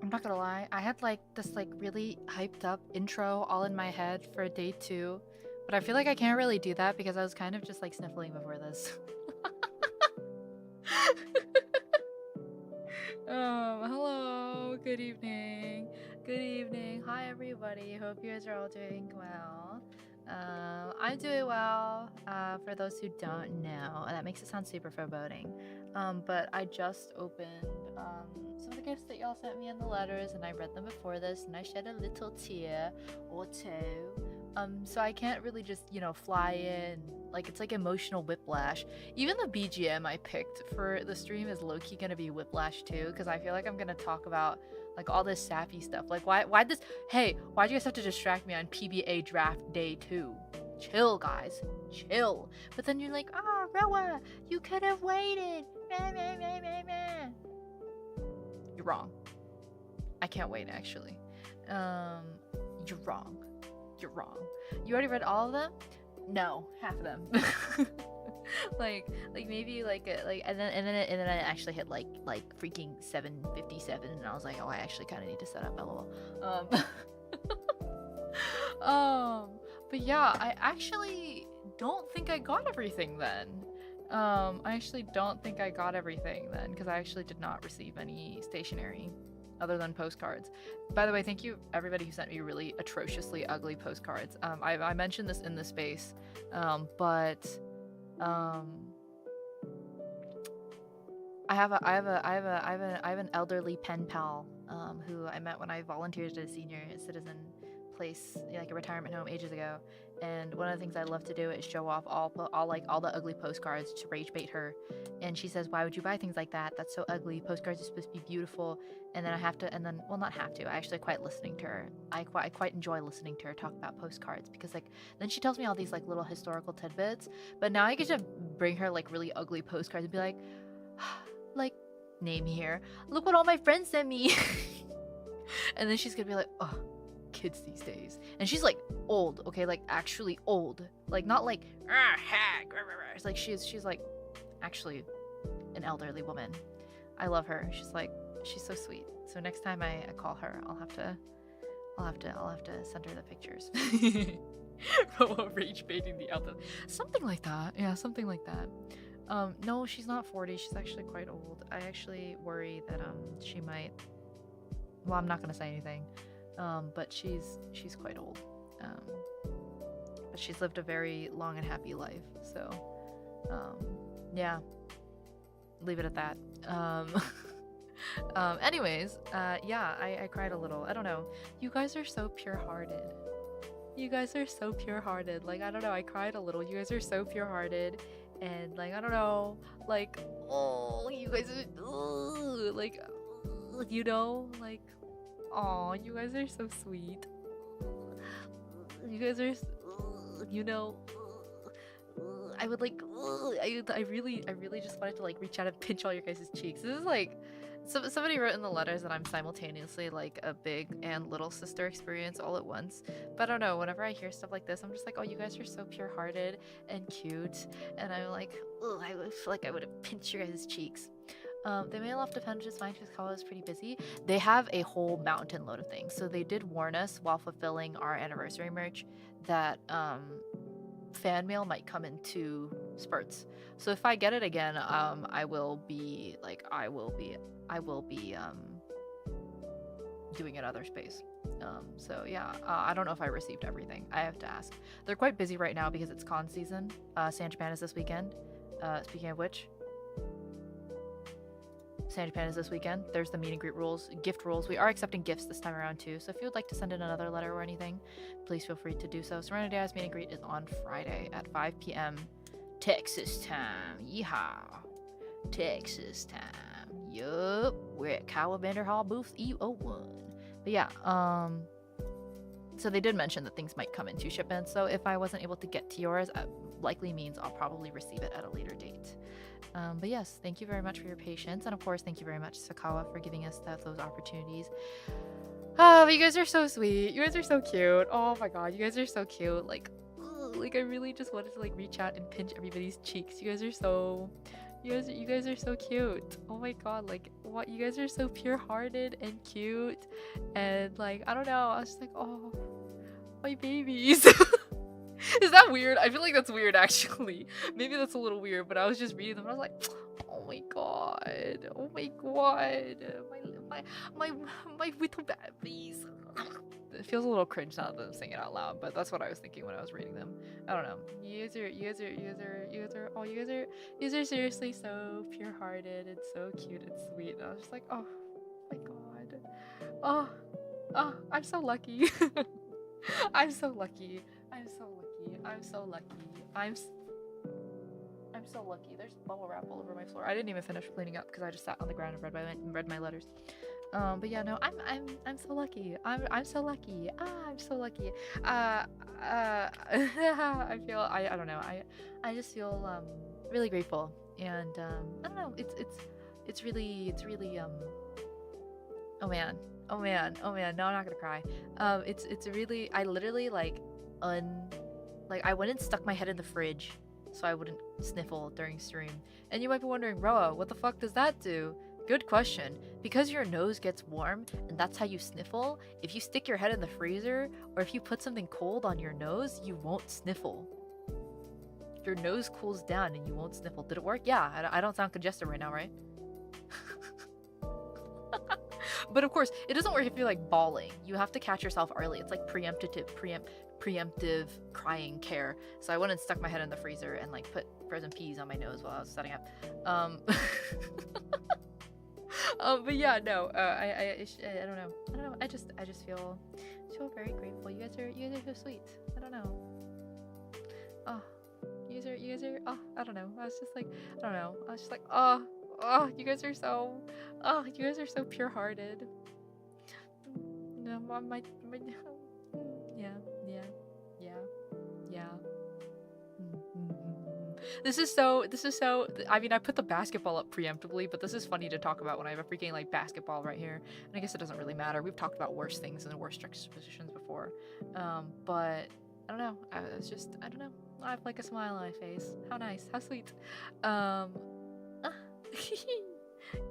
I'm not gonna lie, I had like this like really hyped up intro all in my head for day 2, but I feel like I can't really do that because I was kind of just like sniffling before this. Hello, good evening. Good evening. Hi everybody. Hope you guys are all doing well. I'm doing well. For those who don't know, that makes it sound super foreboding. But I just opened some of the gifts that y'all sent me in the letters, and I read them before this, and I shed a little tear or two. So I can't really just, fly in. Like, it's like emotional whiplash. Even the BGM I picked for the stream is low-key gonna be whiplash too, because I feel like I'm gonna talk about like all this sappy stuff. Like, why'd you guys have to distract me on PBA draft day 2? Chill, guys, chill. But then you're like, Rowa, you could have waited. Meh, meh, meh, meh, meh. You're wrong. I can't wait, actually. You're wrong. You're wrong. You already read all of them? No, half of them. like maybe and then I actually hit like freaking 7:57, and I was like, oh, I actually kind of need to set up LOL. But yeah, I actually don't think I got everything then. I actually don't think I got everything then, because I actually did not receive any stationery other than postcards. By the way, thank you everybody who sent me really atrociously ugly postcards. I mentioned this in the space, but I have an elderly pen pal who I met when I volunteered at a senior citizen place, like a retirement home ages ago. And one of the things I love to do is show off all the ugly postcards to rage bait her. And she says, "Why would you buy things like that? That's so ugly. Postcards are supposed to be beautiful." And then not have to. I actually quite listening to her. I quite enjoy listening to her talk about postcards, because like then she tells me all these like little historical tidbits. But now I get to bring her like really ugly postcards and be like, like, name here. Look what all my friends sent me. And then she's gonna be like, oh, kids these days. And she's like old, okay, like actually old, like not like it's like she's like actually an elderly woman. I love her. She's so sweet. So next time I call her, I'll have to send her the pictures. Rage baiting the elder, something like that. Yeah, something like that. No, she's not 40. She's actually quite old. I actually worry that she might. Well, I'm not gonna say anything. But she's quite old. But she's lived a very long and happy life. So, yeah. Leave it at that. Anyways, yeah, I cried a little. I don't know. You guys are so pure-hearted. You guys are so pure-hearted. Like, I don't know. I cried a little. You guys are so pure-hearted. And, like, I don't know. Like, oh, you guys are, like, like, aw, you guys are so sweet. You guys are, I would like, I really just wanted to like reach out and pinch all your guys' cheeks. This is like, somebody wrote in the letters that I'm simultaneously like a big and little sister experience all at once. But I don't know, whenever I hear stuff like this, I'm just like, oh, you guys are so pure-hearted and cute. And I'm like, I feel like I would have pinched your guys' cheeks. They may have to finish just fine because Kala is pretty busy. They have a whole mountain load of things. So they did warn us while fulfilling our anniversary merch that fan mail might come in 2 spurts. So if I get it again, I will be doing it other space. So yeah, I don't know if I received everything. I have to ask. They're quite busy right now because it's con season. San Japan is this weekend. Speaking of which, San Japan is this weekend. There's the meet and greet rules, gift rules. We are accepting gifts this time around too. So if you would like to send in another letter or anything, please feel free to do so. Serenity Eyes meet and greet is on Friday at 5 p.m. Texas time. Yeehaw. Texas time. Yup. We're at Calabender Hall booth E01. But yeah, so they did mention that things might come in 2 shipments. So if I wasn't able to get to yours, likely means I'll probably receive it at a later date. But yes, thank you very much for your patience, and of course, thank you very much, Sakawa, for giving us those opportunities. Oh, you guys are so sweet. You guys are so cute. Oh my god, you guys are so cute. Like I really just wanted to like reach out and pinch everybody's cheeks. You guys are so You guys are so cute. Oh my god, like what? You guys are so pure-hearted and cute, and like I don't know. I was just like, oh, my babies. Is that weird? I feel like that's weird actually. Maybe that's a little weird, but I was just reading them and I was like, oh my god, oh my god, my little babies. It feels a little cringe now that I'm saying it out loud, but that's what I was thinking when I was reading them. I don't know. You guys are seriously so pure-hearted and so cute and sweet. And I was just like, oh my god, oh, I'm so lucky. I'm so lucky. I'm so lucky. I'm so lucky. I'm so lucky. There's bubble wrap all over my floor. I didn't even finish cleaning up because I just sat on the ground and read my letters. But yeah, no, I'm so lucky. I'm so lucky. I'm so lucky. I feel I don't know. I just feel really grateful, and I don't know. It's really oh man. No, I'm not gonna cry. It's really, I literally like I went and stuck my head in the fridge so I wouldn't sniffle during stream. And you might be wondering, Rowa, what the fuck does that do? Good question. Because your nose gets warm and that's how you sniffle, if you stick your head in the freezer or if you put something cold on your nose, you won't sniffle. Your nose cools down and you won't sniffle. Did it work? Yeah, I don't sound congested right now, right? But of course, it doesn't work if you're like bawling. You have to catch yourself early. It's like preemptive crying care. So I went and stuck my head in the freezer and like put frozen peas on my nose while I was setting up. But yeah, no. I don't know. I just feel very grateful. You guys are so sweet. I don't know. Oh, you guys are. Oh, I don't know. I was just like, I don't know. I was just like, oh, you guys are so pure-hearted. No, my yeah. This is so, I mean, I put the basketball up preemptively, but this is funny to talk about when I have a freaking like basketball right here. And I guess it doesn't really matter. We've talked about worse things and worse juxtapositions before. But I don't know. I don't know. I have like a smile on my face. How nice. How sweet.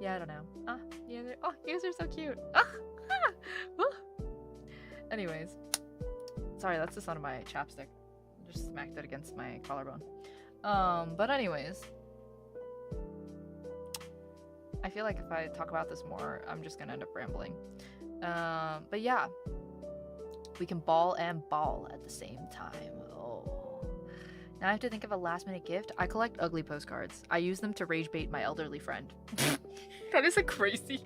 Yeah, I don't know. You guys are so cute. Anyways, sorry, that's the sound of my chapstick. Just smacked it against my collarbone. But anyways, I feel like if I talk about this more, I'm just gonna end up rambling. But yeah, we can ball and ball at the same time. Oh. Now I have to think of a last-minute gift. I collect ugly postcards. I use them to rage bait my elderly friend. That is a crazy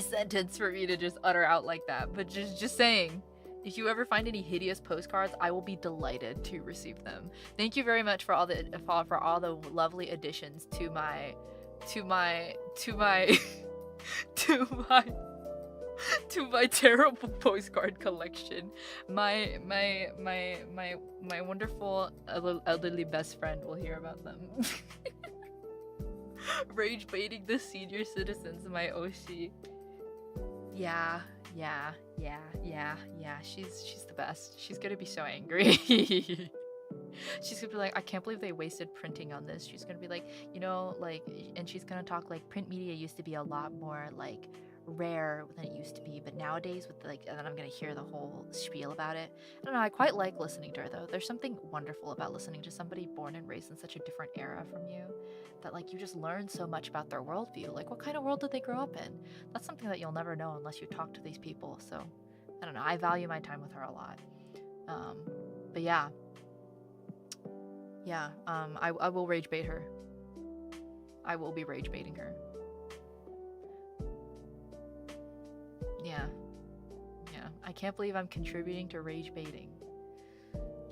sentence for me to just utter out like that. But just saying, if you ever find any hideous postcards, I will be delighted to receive them. Thank you very much for all the lovely additions to my terrible postcard collection. My wonderful elderly best friend will hear about them. Rage baiting the senior citizens, my Oshi. Yeah. She's the best. She's gonna be so angry. She's gonna be like, I can't believe they wasted printing on this. She's gonna be like, you know, like, and she's gonna talk like print media used to be a lot more like rare than it used to be, but nowadays with like, and then I'm gonna hear the whole spiel about it. I don't know, I quite like listening to her though. There's something wonderful about listening to somebody born and raised in such a different era from you, that like you just learn so much about their worldview. Like, what kind of world did they grow up in? That's something that you'll never know unless you talk to these people. So I don't know, I value my time with her a lot. But yeah, I will rage bait her. I will be rage baiting her. Yeah. I can't believe I'm contributing to rage baiting.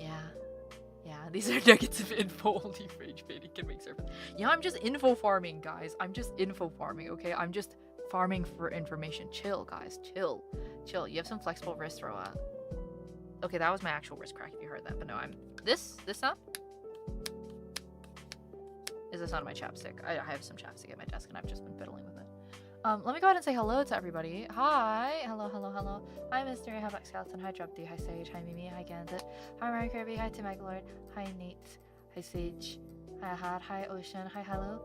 Yeah, these are nuggets of info. Only rage baiting can make surface. Yeah, I'm just info farming, guys. I'm just info farming, okay? I'm just farming for information. Chill, guys. Chill. You have some flexible wrist, Rowa. Okay, that was my actual wrist crack if you heard that, but no, this sound is the sound of my chapstick. I have some chapstick at my desk and I've just been fiddling with it. Let me go ahead and say hello to everybody. Hi. Hello. Hi, Mystery. Hi, Black Skeleton. Hi, Drop D. Hi, Sage. Hi, Mimi. Hi, Gandit. Hi, Ryan Kirby. Hi, Tim Eglord. Hi, Nate. Hi Sage. Hi Hot. Hi Ocean. Hi Hello.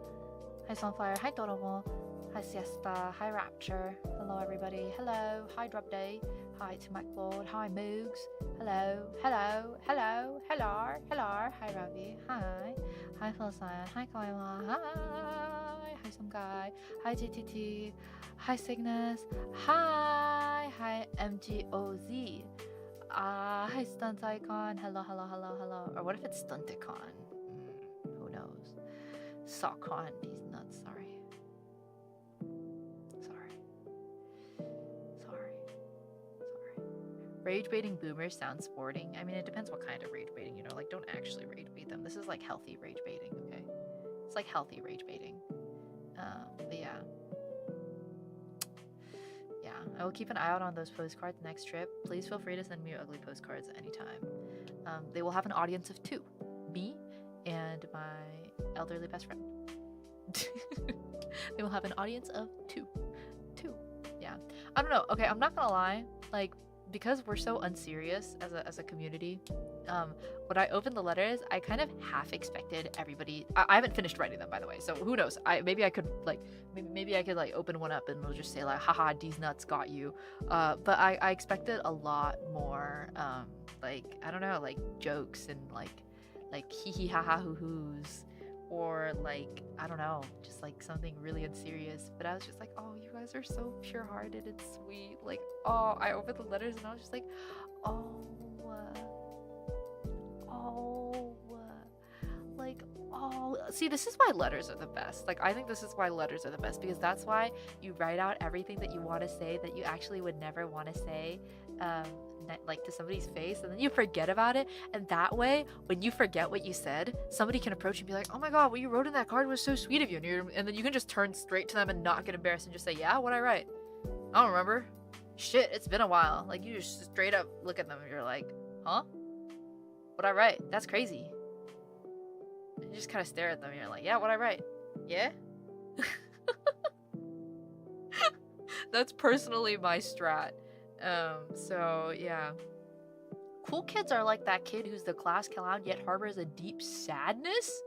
Hi Sunfire. Hi Doromo. Hi Siesta. Hi Rapture. Hello everybody. Hello. Hi Drop Day. Hi to MacLord. Hi Moogs. Hello. Hello. Hello. Hello. Hello. Hi Ravi. Hi. Hi Philoscion. Hi Kaima. Hi. Hi some guy. Hi GTT. Hi Cygnus. Hi. Hi MGOZ. Hi Stunt Icon. Hello, hello, hello, hello. Or what if it's Stunticon? Who knows? Sockon, these nuts. Sorry. Rage baiting boomers sounds sporting. I mean, it depends what kind of rage baiting, you know. Like, don't actually rage bait them. This is like healthy rage baiting, okay? It's like healthy rage baiting. But yeah. Yeah, I will keep an eye out on those postcards next trip. Please feel free to send me your ugly postcards anytime. They will have an audience of 2. Me and my elderly best friend. They will have an audience of 2. Yeah. I don't know. Okay, I'm not gonna lie. Like, because we're so unserious as a community, when I opened the letters, I kind of half expected everybody. I haven't finished writing them, by the way, so who knows? Maybe I could like open one up and we'll just say like, haha, these nuts got you. But I expected a lot more, like, I don't know, like jokes and like hee hee ha ha hoo hoos, or like, I don't know, just like something really unserious. But I was just like, oh, you guys are so pure-hearted and sweet. Like, oh, I opened the letters and I was just like, see, this is why letters are the best. Like, I think this is why letters are the best, because that's why you write out everything that you want to say that you actually would never want to say, like to somebody's face, and then you forget about it. And that way, when you forget what you said, somebody can approach you and be like, oh my god, what you wrote in that card was so sweet of you. And then you can just turn straight to them and not get embarrassed and just say, yeah, what'd I write? I don't remember. Shit, it's been a while. Like, you just straight up look at them and you're like, huh? What'd I write? That's crazy. And you just kind of stare at them and you're like, yeah, what'd I write? Yeah? That's personally my strat. So yeah. Cool kids are like that kid who's the class clown yet harbors a deep sadness?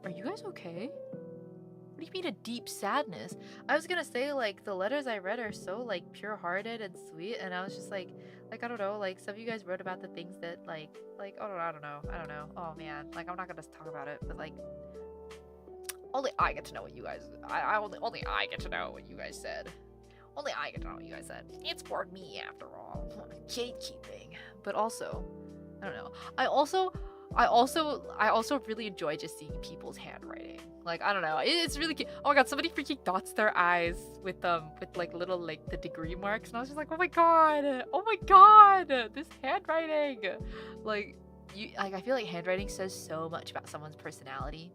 Are you guys okay? What do you mean a deep sadness? I was gonna say, like, the letters I read are so like pure-hearted and sweet, and I was just like I don't know, like some of you guys wrote about the things that like oh, I don't know. Oh man, like I'm not gonna talk about it, but like only I get to know what you guys. Only I get to know what you guys said. Only I get to know what you guys said. It's for me after all. Gatekeeping. But also, I don't know. I also really enjoy just seeing people's handwriting. Like, I don't know. It's really cute. Oh my god, somebody freaking dots their eyes with like little like the degree marks, and I was just like, oh my god, this handwriting. Like, I feel like handwriting says so much about someone's personality.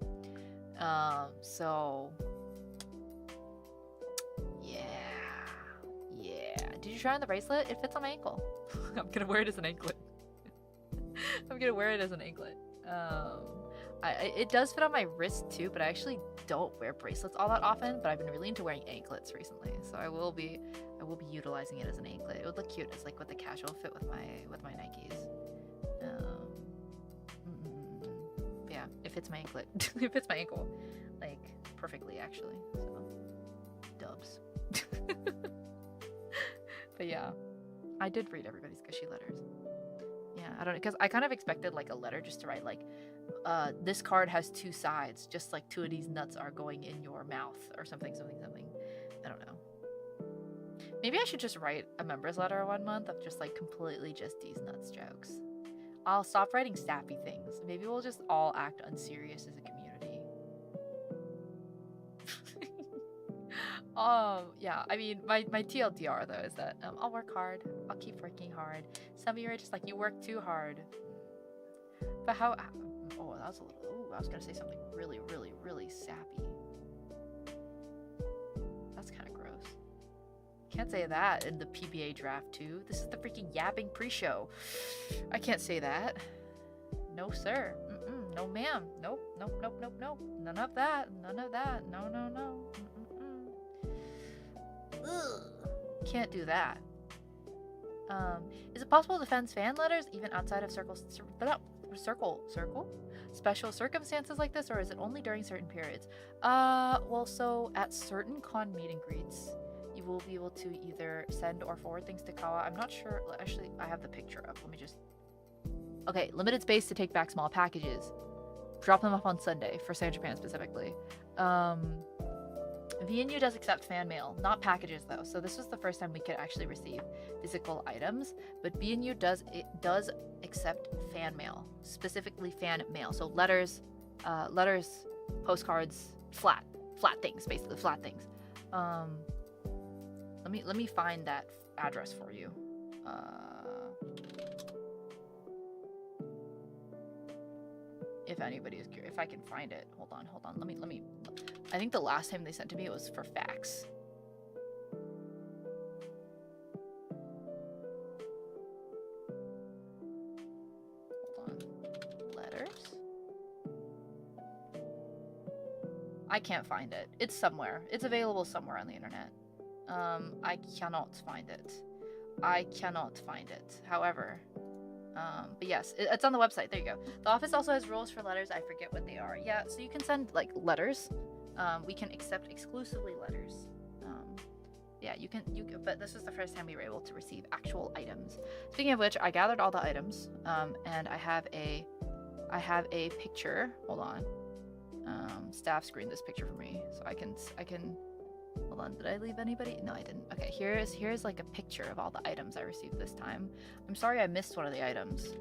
So yeah. Did you try on the bracelet? It fits on my ankle. I'm gonna wear it as an anklet. It does fit on my wrist too, but I actually don't wear bracelets all that often, but I've been really into wearing anklets recently, so I will be utilizing it as an anklet. It would look cute as like with the casual fit with my Nikes. Yeah, it fits my anklet. It fits my ankle like perfectly, actually. So dubs. But yeah, I did read everybody's gushy letters. Yeah, I don't know, because I kind of expected like a letter just to write like, this card has 2 sides, just like 2 of these nuts are going in your mouth, or something. I don't know. Maybe I should just write a members letter 1 month of just like completely just these nuts jokes. I'll stop writing sappy things. Maybe we'll just all act unserious as a community. Yeah, I mean, my TLDR though is that I'll work hard. I'll keep working hard. Some of you are just like, you work too hard. But how? Oh, that was a little. Ooh, I was gonna say something really, really, really sappy. That's kind of gross. Can't say that in the PBA draft too. This is the freaking yapping pre-show. I can't say that. No, sir. No, ma'am. Nope. None of that. No. Ugh. Can't do that. Is it possible to fence fan letters even outside of circle special circumstances like this, or is it only during certain periods? Well, so at certain con meet and greets, you will be able to either send or forward things to Kawa. I'm not sure. Actually, I have the picture up. Let me just. Okay, limited space to take back small packages. Drop them off on Sunday for San Japan specifically. VNU does accept fan mail, not packages though. So this was the first time we could actually receive physical items. But VNU does accept fan mail, specifically fan mail. So letters, postcards, flat things, basically flat things. Let me find that address for you. If anybody is curious, if I can find it, hold on. Let me. I think the last time they sent to me it was for fax. Hold on. Letters. I can't find it. It's somewhere. It's available somewhere on the internet. I cannot find it. However. But yes, it's on the website. There you go. The office also has rules for letters. I forget what they are. Yeah, so you can send like letters. We can accept exclusively letters. Yeah, you can. But this was the first time we were able to receive actual items. Speaking of which, I gathered all the items. And I have a picture. Hold on. Staff screened this picture for me, so I can. Hold on, did I leave anybody? No, I didn't. Okay, here's like a picture of all the items I received this time. I'm sorry I missed one of the items.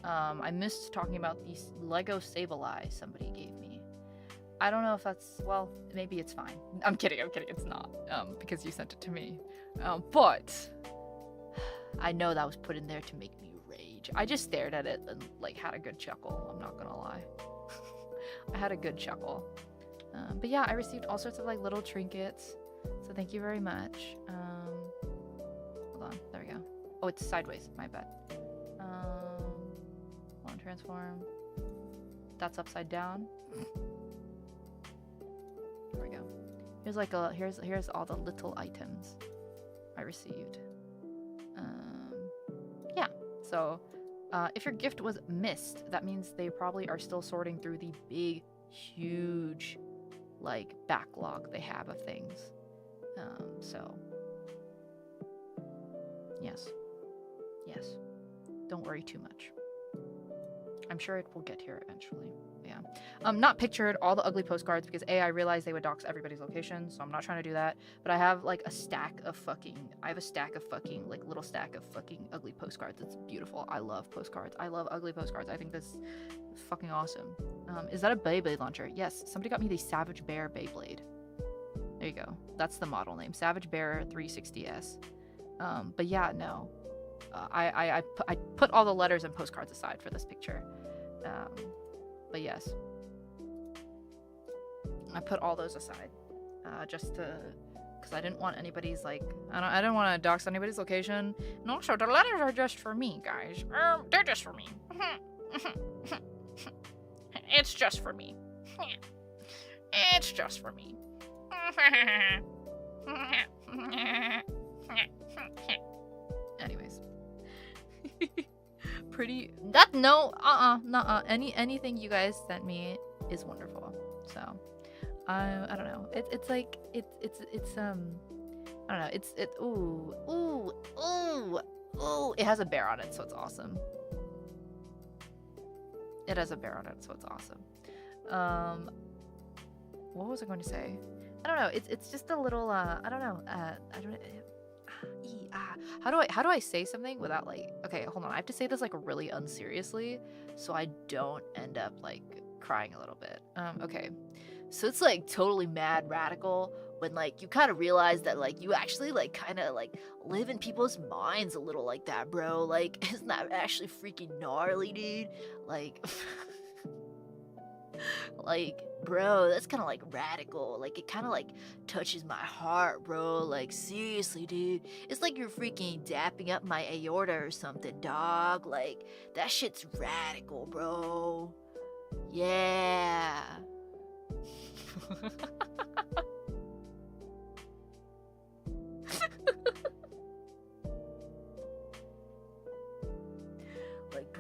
I missed talking about these Lego Save-A-Lie somebody gave me. I don't know if that's, well, maybe it's fine. I'm kidding, it's not, because you sent it to me. But I know that was put in there to make me rage. I just stared at it and like had a good chuckle, I'm not gonna lie. I had a good chuckle. But yeah, I received all sorts of like little trinkets, so thank you very much. Hold on, there we go. Oh, it's sideways, my bad. Hold on, transform. That's upside down. There we go. Here's like here's all the little items I received. Yeah, so if your gift was missed, that means they probably are still sorting through the big, huge like backlog they have of things. So yes, don't worry too much. I'm sure it will get here eventually. Yeah. Not pictured all the ugly postcards because I realized they would dox everybody's location, so I'm not trying to do that. But I have like a stack of fucking like little stack of fucking ugly postcards. It's beautiful. I love postcards. I love ugly postcards. I think this is fucking awesome. Is that a Beyblade launcher? Yes, somebody got me the Savage Bear Beyblade. There you go. That's the model name, Savage Bear 360S. But yeah, no. I put all the letters and postcards aside for this picture. But yes, I put all those aside, just to, because I didn't want anybody's like, I didn't want to dox anybody's location. And also, the letters are just for me, guys. They're just for me. It's just for me. It's just for me. Anyways. Pretty that no anything you guys sent me is wonderful. So I don't know. It's like it's I don't know. It ooh it has a bear on it, so it's awesome. It has a bear on it, so it's awesome. What was I going to say? I don't know. It's just a little I don't know. How do I say something without like, okay, hold on, I have to say this like really unseriously so I don't end up like crying a little bit. Okay, so it's like totally mad radical when like you kind of realize that like you actually like kind of like live in people's minds a little like that, bro. Like, isn't that actually freaking gnarly, dude? Like like, bro, that's kind of like radical. Like, it kind of like touches my heart, bro. Like, seriously, dude. It's like you're freaking dapping up my aorta or something, dog. Like, that shit's radical, bro. Yeah.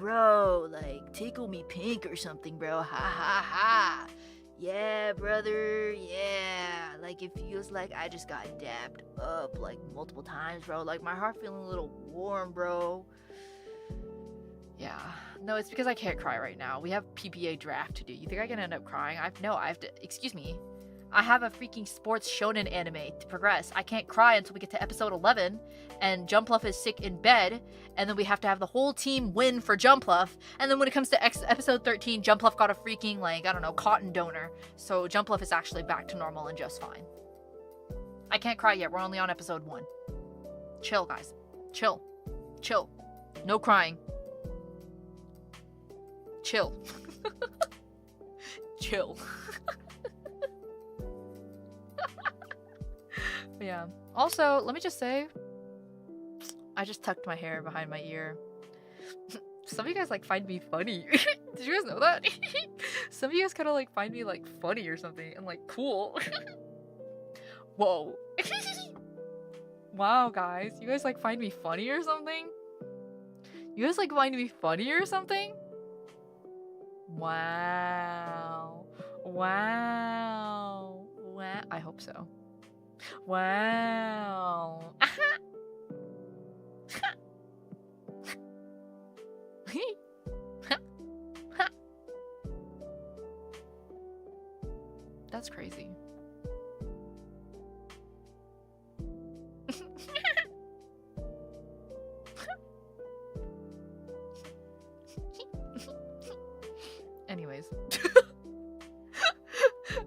bro, like, tickle me pink or something, bro. Ha ha ha. Yeah, brother, yeah. Like, it feels like I just got dapped up, like, multiple times, bro. Like, my heart feeling a little warm, bro. Yeah. No, it's because I can't cry right now. We have PPA draft to do. You think I can end up crying? I have to, excuse me. I have a freaking sports shonen anime to progress. I can't cry until we get to episode 11, and Jumpluff is sick in bed, and then we have to have the whole team win for Jumpluff, and then when it comes to episode 13, Jumpluff got a freaking, like, I don't know, cotton donor, so Jumpluff is actually back to normal and just fine. I can't cry yet. We're only on episode 1. Chill, guys. Chill. Chill. No crying. Chill. Chill. Yeah. Also, let me just say, I just tucked my hair behind my ear. Some of you guys, like, find me funny. Did you guys know that? Some of you guys kind of, like, find me, like, funny or something and, like, cool. Whoa. Wow, guys. You guys, like, find me funny or something? You guys, like, find me funny or something? Wow. Wow. Wow. I hope so. Wow. That's crazy. Anyways.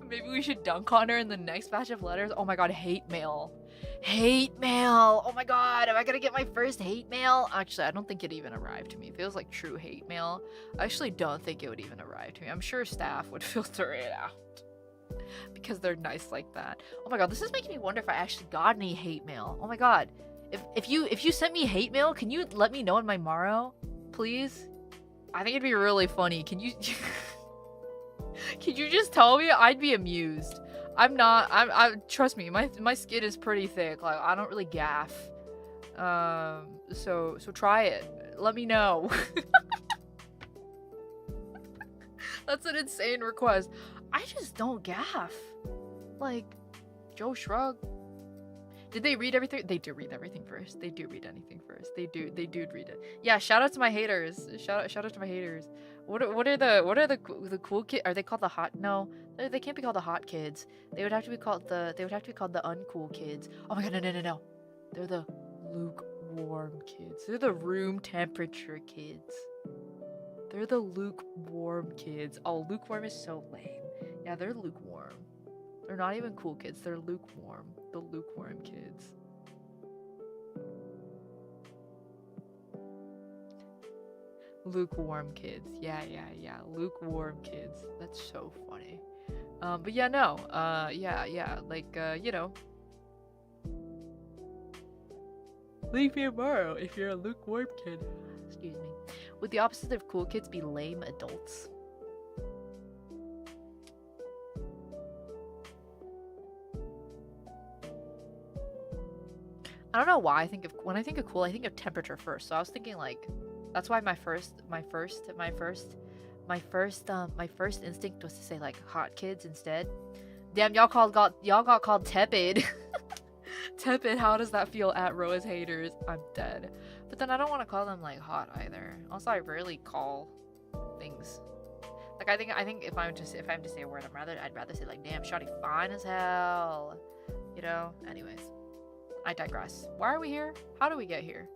Maybe we should dunk on her in the next batch of letters. Oh my god, hate mail. Hate mail. Oh my god, am I gonna get my first hate mail? Actually, I don't think it even arrived to me. It feels like true hate mail. I actually don't think it would even arrive to me. I'm sure staff would filter it out. Because they're nice like that. Oh my god, this is making me wonder if I actually got any hate mail. Oh my god. If you sent me hate mail, can you let me know in my Morrow? Please? I think it'd be really funny. Can you can you just tell me? I'd be amused. I trust me, my skin is pretty thick. Like, I don't really gaff. So try it. Let me know. That's an insane request. I just don't gaff. Like, Joe Shrug. Did they read everything? They do read everything first. They do read anything first. They do read it. Yeah, shout out to my haters. Shout out to my haters. What are the cool kids? Are they called the hot? No, they can't be called the hot kids. They would have to be called the uncool kids. Oh my god, no. They're the lukewarm kids. They're the room temperature kids. They're the lukewarm kids. Oh, lukewarm is so lame. Yeah, they're lukewarm. They're not even cool kids. They're lukewarm. The lukewarm kids. Lukewarm kids. Yeah. Lukewarm kids. That's so funny. But yeah, no. Yeah. Like, you know. Leave me tomorrow if you're a lukewarm kid. Excuse me. Would the opposite of cool kids be lame adults? I don't know why when I think of cool, I think of temperature first. So I was thinking, like, that's why my first instinct was to say, like, hot kids instead. Damn, y'all got called tepid. Tepid, how does that feel at Rowa's haters? I'm dead. But then I don't want to call them, like, hot either. Also, I rarely call things. Like, I think if I'm to say a word, I'd rather say, like, damn, shawty fine as hell. You know? Anyways. I digress. Why are we here? How do we get here?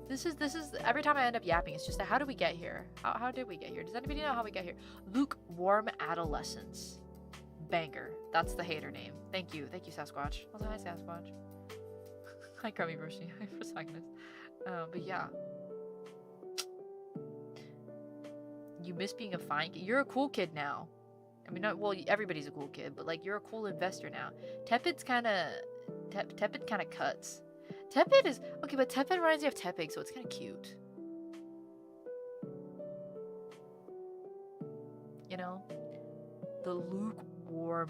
This is every time I end up yapping, it's just how do we get here? How did we get here? Does anybody know how we get here? Lukewarm adolescence. Banger. That's the hater name. Thank you, Sasquatch. Also, hi, Sasquatch. Hi, Crummy Broshi. Hi, Protagonist. But yeah. You miss being a fine kid. You're a cool kid now. I mean, well, everybody's a cool kid, but, like, you're a cool investor now. Tepid kind of cuts. Tepid is okay, but tepid reminds me of tepig, so it's kind of cute. You know, the lukewarm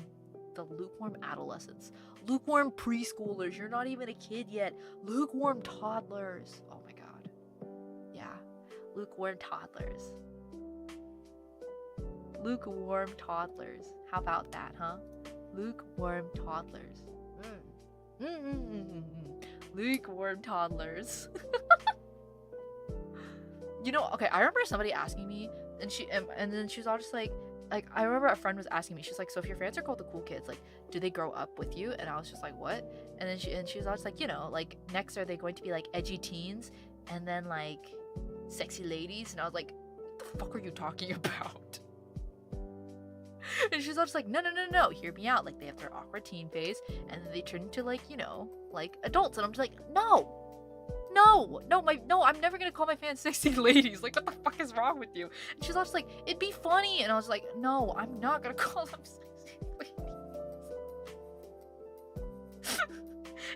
adolescents, lukewarm preschoolers. You're not even a kid yet. Lukewarm toddlers. Oh my god. Yeah, Lukewarm toddlers. Lukewarm toddlers. How about that, huh? Lukewarm toddlers. Lukewarm toddlers. You know, okay, I remember somebody asking me, and then she was all just like I remember a friend was asking me, she's like, so if your fans are called the cool kids, like, do they grow up with you? And I was just like, what? And then she was all just like, you know, like, next are they going to be like edgy teens, and then like sexy ladies? And I was like, what the fuck are you talking about? And she's all just like, no, hear me out. Like, they have their awkward teen phase, and then they turn into like, you know, like adults. And I'm just like, no, I'm never gonna call my fans sexy ladies. Like, what the fuck is wrong with you? And she's all just like, it'd be funny. And I was like, no, I'm not gonna call them sexy ladies.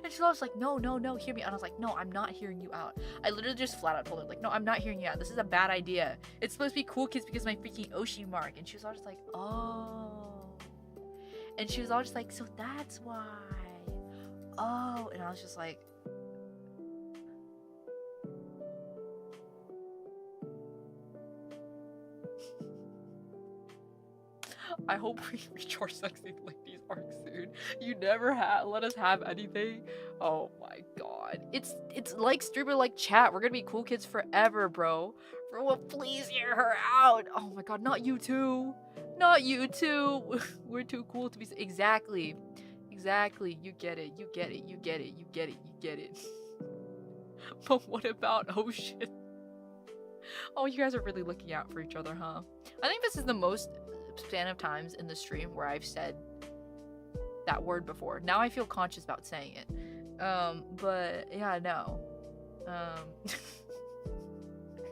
And she's all just like, no, hear me out. And I was like, no, I'm not hearing you out. I literally just flat out told her, like, no, I'm not hearing you out. This is a bad idea. It's supposed to be cool kids because of my freaking Oshi Mark. And she was all just like, oh. And she was all just like, so that's why. Oh. And I was just like, I hope we reach our sexy ladies arc soon. You never let us have anything. Oh my god. It's like streamer like chat. We're gonna be cool kids forever, bro. Rowa, please hear her out. Oh my god, not you too. Not you too. We're too cool to be exactly. You get it. But what about Ocean? Oh, you guys are really looking out for each other, huh? I think this is the most span of times in the stream where I've said that word before. Now I feel conscious about saying it. But yeah, no.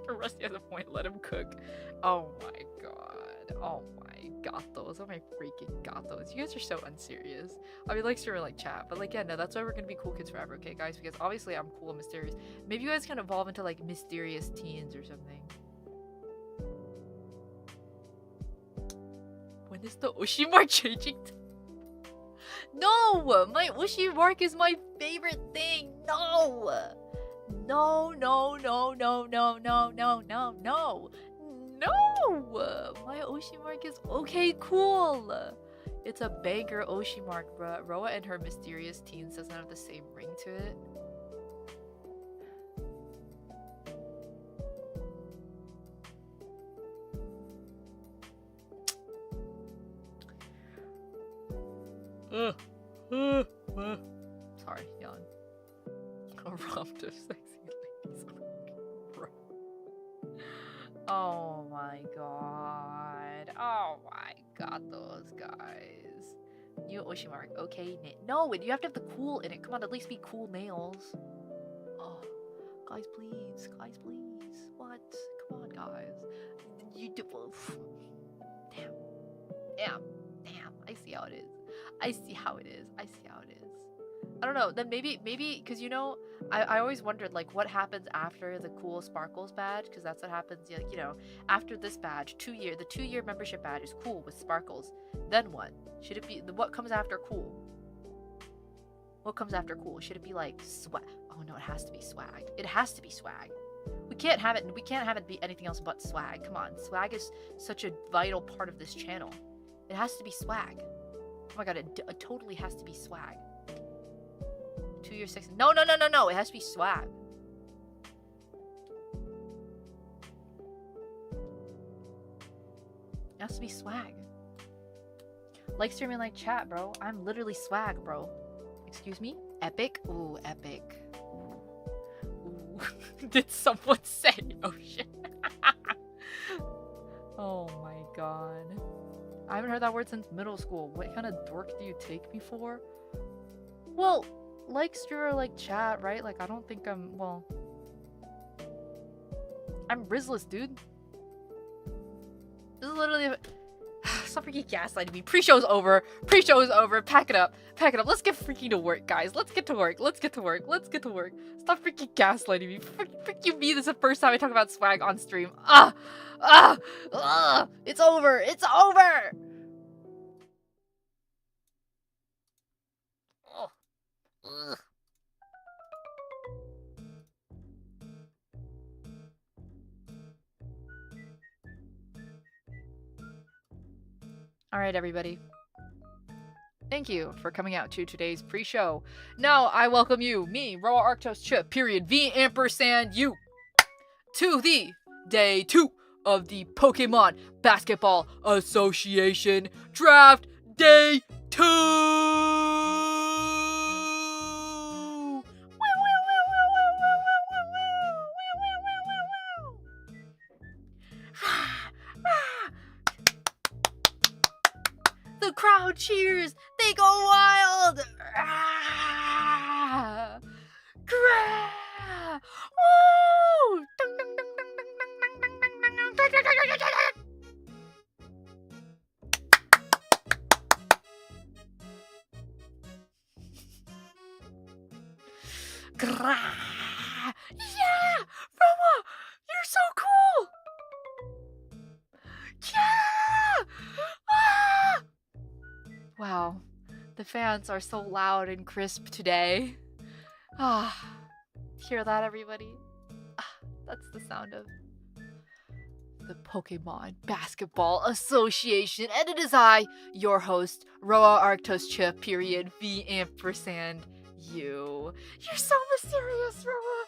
Rusty has a point, let him cook. Oh my god. Oh my gatos. Oh my freaking gatos. You guys are so unserious. I mean, like streamer like chat, but like, yeah, no, that's why we're gonna be cool kids forever, okay guys? Because obviously I'm cool and mysterious. Maybe you guys can evolve into like mysterious teens or something. When is the Oshi Mark changing? No! My Oshi Mark is my favorite thing! No! No! My Oshi Mark is okay, cool! It's a banger Oshi Mark, bruh. Rowa and her mysterious teens doesn't have the same ring to it. Sorry, yawn. A romp of sexy ladies. Oh my god. Oh my god, those guys. New Oshi Mark. Okay, no, you have to have the cool in it. Come on, at least be cool nails. Oh, guys, please. What? Come on, guys. You do. Damn. I see how it is. I don't know. Then maybe, because you know, I always wondered like what happens after the cool sparkles badge, because that's what happens. Like, you know, after this badge, the 2-year membership badge is cool with sparkles. Then what? Should it be what comes after cool? What comes after cool? Should it be like swag? Oh no, it has to be swag. It has to be swag. We can't have it be anything else but swag. Come on, swag is such a vital part of this channel. It has to be swag. Oh my god, it totally has to be swag. 2 years 6. No. It has to be swag. It has to be swag. Like streaming like chat, bro. I'm literally swag, bro. Excuse me? Epic? Ooh, epic. Ooh. Did someone say? Oh shit. Oh my god. I haven't heard that word since middle school. What kind of dork do you take me for? Well, like streamer like chat, right? Like, I don't think I'm, well, I'm Rizless, dude. This is literally stop freaking gaslighting me. Pre-show's over. Pack it up. Let's get freaking to work, guys. Let's get to work. Stop freaking gaslighting me. Frick you me. This is the first time I talk about swag on stream. It's over. Ugh. Alright, everybody. Thank you for coming out to today's pre-show. Now I welcome you, me, Rowa Arctos Chip, period, V ampersand you, to the day 2 of the Pokemon Basketball Association Draft Day 2! The crowd cheers! They go wild! Woo! Yeah! Rowa! You're so cool! Yeah! Ah! Wow, the fans are so loud and crisp today. Ah, hear that, everybody? Ah, that's the sound of the Pokemon Basketball Association, and it is I, your host, Rowa Arctos Chip, period, V ampersand you. You're so mysterious, Rowa.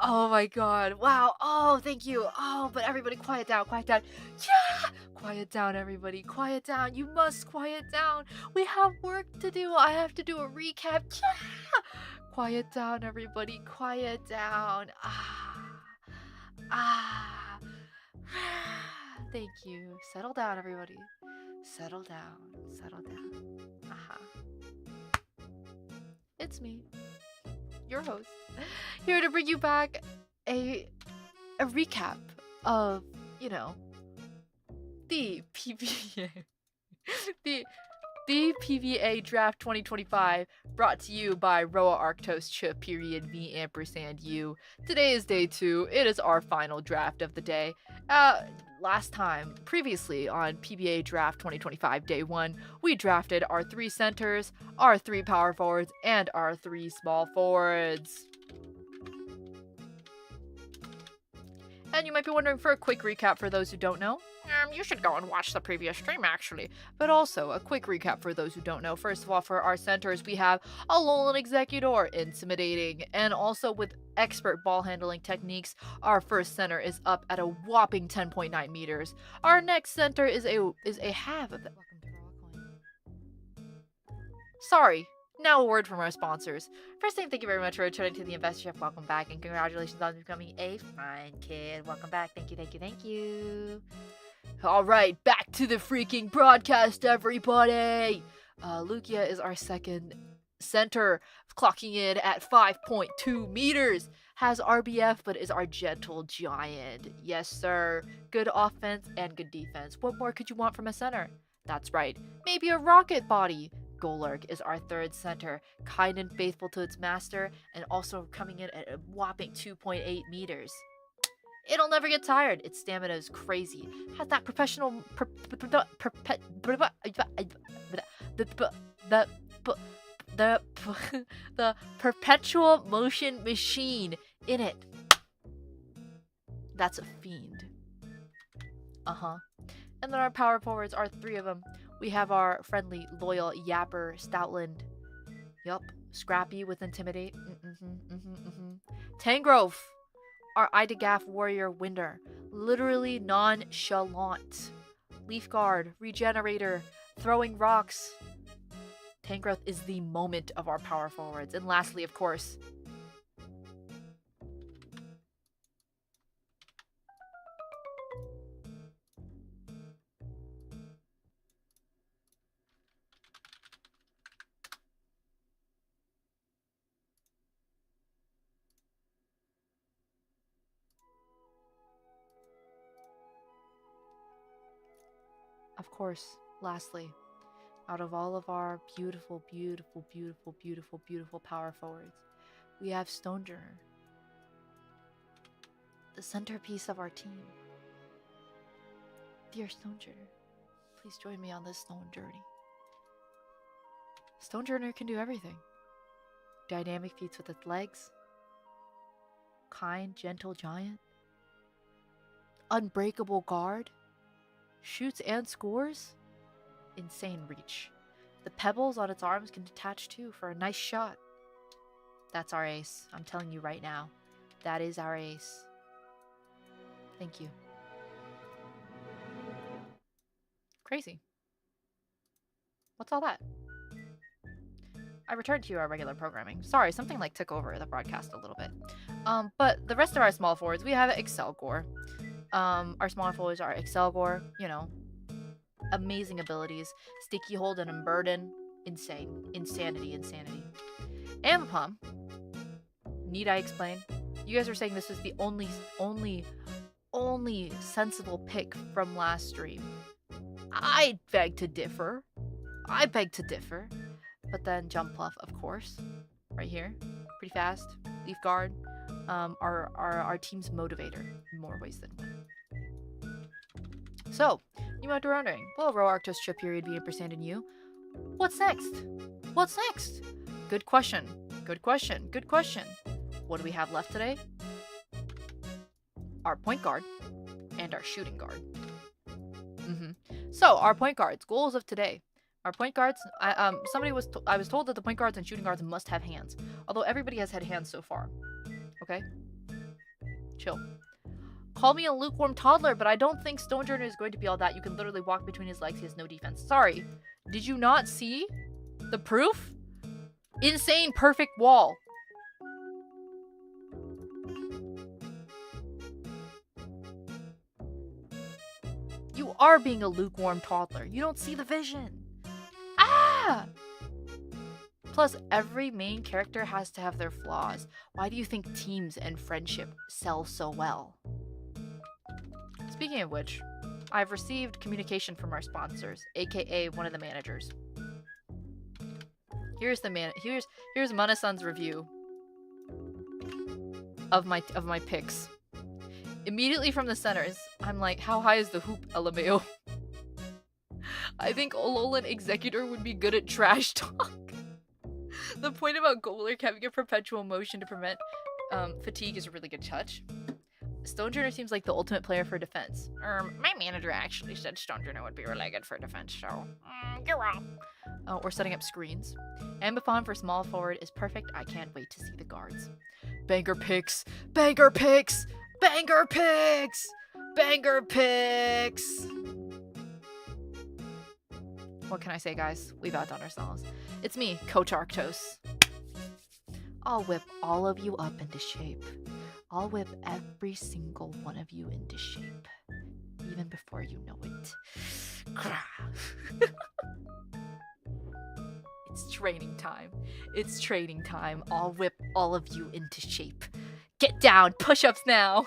Oh my god. Wow. Oh, thank you. Oh, but everybody quiet down, quiet down. Yeah! Quiet down, everybody. Quiet down. You must quiet down. We have work to do. I have to do a recap. Yeah! Quiet down, everybody. Quiet down. Ah. Thank you. Settle down, everybody. Settle down. Settle down. It's me, your host, here to bring you back a recap of, the PBA. the PBA Draft 2025, brought to you by Rowa Arctos Chip, period, V ampersand U. Today is day 2. It is our final draft of the day. Previously on PBA Draft 2025 Day 1, we drafted our 3 centers, our 3 power forwards, and our 3 small forwards. And you might be wondering, for a quick recap for those who don't know, you should go and watch the previous stream, actually. But also, a quick recap for those who don't know. First of all, for our centers, we have Alolan Executor, intimidating, and also with expert ball handling techniques, our first center is up at a whopping 10.9 meters. Our next center is a half of that. Sorry. Now a word from our sponsors. First thing, thank you very much for returning to the Investor Chef. Welcome back, and congratulations on becoming a fine kid. Welcome back. Thank you, thank you, thank you. Alright, back to the freaking broadcast, everybody! Lugia is our second center, clocking in at 5.2 meters. Has RBF, but is our gentle giant. Yes, sir. Good offense and good defense. What more could you want from a center? That's right. Maybe a rocket body. Golurk is our third center, kind and faithful to its master, and also coming in at a whopping 2.8 meters. It'll never get tired. Its stamina is crazy. Has that the perpetual motion machine in it. That's a fiend. And then our power forwards are 3 of them. We have our friendly, loyal Yapper Stoutland. Yup. Scrappy with Intimidate. Tangrowth, our Idagaf Warrior Winder. Literally nonchalant. Leaf Guard, Regenerator, throwing rocks. Tangrowth is the moment of our power forwards. And lastly, of course, lastly, out of all of our beautiful, beautiful, beautiful, beautiful, beautiful power forwards, we have Stonejourner, the centerpiece of our team. Dear Stonejourner, please join me on this stone journey. Stonejourner can do everything. Dynamic feats with its legs. Kind, gentle giant. Unbreakable guard. Shoots and scores. insane reach. The pebbles on its arms can detach too for a nice shot. That's our ace. I'm telling you right now. That is our ace. Thank you. Crazy. What's all that? I returned to our regular programming. Sorry, something like took over the broadcast a little bit. But the rest of our small forwards, we have Excelgor. Our small forwards are Excelgor, you know, amazing abilities. Sticky Hold and Unburden, insane. Insanity. Ambipom, need I explain? You guys are saying this is the only sensible pick from last stream. I beg to differ. But then Jump Pluff, of course, right here, pretty fast. Leaf Guard, our team's motivator in more ways than one. So, you might be wondering, will Rowa Arctos trip period be ampersand in you? What's next? Good question. What do we have left today? Our point guard and our shooting guard. So, our point guards, goals of today. Our point guards, I was told that the point guards and shooting guards must have hands. Although everybody has had hands so far. Okay? Chill. Call me a lukewarm toddler, but I don't think Stonejourner is going to be all that. You can literally walk between his legs. He has no defense. Sorry. Did you not see the proof? Insane perfect wall. You are being a lukewarm toddler. You don't see the vision. Ah! Plus, every main character has to have their flaws. Why do you think teams and friendship sell so well? Speaking of which, I've received communication from our sponsors, aka one of the managers. Here's Mana-san's review of my picks. Immediately from the centers, I'm like, how high is the hoop, LMAO? I think Ololan Executor would be good at trash talk. The point about Golurk having a perpetual motion to prevent fatigue is a really good touch. Stonejourner seems like the ultimate player for defense. My manager actually said Stonejourner would be really good for defense, so you're wrong. Or setting up screens. Ambipom for small forward is perfect. I can't wait to see the guards. Banger picks! Banger picks! Banger picks! Banger picks! What can I say, guys? We've outdone ourselves. It's me, Coach Arctos. I'll whip all of you up into shape. I'll whip every single one of you into shape. Even before you know it. It's training time. It's training time. I'll whip all of you into shape. Get down! Push-ups now!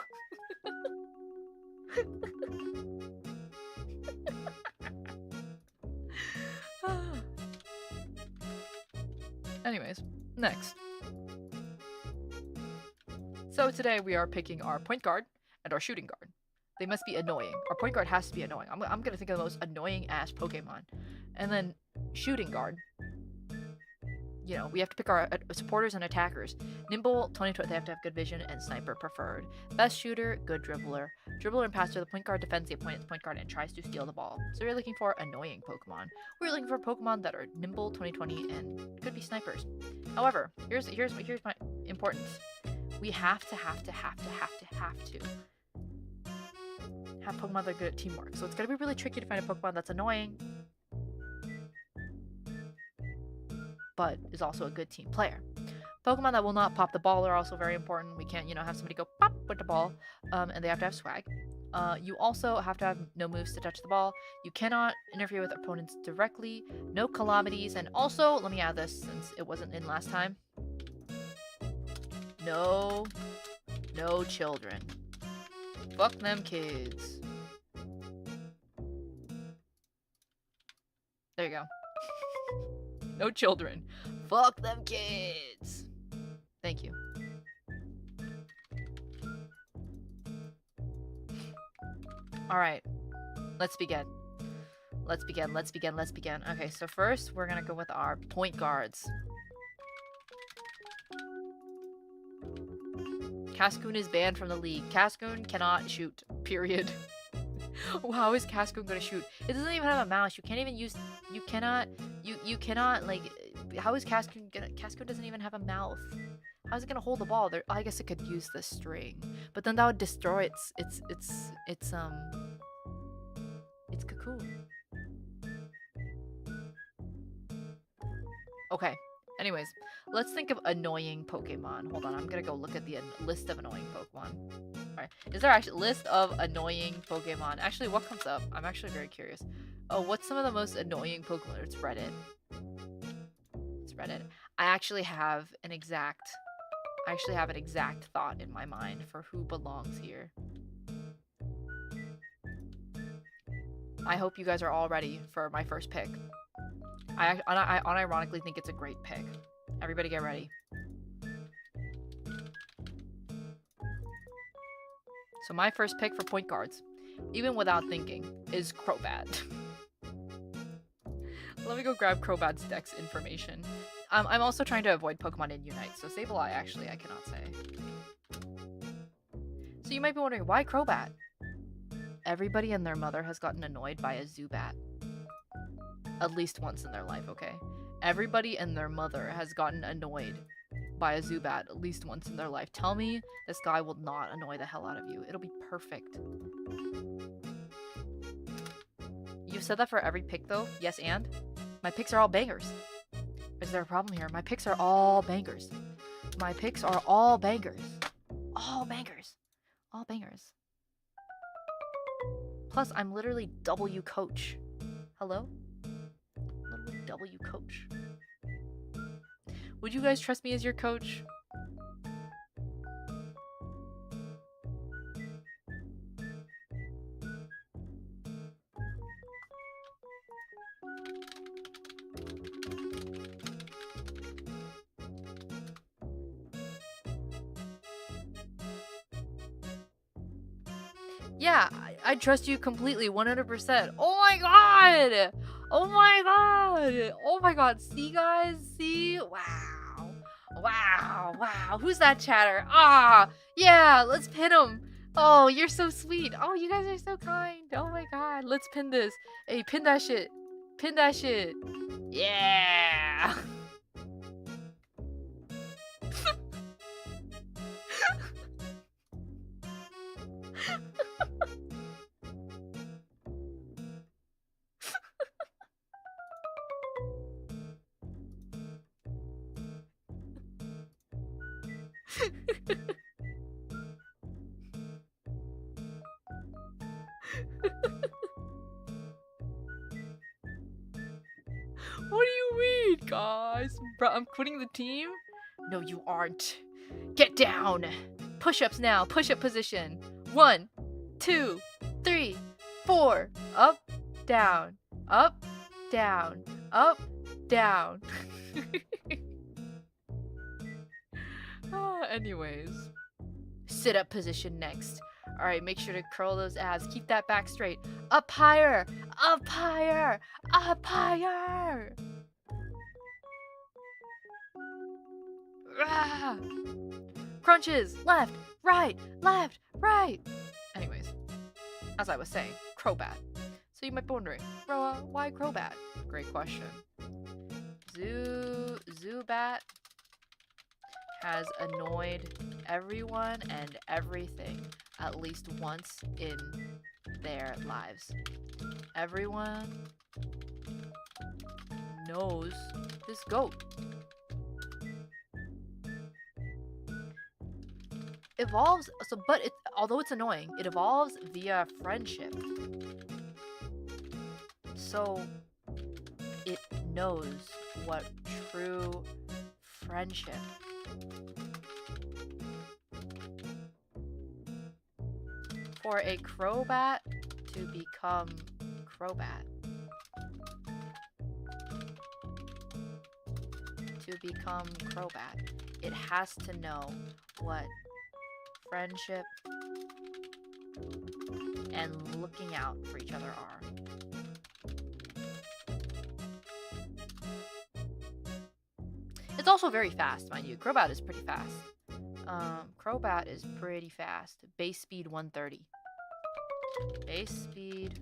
Anyways, next. So today we are picking our point guard and our shooting guard. They must be annoying. Our point guard has to be annoying. I'm gonna think of the most annoying ass Pokemon. And then shooting guard. You know, we have to pick our supporters and attackers. Nimble, 2020, they have to have good vision, and sniper preferred. Best shooter, good dribbler. Dribbler and passer, the point guard defends the opponent's point guard and tries to steal the ball. So we're looking for annoying Pokemon. We're looking for Pokemon that are nimble, 2020, and could be snipers. However, here's my importance. We have to have Pokemon that are good at teamwork. So it's gonna be really tricky to find a Pokemon that's annoying, but is also a good team player. Pokemon that will not pop the ball are also very important. We can't, have somebody go pop with the ball, and they have to have swag. You also have to have no moves to touch the ball. You cannot interfere with opponents directly. No calamities, and also, let me add this since it wasn't in last time. No children. Fuck them kids. There you go. No children. Fuck them kids. Thank you. Alright. Let's begin. Okay, so first we're gonna go with our point guards. Cascoon is banned from the league. Cascoon cannot shoot. Period. How is Cascoon gonna shoot? It doesn't even have a mouse. You can't even use. You cannot. You cannot like. How is Cascoon gonna? Cascoon doesn't even have a mouth. How's it gonna hold the ball? There. I guess it could use the string, but then that would destroy its cocoon. Okay. Anyways, let's think of annoying Pokemon. Hold on, I'm gonna go look at the list of annoying Pokemon. Alright, is there actually a list of annoying Pokemon? Actually, what comes up? I'm actually very curious. Oh, what's some of the most annoying Pokemon? It's Reddit. It's Reddit. I actually have an exact thought in my mind for who belongs here. I hope you guys are all ready for my first pick. I unironically think it's a great pick. Everybody get ready. So my first pick for point guards, even without thinking, is Crobat. Let me go grab Crobat's dex information. I'm also trying to avoid Pokemon in Unite, so Sableye actually I cannot say. So you might be wondering, why Crobat? Everybody and their mother has gotten annoyed by a Zubat. At least once in their life, okay? Everybody and their mother has gotten annoyed by a Zubat at least once in their life. Tell me this guy will not annoy the hell out of you. It'll be perfect. You've said that for every pick, though? Yes, and? My picks are all bangers. Is there a problem here? My picks are all bangers. My picks are all bangers. All bangers. All bangers. Plus, I'm literally W coach. Hello? Literally W coach. Would you guys trust me as your coach? Yeah, I trust you completely, 100%. Oh my god! Oh my god! Oh my god, see guys? See? Wow. Wow, wow. Who's that chatter? Ah, yeah, let's pin him. Oh, you're so sweet. Oh, you guys are so kind. Oh my god, let's pin this. Hey, pin that shit. Pin that shit. Yeah! What do you mean, guys? Bro, I'm quitting the team? No, you aren't. Get down! Push-ups now. Push-up position. 1, 2, 3, 4. Up, down. Up, down. Up, down. Anyways. Sit-up position next. Alright, make sure to curl those abs. Keep that back straight. Up higher! Up higher! Up higher! Ah! Crunches! Left! Right! Left! Right! Anyways, as I was saying, Crobat. So you might be wondering, Rowa, why Crobat? Great question. Zubat has annoyed everyone and everything at least once in their lives. Everyone knows this goat. Evolves, but although it's annoying, it evolves via friendship. So it knows what true friendship. For a Crobat to become Crobat. To become Crobat, it has to know what friendship and looking out for each other are. It's also very fast, mind you. Crobat is pretty fast. Crobat is pretty fast. Base speed 130. Base speed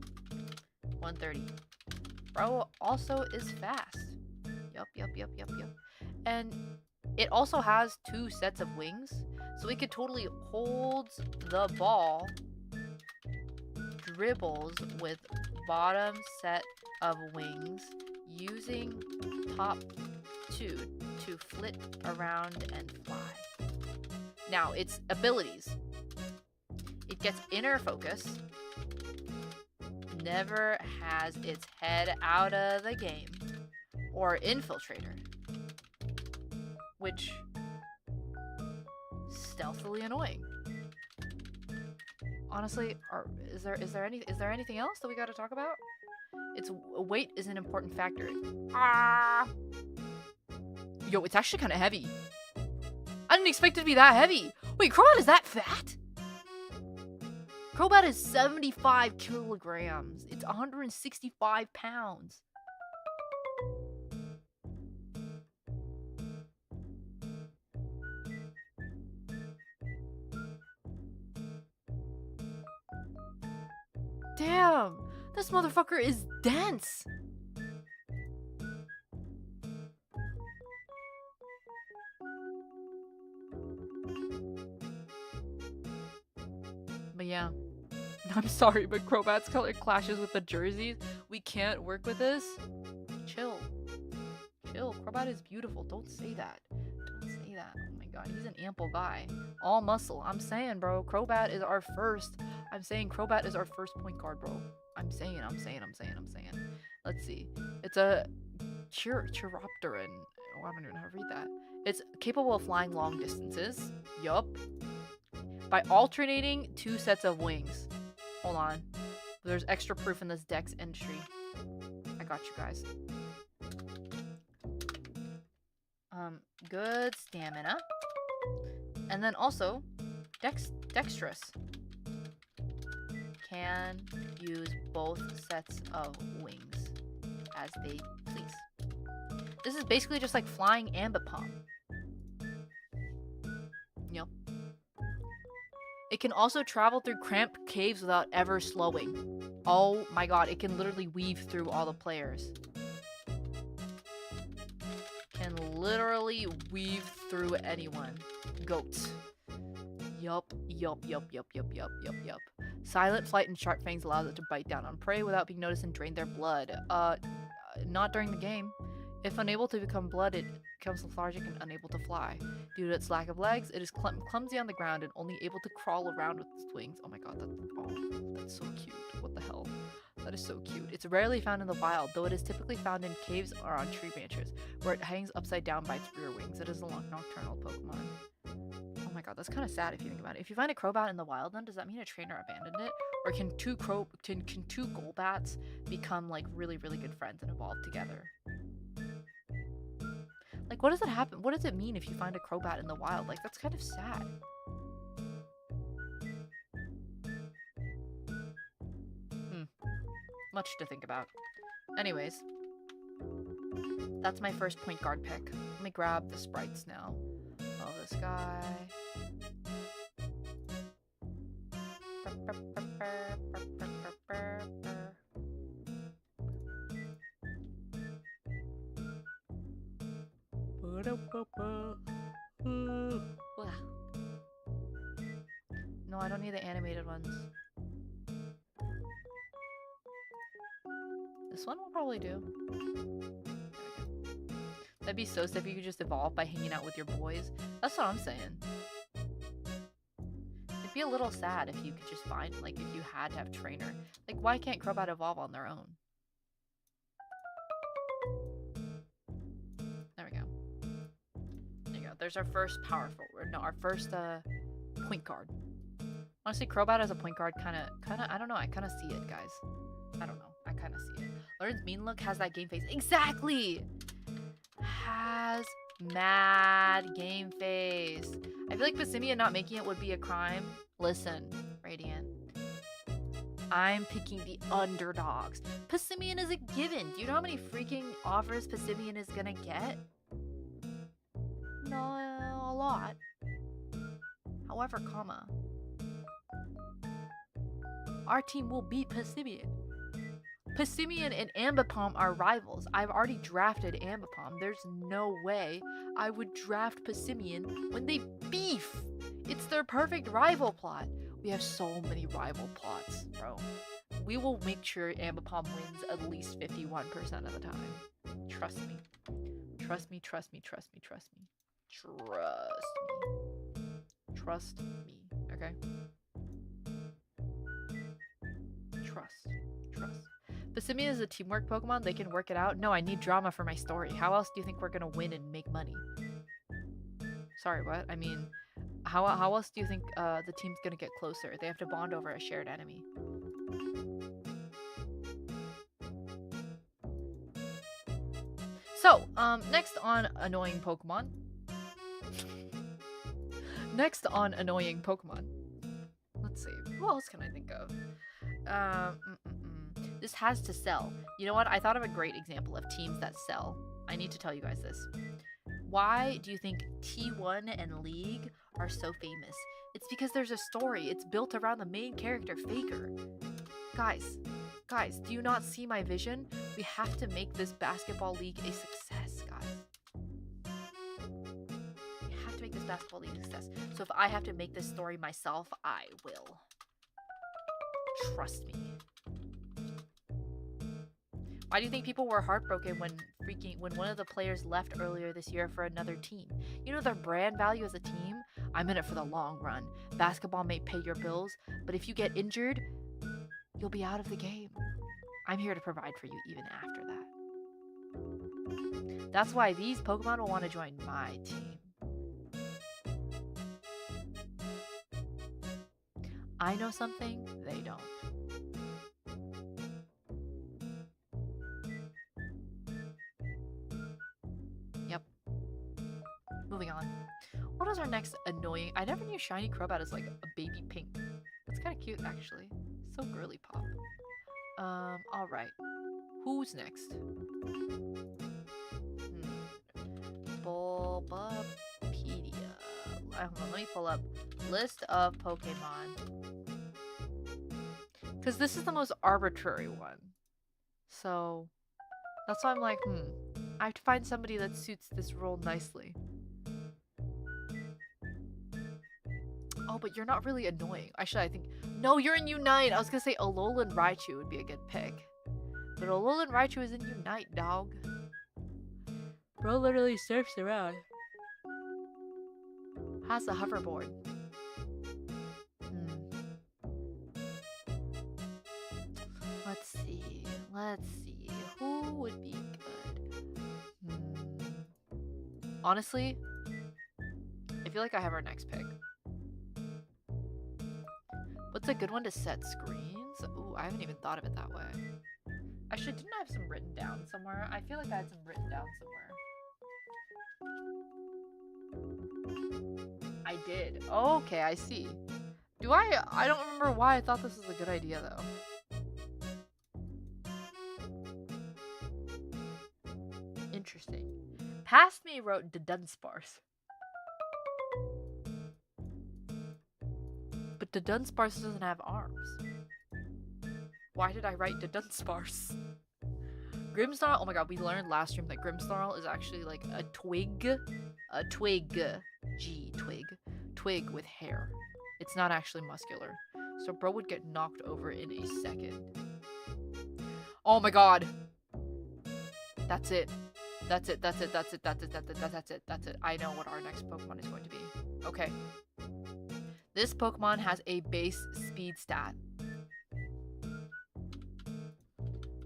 130. Bro also is fast. Yup. And it also has 2 sets of wings, so it could totally hold the ball, dribbles with bottom set of wings, using top 2 to flit around and fly. Now, its abilities. It gets inner focus, never has its head out of the game, or infiltrator, which stealthily annoying. Honestly, is there anything else that we got to talk about? Its weight is an important factor. Ah! Yo, it's actually kind of heavy. I didn't expect it to be that heavy. Wait, Crobat is that fat? Crobat is 75 kilograms. It's 165 pounds. Damn, this motherfucker is dense. But yeah, I'm sorry, but Crobat's color clashes with the jerseys. We can't work with this. Chill. Crobat is beautiful. Don't say that. Don't say that. Oh my god, he's an ample guy. All muscle. I'm saying, bro. Crobat is our first. I'm saying Crobat is our first point guard, bro. I'm saying. Let's see. It's a Chiropteran. Oh, I don't even know how to read that. It's capable of flying long distances. Yup. By alternating 2 sets of wings. Hold on. There's extra proof in this dex entry. I got you guys. Good stamina. And then also, dexterous. Can use both sets of wings as they please. This is basically just like flying Ambipom. Yep. It can also travel through cramped caves without ever slowing. Oh my god, it can literally weave through all the players. Can literally weave through anyone. Goats. Yup. Silent flight and sharp fangs allows it to bite down on prey without being noticed and drain their blood. Not during the game. If unable to become blood, it becomes lethargic and unable to fly. Due to its lack of legs, it is clumsy on the ground and only able to crawl around with its wings. Oh my god, that's so cute. What the hell? That is so cute. It's rarely found in the wild, though it is typically found in caves or on tree branches, where it hangs upside down by its rear wings. It is a nocturnal Pokemon. Oh my god, that's kind of sad if you think about it. If you find a Crobat in the wild, then does that mean a trainer abandoned it? Or can two Golbats become like really, really good friends and evolve together? Like, what does it happen? What does it mean if you find a Crobat in the wild? Like, that's kind of sad. Much to think about. Anyways, that's my first point guard pick. Let me grab the sprites now. Oh, this guy. No, I don't need the animated ones. This one will probably do. That'd be so sick if you could just evolve by hanging out with your boys. That's what I'm saying. It'd be a little sad if you could just find, like, if you had to have trainer. Like, why can't Crobat evolve on their own? There we go. There you go. There's our first powerful, our first point guard. Honestly, Crobat as a point guard kind of, I don't know, I kind of see it, guys. I don't know, I kind of see it. Lauren's mean look has that game face. Exactly! Has mad game face. I feel like Passimian not making it would be a crime. Listen, Radiant. I'm picking the underdogs. Passimian is a given. Do you know how many freaking offers Passimian is gonna get? No, a lot. However, comma. Our team will beat Passimian. Passimian and Ambipom are rivals. I've already drafted Ambipom. There's no way I would draft Passimian when they beef. It's their perfect rival plot. We have so many rival plots, bro. We will make sure Ambipom wins at least 51% of the time. Trust me. Trust me, trust me, trust me, trust me. Trust me. Trust me, okay? Trust. Trust. Passimian is a teamwork Pokemon. They can work it out. No, I need drama for my story. How else do you think we're gonna win and make money? Sorry, what? I mean, how else do you think the team's gonna get closer? They have to bond over a shared enemy. So, next on annoying Pokemon. Next on annoying Pokemon. Let's see. What else can I think of? This has to sell. You know what? I thought of a great example of teams that sell. I need to tell you guys this. Why do you think T1 and League are so famous? It's because there's a story. It's built around the main character, Faker. Guys, do you not see my vision? We have to make this basketball league a success, guys. We have to make this basketball league a success. So if I have to make this story myself, I will. Trust me. Why do you think people were heartbroken when one of the players left earlier this year for another team? You know their brand value as a team? I'm in it for the long run. Basketball may pay your bills, but if you get injured, you'll be out of the game. I'm here to provide for you even after that. That's why these Pokemon will want to join my team. I know something they don't. Yep. Moving on. What is our next annoying? I never knew Shiny Crobat is like a baby pink. That's kind of cute, actually. So girly pop. Alright. Who's next? Bulbapedia. Hold on, let me pull up list of Pokemon. Because this is the most arbitrary one. So, that's why I'm like, I have to find somebody that suits this role nicely. Oh, but you're not really annoying. Actually, I think... No, you're in Unite! I was gonna say Alolan Raichu would be a good pick. But Alolan Raichu is in Unite, dog. Bro literally surfs around. Has a hoverboard. Let's see. Who would be good? Honestly, I feel like I have our next pick. What's a good one to set screens? Ooh, I haven't even thought of it that way. Actually, didn't I have some written down somewhere? I feel like I had some written down somewhere. I did. Oh, okay, I see. I don't remember why I thought this was a good idea, though. Interesting. Past me wrote the Dunsparce. But the Dunsparce doesn't have arms. Why did I write the Dunsparce? Grimmsnarl, oh my god, we learned last stream that Grimmsnarl is actually like a twig. A twig. Twig with hair. It's not actually muscular. So bro would get knocked over in a second. Oh my god. That's it. That's it. I know what our next Pokemon is going to be. Okay. This Pokemon has a base speed stat.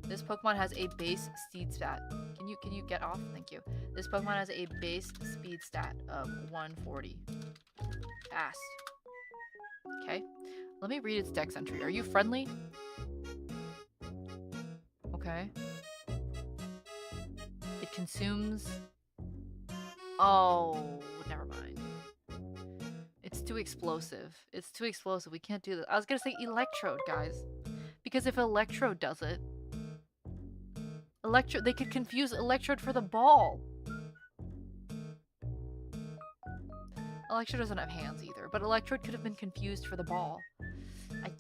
This Pokemon has a base speed stat. Can you get off? Thank you. This Pokemon has a base speed stat of 140. Fast. Okay. Let me read its dex entry. Are you friendly? Okay. It consumes... Oh, never mind. It's too explosive. It's too explosive. We can't do this. I was gonna say Electrode, guys. Because if Electrode does it... They could confuse Electrode for the ball. Electrode doesn't have hands either, but Electrode could have been confused for the ball.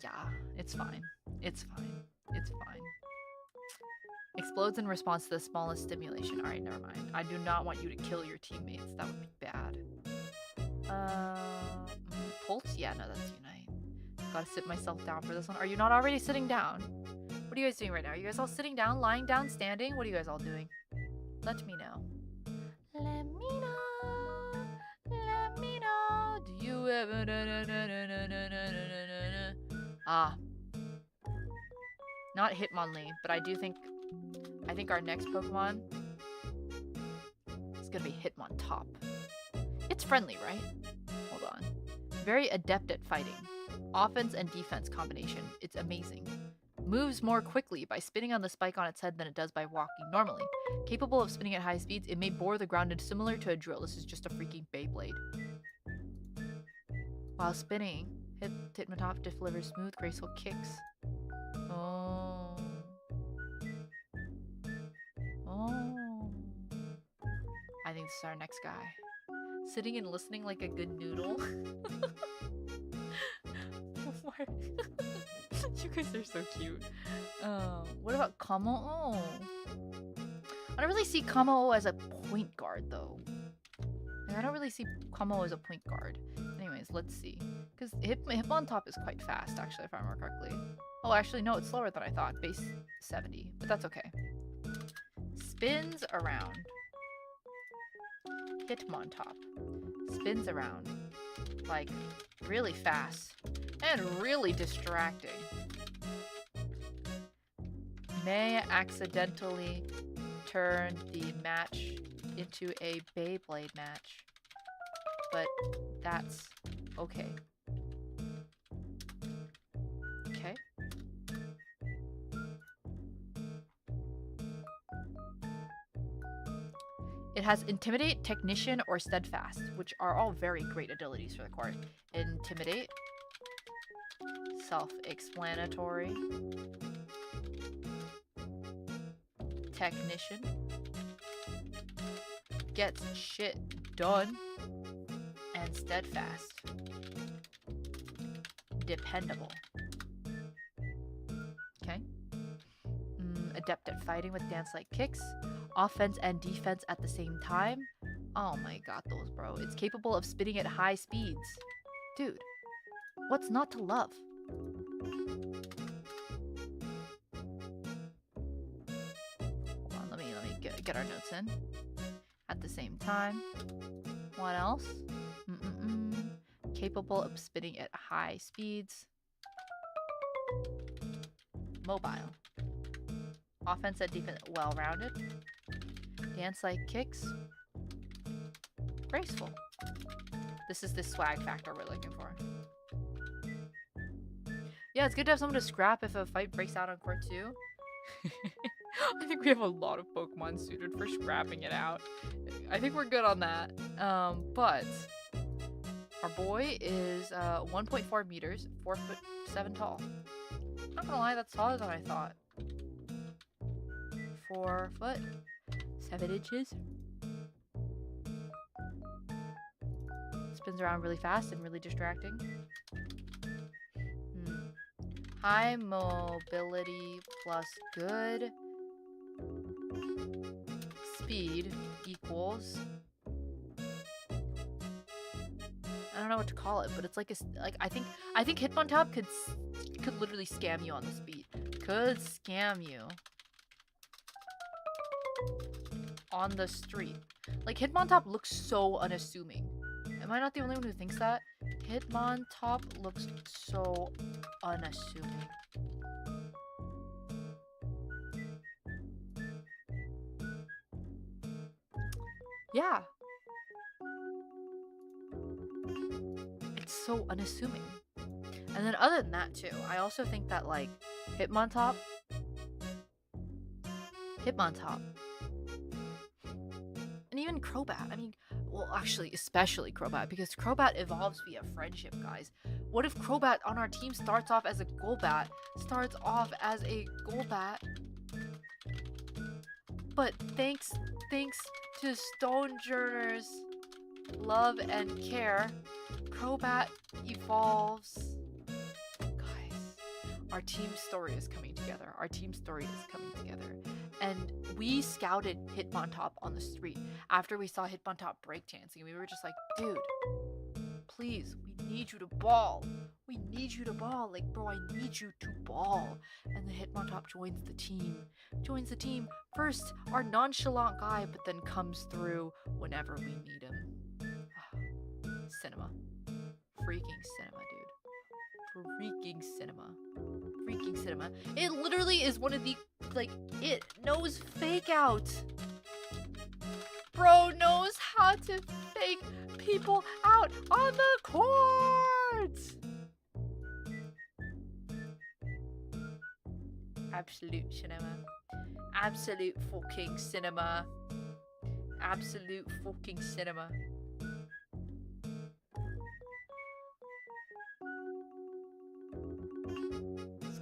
Yeah, it's fine. It's fine. It's fine. Explodes in response to the smallest stimulation. Alright, never mind. I do not want you to kill your teammates. That would be bad. Pulse? Yeah, no, that's Unite. Gotta sit myself down for this one. Are you not already sitting down? What are you guys doing right now? Are you guys all sitting down, lying down, standing? What are you guys all doing? Let me know. Let me know. Let me know. Do you ever... Ah. Not Hitmonlee, but I think our next Pokemon is gonna be Hitmontop. It's friendly, right? Hold on. Very adept at fighting. Offense and defense combination. It's amazing. Moves more quickly by spinning on the spike on its head than it does by walking normally. Capable of spinning at high speeds, it may bore the ground similar to a drill. This is just a freaking Beyblade. While spinning, Hitmontop delivers smooth, graceful kicks. Oh. I think this is our next guy. Sitting and listening like a good noodle. You guys are so cute. What about Kamo-o? I don't really see Kamo-o as a point guard though. Like, I don't really see Kamo-o as a point guard. Anyways, let's see. Because Hitmontop is quite fast, actually, if I remember correctly. Oh, actually, no, it's slower than I thought. Base 70, but that's okay. Spins around. Hitmontop spins around like really fast and really distracting. May accidentally turn the match into a Beyblade match, but that's okay. Okay. It has Intimidate, Technician, or Steadfast, which are all very great abilities for the course. Intimidate. Self-explanatory. Technician. Gets shit done. And Steadfast. Dependable. Okay. Adept at fighting with dance-like kicks. Offense and defense at the same time. Oh my god, those, bro. It's capable of spinning at high speeds. Dude, what's not to love? Hold on, let me get our notes in. At the same time. What else? Capable of spinning at high speeds. Mobile. Offense and defense, well-rounded. Dance-like kicks. Graceful. This is the swag factor we're looking for. Yeah, it's good to have someone to scrap if a fight breaks out on court 2. I think we have a lot of Pokemon suited for scrapping it out. I think we're good on that. But our boy is 1.4 meters, 4'7" tall. Not gonna lie, that's taller than I thought. 4 foot, 7 inches. Spins around really fast and really distracting. High mobility plus good speed equals... I don't know what to call it, but it's like I think Hitmontop could literally scam you on the speed. Could scam you on the street. Like, Hitmontop looks so unassuming. Am I not the only one who thinks that? Hitmontop looks so unassuming. Yeah. It's so unassuming. And then other than that too, I also think that like Hitmontop, and even Crobat. I mean, well, actually, especially Crobat, because Crobat evolves via friendship, guys. What if Crobat on our team starts off as a Golbat, but thanks to Stonejourner's love and care, Crobat evolves. Guys, Our team story is coming together. Our team story is coming together. And we scouted Hitmontop on the street after we saw Hitmontop breakdancing. We were just like, dude, please, we need you to ball. We need you to ball. Like, bro, I need you to ball. And then Hitmontop joins the team. First, our nonchalant guy, but then comes through whenever we need him. Cinema. Freaking cinema, dude. Freaking cinema. It literally is one of the, like, it knows fake out. Bro knows how to fake people out on the court. Absolute cinema. Absolute fucking cinema. Absolute fucking cinema.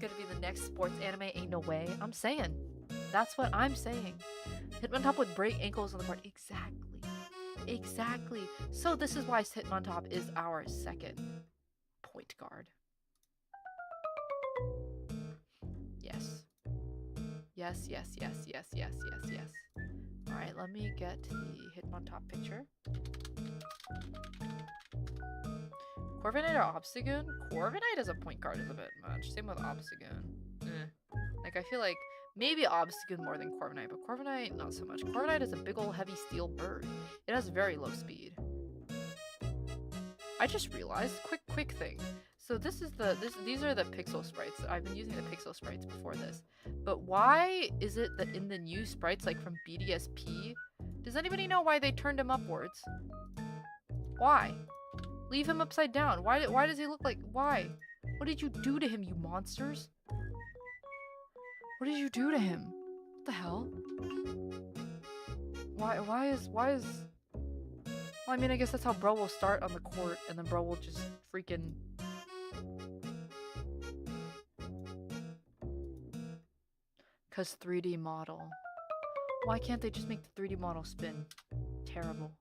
Gonna be the next sports anime, ain't no way. I'm saying. That's what I'm saying. Hitmontop would break ankles on the court. Exactly. So this is why Hitmontop is our second point guard. Yes. Alright, let me get the Hitmontop picture. Corviknight or Obstagoon? Corviknight as a point guard is a bit much. Same with Obstagoon. Like, I feel like maybe Obstagoon more than Corviknight, but Corviknight not so much. Corviknight is a big old heavy steel bird. It has very low speed. I just realized, quick thing. So these are the pixel sprites. I've been using the pixel sprites before this. But why is it that in the new sprites, like from BDSP, does anybody know why they turned him upwards? Why? Leave him upside down. Why does he look like... Why? What did you do to him, you monsters? What did you do to him? What the hell? Why is... Well, I mean, I guess that's how bro will start on the court, and then bro will just freaking... Cause 3D model. Why can't they just make the 3D model spin? Terrible.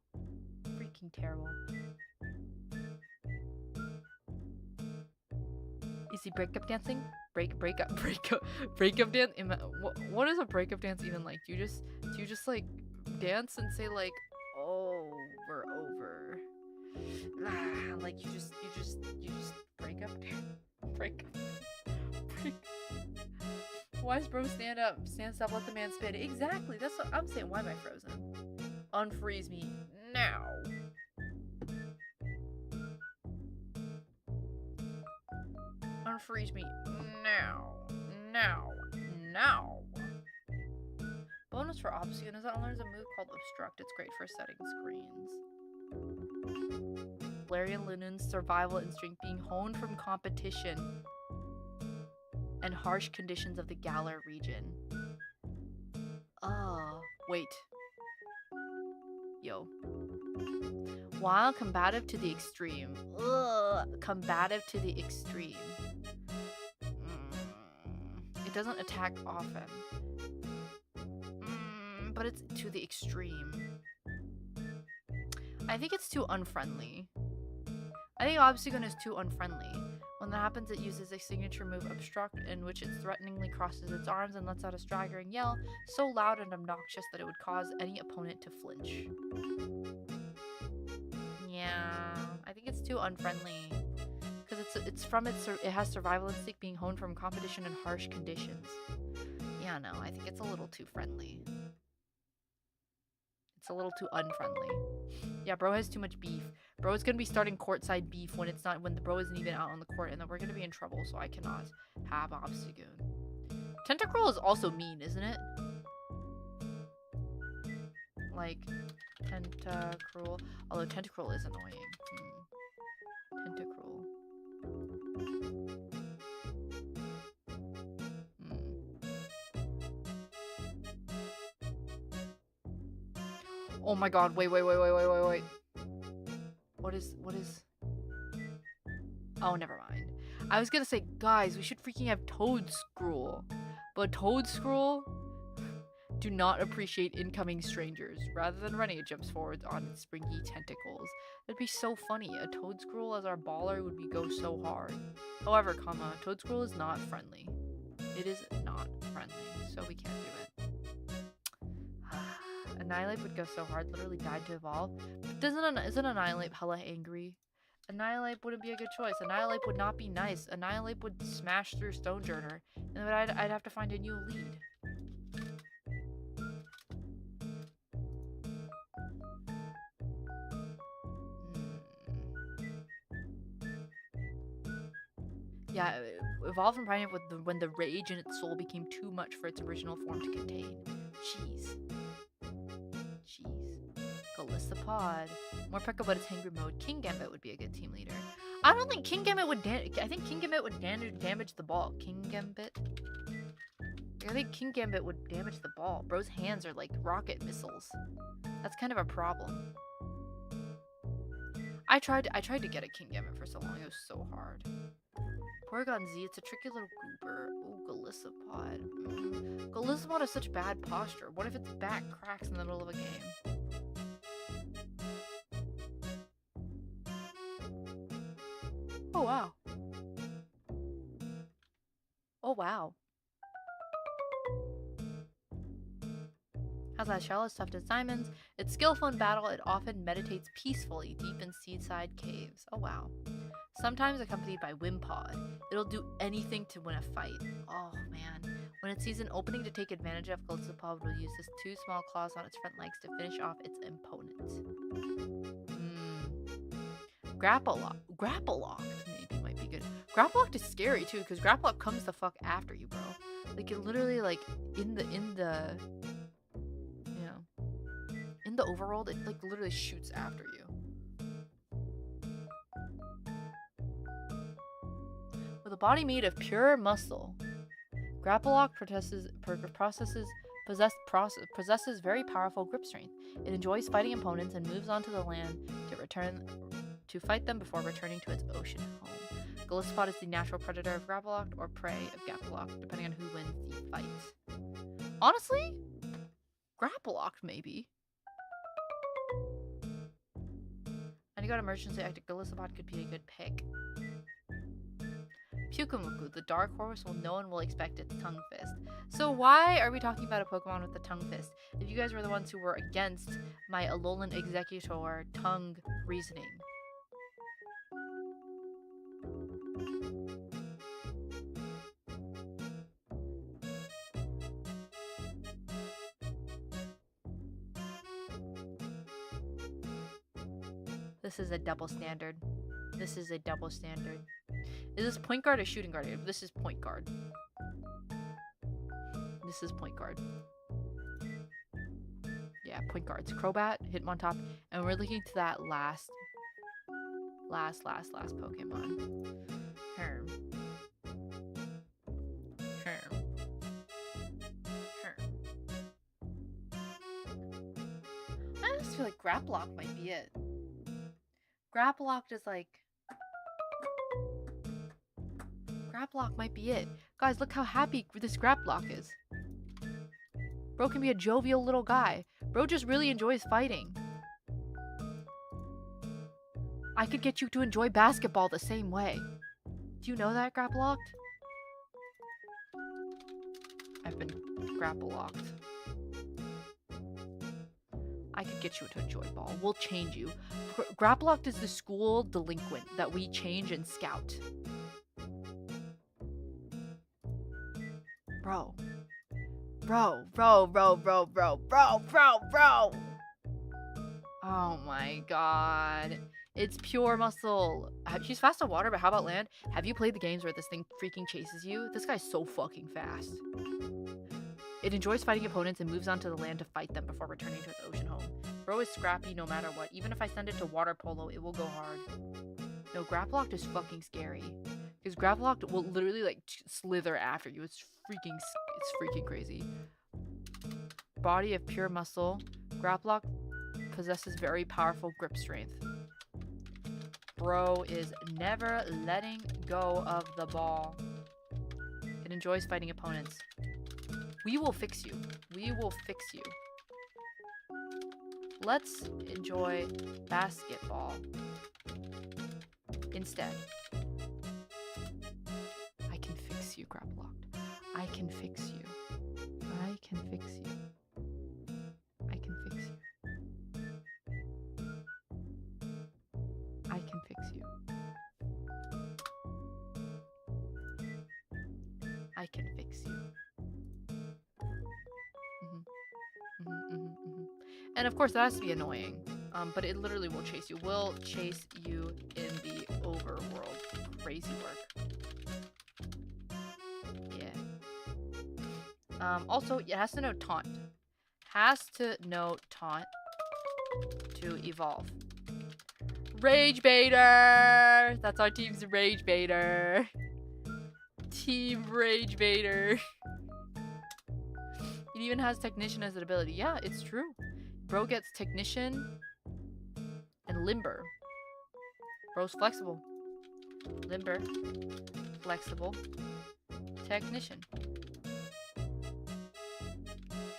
Freaking terrible. Is he breakup dancing? Breakup dance? What is a breakup dance even like? Do you just like dance and say like, oh, we're over? Like you just break up. Why is bro stand up, let the man spin? Exactly, that's what I'm saying. Why am I frozen? Unfreeze me now. Unfreeze me now. Bonus for Obstagoon is that it learns a move called Obstruct. It's great for setting screens. Valerian Lunen's survival instinct being honed from competition and harsh conditions of the Galar region. Wait. Yo. While combative to the extreme. Combative to the extreme. It doesn't attack often. But it's to the extreme. I think it's too unfriendly. I think Obstagoon is too unfriendly. When that happens, it uses a signature move, Obstruct, in which it threateningly crosses its arms and lets out a staggering yell, so loud and obnoxious that it would cause any opponent to flinch. Yeah, I think it's too unfriendly. Because it has survival instinct being honed from competition and harsh conditions. Yeah, no, I think it's a little too friendly. It's a little too unfriendly. Yeah, bro has too much beef. Bro is gonna be starting courtside beef when the bro isn't even out on the court, and then we're gonna be in trouble, so I cannot have Obstagoon. Tentacruel is also mean, isn't it? Like, Tentacruel. Although Tentacruel is annoying. Tentacruel. Oh my god, wait. What is... Oh, never mind. I was gonna say, guys, we should freaking have Toadscruel. But Toadscruel Do not appreciate incoming strangers. Rather than running, it jumps forward on its springy tentacles. That'd be so funny. A toad squirrel as our baller would be go so hard. However, toad squirrel is not friendly. It is not friendly, so we can't do it. Annihilate would go so hard, literally died to evolve. But isn't Annihilate hella angry? Annihilate wouldn't be a good choice. Annihilate would not be nice. Annihilate would smash through Stonejourner, and then I'd have to find a new lead. Yeah, evolved from Primeape when the rage in its soul became too much for its original form to contain. Jeez. Golisopod. More Pekka, but it's hangry mode. Kingambit would be a good team leader. I don't think Kingambit would I think Kingambit would damage the ball. Kingambit? I think Kingambit would damage the ball. Bro's hands are like rocket missiles. That's kind of a problem. I tried to get a Kingambit for so long. It was so hard. Porygon Z, it's a tricky little goober. Ooh, Golisopod. Golisopod has such bad posture. What if its back cracks in the middle of a game? Oh, wow. Oh, wow. Has as shallow, tough as diamonds. It's skillful in battle. It often meditates peacefully deep in seaside caves. Oh, wow. Sometimes accompanied by Wimpod. It'll do anything to win a fight. Oh, man. When it sees an opening to take advantage of, Golisopod will use its 2 small claws on its front legs to finish off its opponent. Grapple-locked maybe might be good. Grapple-locked is scary too, because Grapple-lock comes the fuck after you, bro. Like, it literally, like, in the overworld, it, like, literally shoots after you. With a body made of pure muscle, Grapple-lock possesses very powerful grip strength. It enjoys fighting opponents and moves onto the land to fight them before returning to its ocean home. Golisopod is the natural predator of Grapple-lock or prey of Grapple-lock, depending on who wins the fight. Honestly, Grapple-lock maybe. And you got emergency active. Golisopod could be a good pick. Pyukumuku, the dark horse, no one will expect its tongue fist. So why are we talking about a Pokemon with the tongue fist? If you guys were the ones who were against my Alolan Executor tongue reasoning. This is a double standard. This is a double standard. Is this point guard or shooting guard? This is point guard. This is point guard. Yeah, point guards. Crobat, Hitmontop, and we're looking to that last Pokemon. Herm. I just feel like Grapple-lock might be it. Grapple-lock is like... Grapple-lock might be it. Guys, look how happy this Grapple-lock is. Bro can be a jovial little guy. Bro just really enjoys fighting. I could get you to enjoy basketball the same way. Do you know that, Grapple-locked? I've been Grapple-locked. I could get you to enjoy ball. We'll change you. Grapple-locked is the school delinquent that we change and scout. Bro. Oh my god. It's pure muscle. She's fast on water, but how about land? Have you played the games where this thing freaking chases you? This guy's so fucking fast. It enjoys fighting opponents and moves onto the land to fight them before returning to its ocean home. Bro is scrappy no matter what. Even if I send it to water polo, it will go hard. No, Grapple-locked is fucking scary. Because Grapple-locked will literally like slither after you. It's freaking crazy. Body of pure muscle. Grapple-lock possesses very powerful grip strength. Bro is never letting go of the ball. It enjoys fighting opponents. We will fix you. We will fix you. Let's enjoy basketball instead. I can fix you, Graplocked. I can fix you. I can fix you. I can fix you. I can fix you. I can fix you. And of course, that has to be annoying. But it literally will chase you. Will chase you in the overworld. Crazy work. Yeah. Also, it has to know taunt. Has to know taunt to evolve. Rage Baiter! That's our team's Rage Baiter. Team Rage Baiter. It even has Technician as an ability. Yeah, it's true. Bro gets Technician and Limber. Bro's flexible. Limber. Flexible. Technician.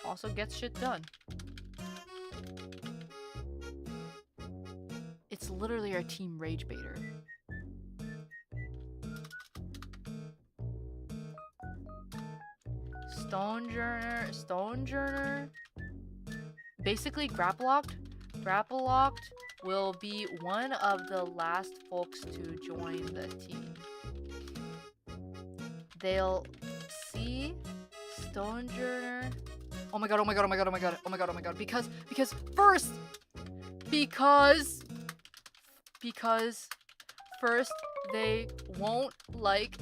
Also gets shit done. It's literally our team Rage Baiter. Stonejourner. Basically, Graplocked will be one of the last folks to join the team. They'll see Stonejourner. Oh my god. Because first they won't like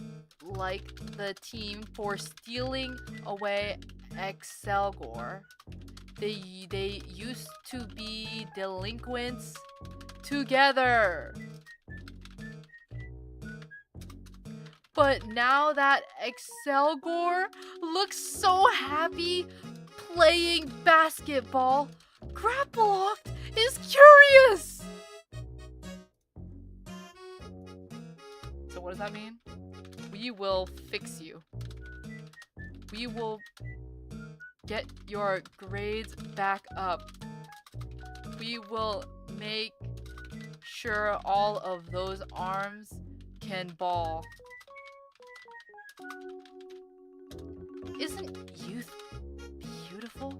the team for stealing away Excelgor. They used to be delinquents together. But now that Excelgor looks so happy playing basketball, Graplocked is curious! So what does that mean? We will fix you. We will get your grades back up. We will make sure all of those arms can ball. Isn't youth beautiful?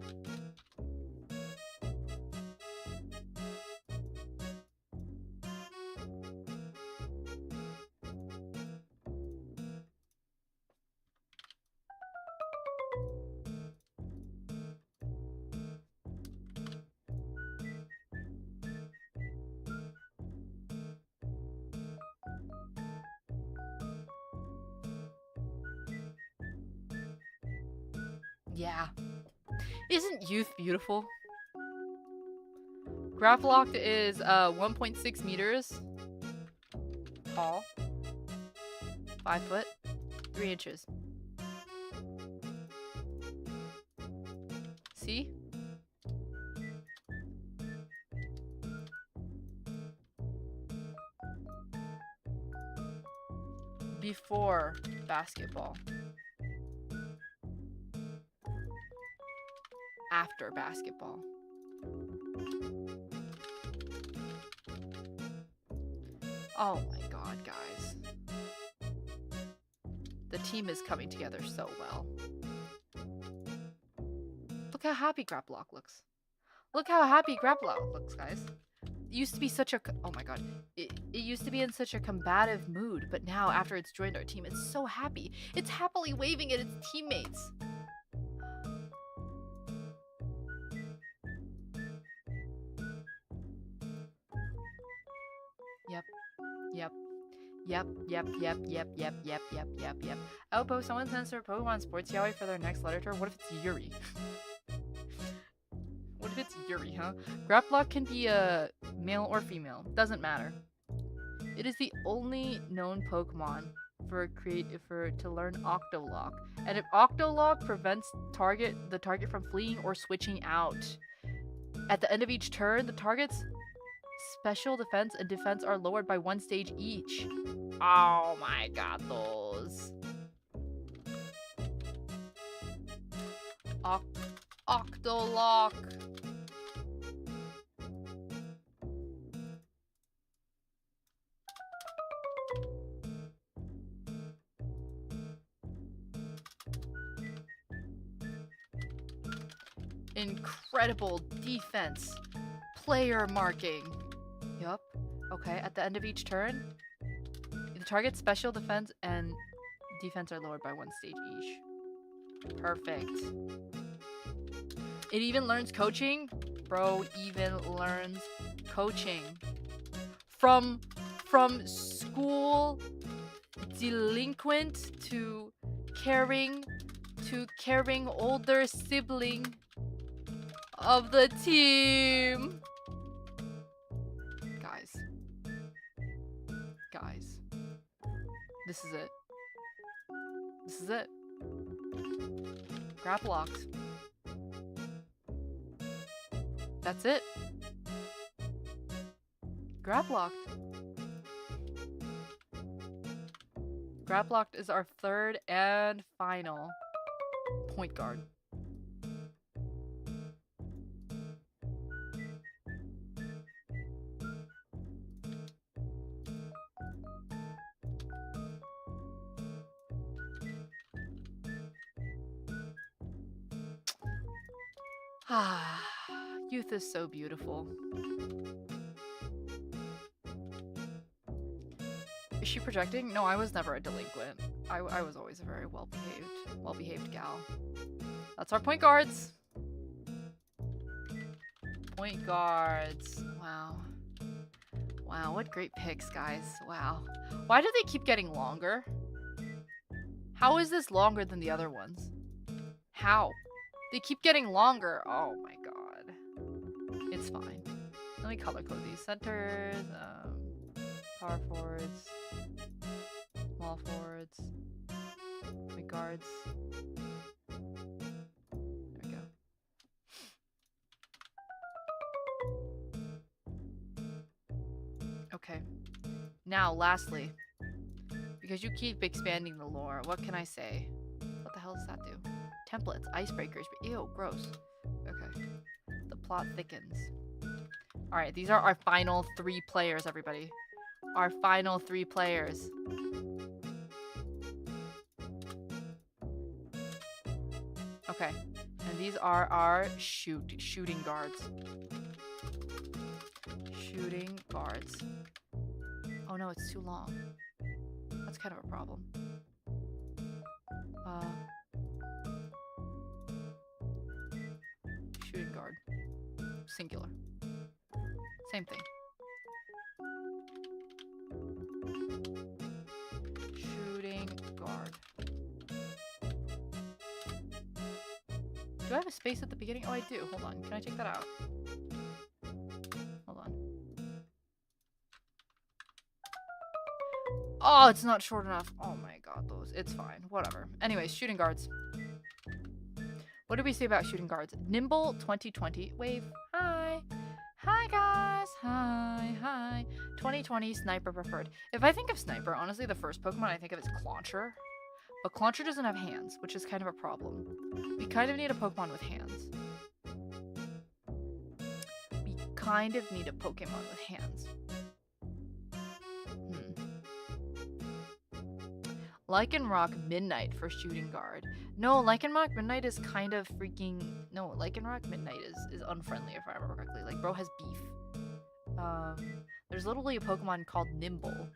Yeah. Isn't youth beautiful? Graplocked is 1.6 meters tall, 5 foot, 3 inches. See? Before basketball. After basketball. Oh my god, guys. The team is coming together so well. Look how happy Graplock looks. Look how happy Graplock looks, guys. It used to be such a... Oh my god. It used to be in such a combative mood, but now, after it's joined our team, it's so happy. It's happily waving at its teammates. Yep. Outpost, someone sends their Pokemon Sports Yaoi for their next letter tour. What if it's Yuri? What if it's Yuri, huh? Graplock can be a male or female. Doesn't matter. It is the only known Pokemon to learn Octolock. And if Octolock prevents the target from fleeing or switching out. At the end of each turn, the target's special defense and defense are lowered by 1 stage each. Oh my god, those. Octolock. Incredible defense. Player marking. Yup. Okay, at the end of each turn, the target's special defense and defense are lowered by 1 stage each. Perfect. It even learns coaching? Bro, even learns coaching. From school delinquent to caring older sibling of the team. Guys. This is it. This is it. Grapple locked. That's it. Grab locked. Grab locked is our third and final point guard. Ah, youth is so beautiful. Is she projecting? No, I was never a delinquent. I was always a very well-behaved gal. That's our point guards. Point guards. Wow. Wow, what great picks, guys. Wow. Why do they keep getting longer? How is this longer than the other ones? How? They keep getting longer. Oh my god. It's fine. Let me color code these. Centers, power forwards, small forwards, point guards. There we go. Okay. Now, lastly, because you keep expanding the lore, what can I say? What the hell does that do? Templates, icebreakers, ew, gross. Okay. The plot thickens. Alright, these are our final 3 players, everybody. Our final 3 players. Okay. And these are our shooting guards. Shooting guards. Oh no, it's too long. That's kind of a problem. Shooting guard. Singular. Same thing. Shooting guard. Do I have a space at the beginning? Oh, I do. Hold on. Can I take that out? Hold on. Oh, it's not short enough. Oh my god, those. It's fine. Whatever. Anyways, shooting guards. What did we say about shooting guards? Nimble 2020 wave. Hi. Hi guys. Hi. 2020 sniper preferred. If I think of sniper, honestly, the first Pokemon I think of is Clauncher. But Clauncher doesn't have hands, which is kind of a problem. We kind of need a Pokemon with hands. We kind of need a Pokemon with hands. Lycanroc Midnight for shooting guard. No, Lycanroc Midnight is kind of freaking... No, Lycanroc Midnight is unfriendly if I remember correctly. Like, bro has beef. There's literally a Pokemon called Nimble.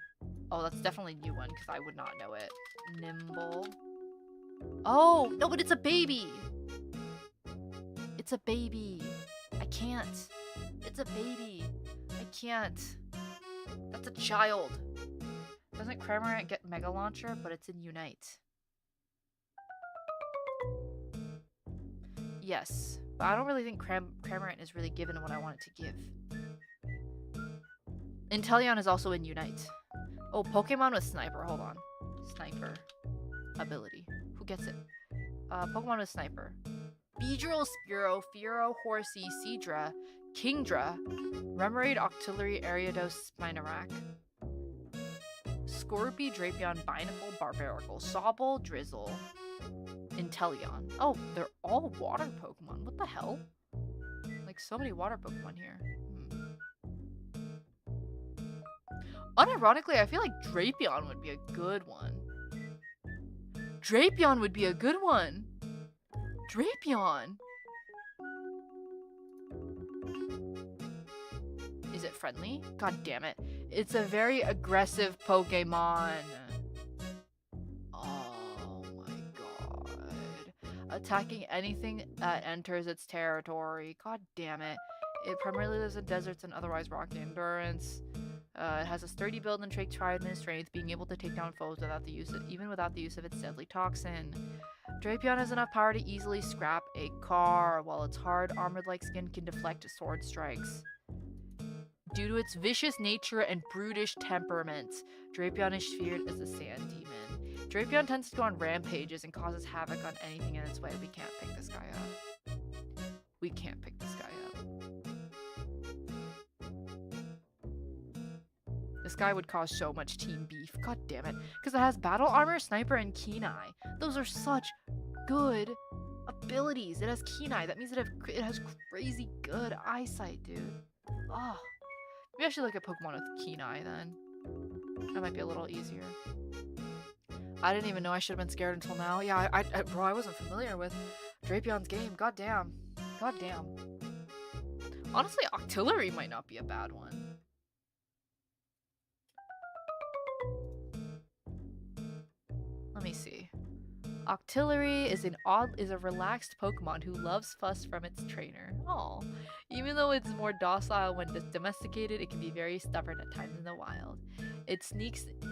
Oh, that's definitely a new one because I would not know it. Nimble. Oh, no, but it's a baby. It's a baby. I can't. It's a baby. I can't. That's a child. Doesn't Cramorant get Mega Launcher, but it's in Unite? Yes, but I don't really think Cramorant is really given what I want it to give. Inteleon is also in Unite. Oh, Pokemon with Sniper. Hold on. Sniper. Ability. Who gets it? Pokemon with Sniper. Beedrill, Spearow, Fearow, Horsey, Seadra, Kingdra, Remoraid, Octillery, Ariados, Spinarak. Scorpy, Drapion, Binacle, Barbaracle, Sobble, Drizzle, Inteleon. Oh, they're all water Pokemon. What the hell? Like, so many water Pokemon here. Unironically, I feel like Drapion would be a good one. Drapion would be a good one. Drapion. Is it friendly? God damn it. It's a very aggressive Pokemon. Oh my god. Attacking anything that enters its territory. God damn it. It primarily lives in deserts and otherwise rocky endurance. It has a sturdy build and trait tried in its strength, being able to take down foes even without the use of its deadly toxin. Drapion has enough power to easily scrap a car, while its hard, armored-like skin can deflect sword strikes. Due to its vicious nature and brutish temperament, Drapion is feared as a sand demon. Drapion tends to go on rampages and causes havoc on anything in its way. We can't pick this guy up. We can't pick this guy up. This guy would cause so much team beef. God damn it. Because it has battle armor, sniper, and keen eye. Those are such good abilities. It has keen eye. That means it has crazy good eyesight, dude. Oh. Maybe I should look at Pokemon with keen eye then. That might be a little easier. I didn't even know I should have been scared until now. Yeah, bro, I wasn't familiar with Drapion's game. God damn. God damn. Honestly, Octillery might not be a bad one. Let me see. Octillery is a relaxed Pokemon who loves fuss from its trainer. Aww. Even though it's more docile when domesticated, it can be very stubborn at times in the wild. It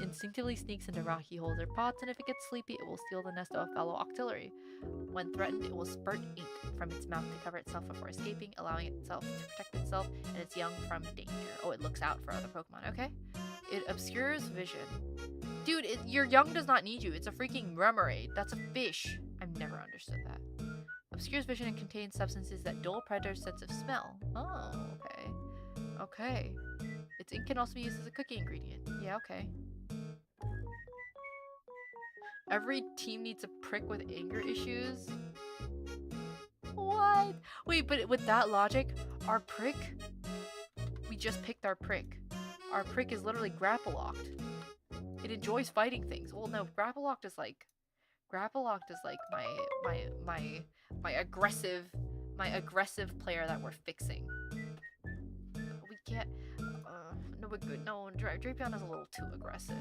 instinctively sneaks into rocky holes or pots, and if it gets sleepy, it will steal the nest of a fellow Octillery. When threatened, it will spurt ink from its mouth to cover itself before escaping, allowing itself to protect itself and its young from danger. Oh, it looks out for other Pokemon. Okay. It obscures vision. Dude, your young does not need you. It's a freaking Remoraid. That's a fish. I've never understood that. Obscures vision and contains substances that dull predators' sense of smell. Oh, okay. Okay. Its ink can also be used as a cookie ingredient. Yeah, okay. Every team needs a prick with anger issues. What? Wait, but with that logic, our prick... We just picked our prick. Our prick is literally grapple-locked. It enjoys fighting things. Well, no, grapple-locked is like my aggressive player that we're fixing. We can't. No, we're good. No, Drapion is a little too aggressive.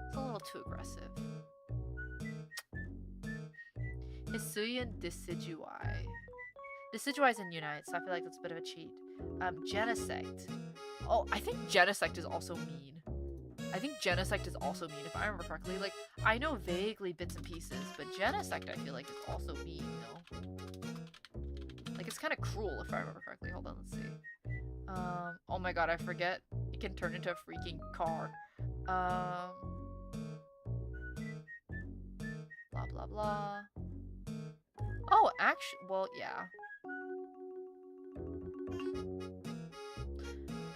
It's a little too aggressive. Hisuian Decidueye. Decidueye is in Unite, so I feel like that's a bit of a cheat. Genesect. Oh, I think Genesect is also mean. If I remember correctly. Like, I know vaguely bits and pieces, but Genesect I feel like is also mean, no? Like, it's kind of cruel if I remember correctly. Hold on, let's see. Oh my god, I forget. It can turn into a freaking car. Blah, blah, blah. Oh, actually, well, yeah.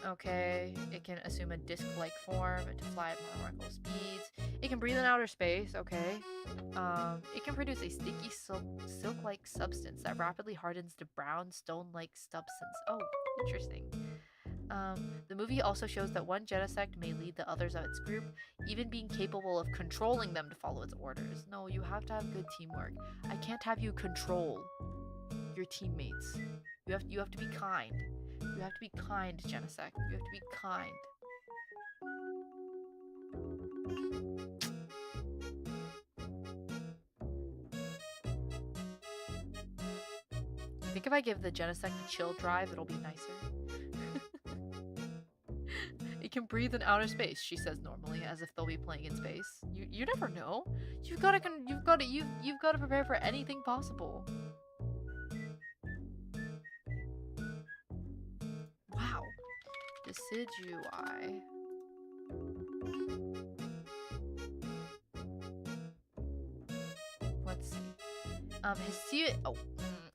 Okay, it can assume a disc-like form to fly at more remarkable speeds. It can breathe in outer space, okay. It can produce a sticky silk-like substance that rapidly hardens to brown stone-like substance. Oh, interesting. The movie also shows that one Genesect may lead the others of its group, even being capable of controlling them to follow its orders. No, you have to have good teamwork. I can't have you control your teammates. You have to be kind. You have to be kind, Genesect. You have to be kind. I think if I give the Genesect a chill drive, it'll be nicer. It can breathe in outer space, she says normally, as if they'll be playing in space. You never know. You've got to prepare for anything possible. Wow. Decidueye. Let's see.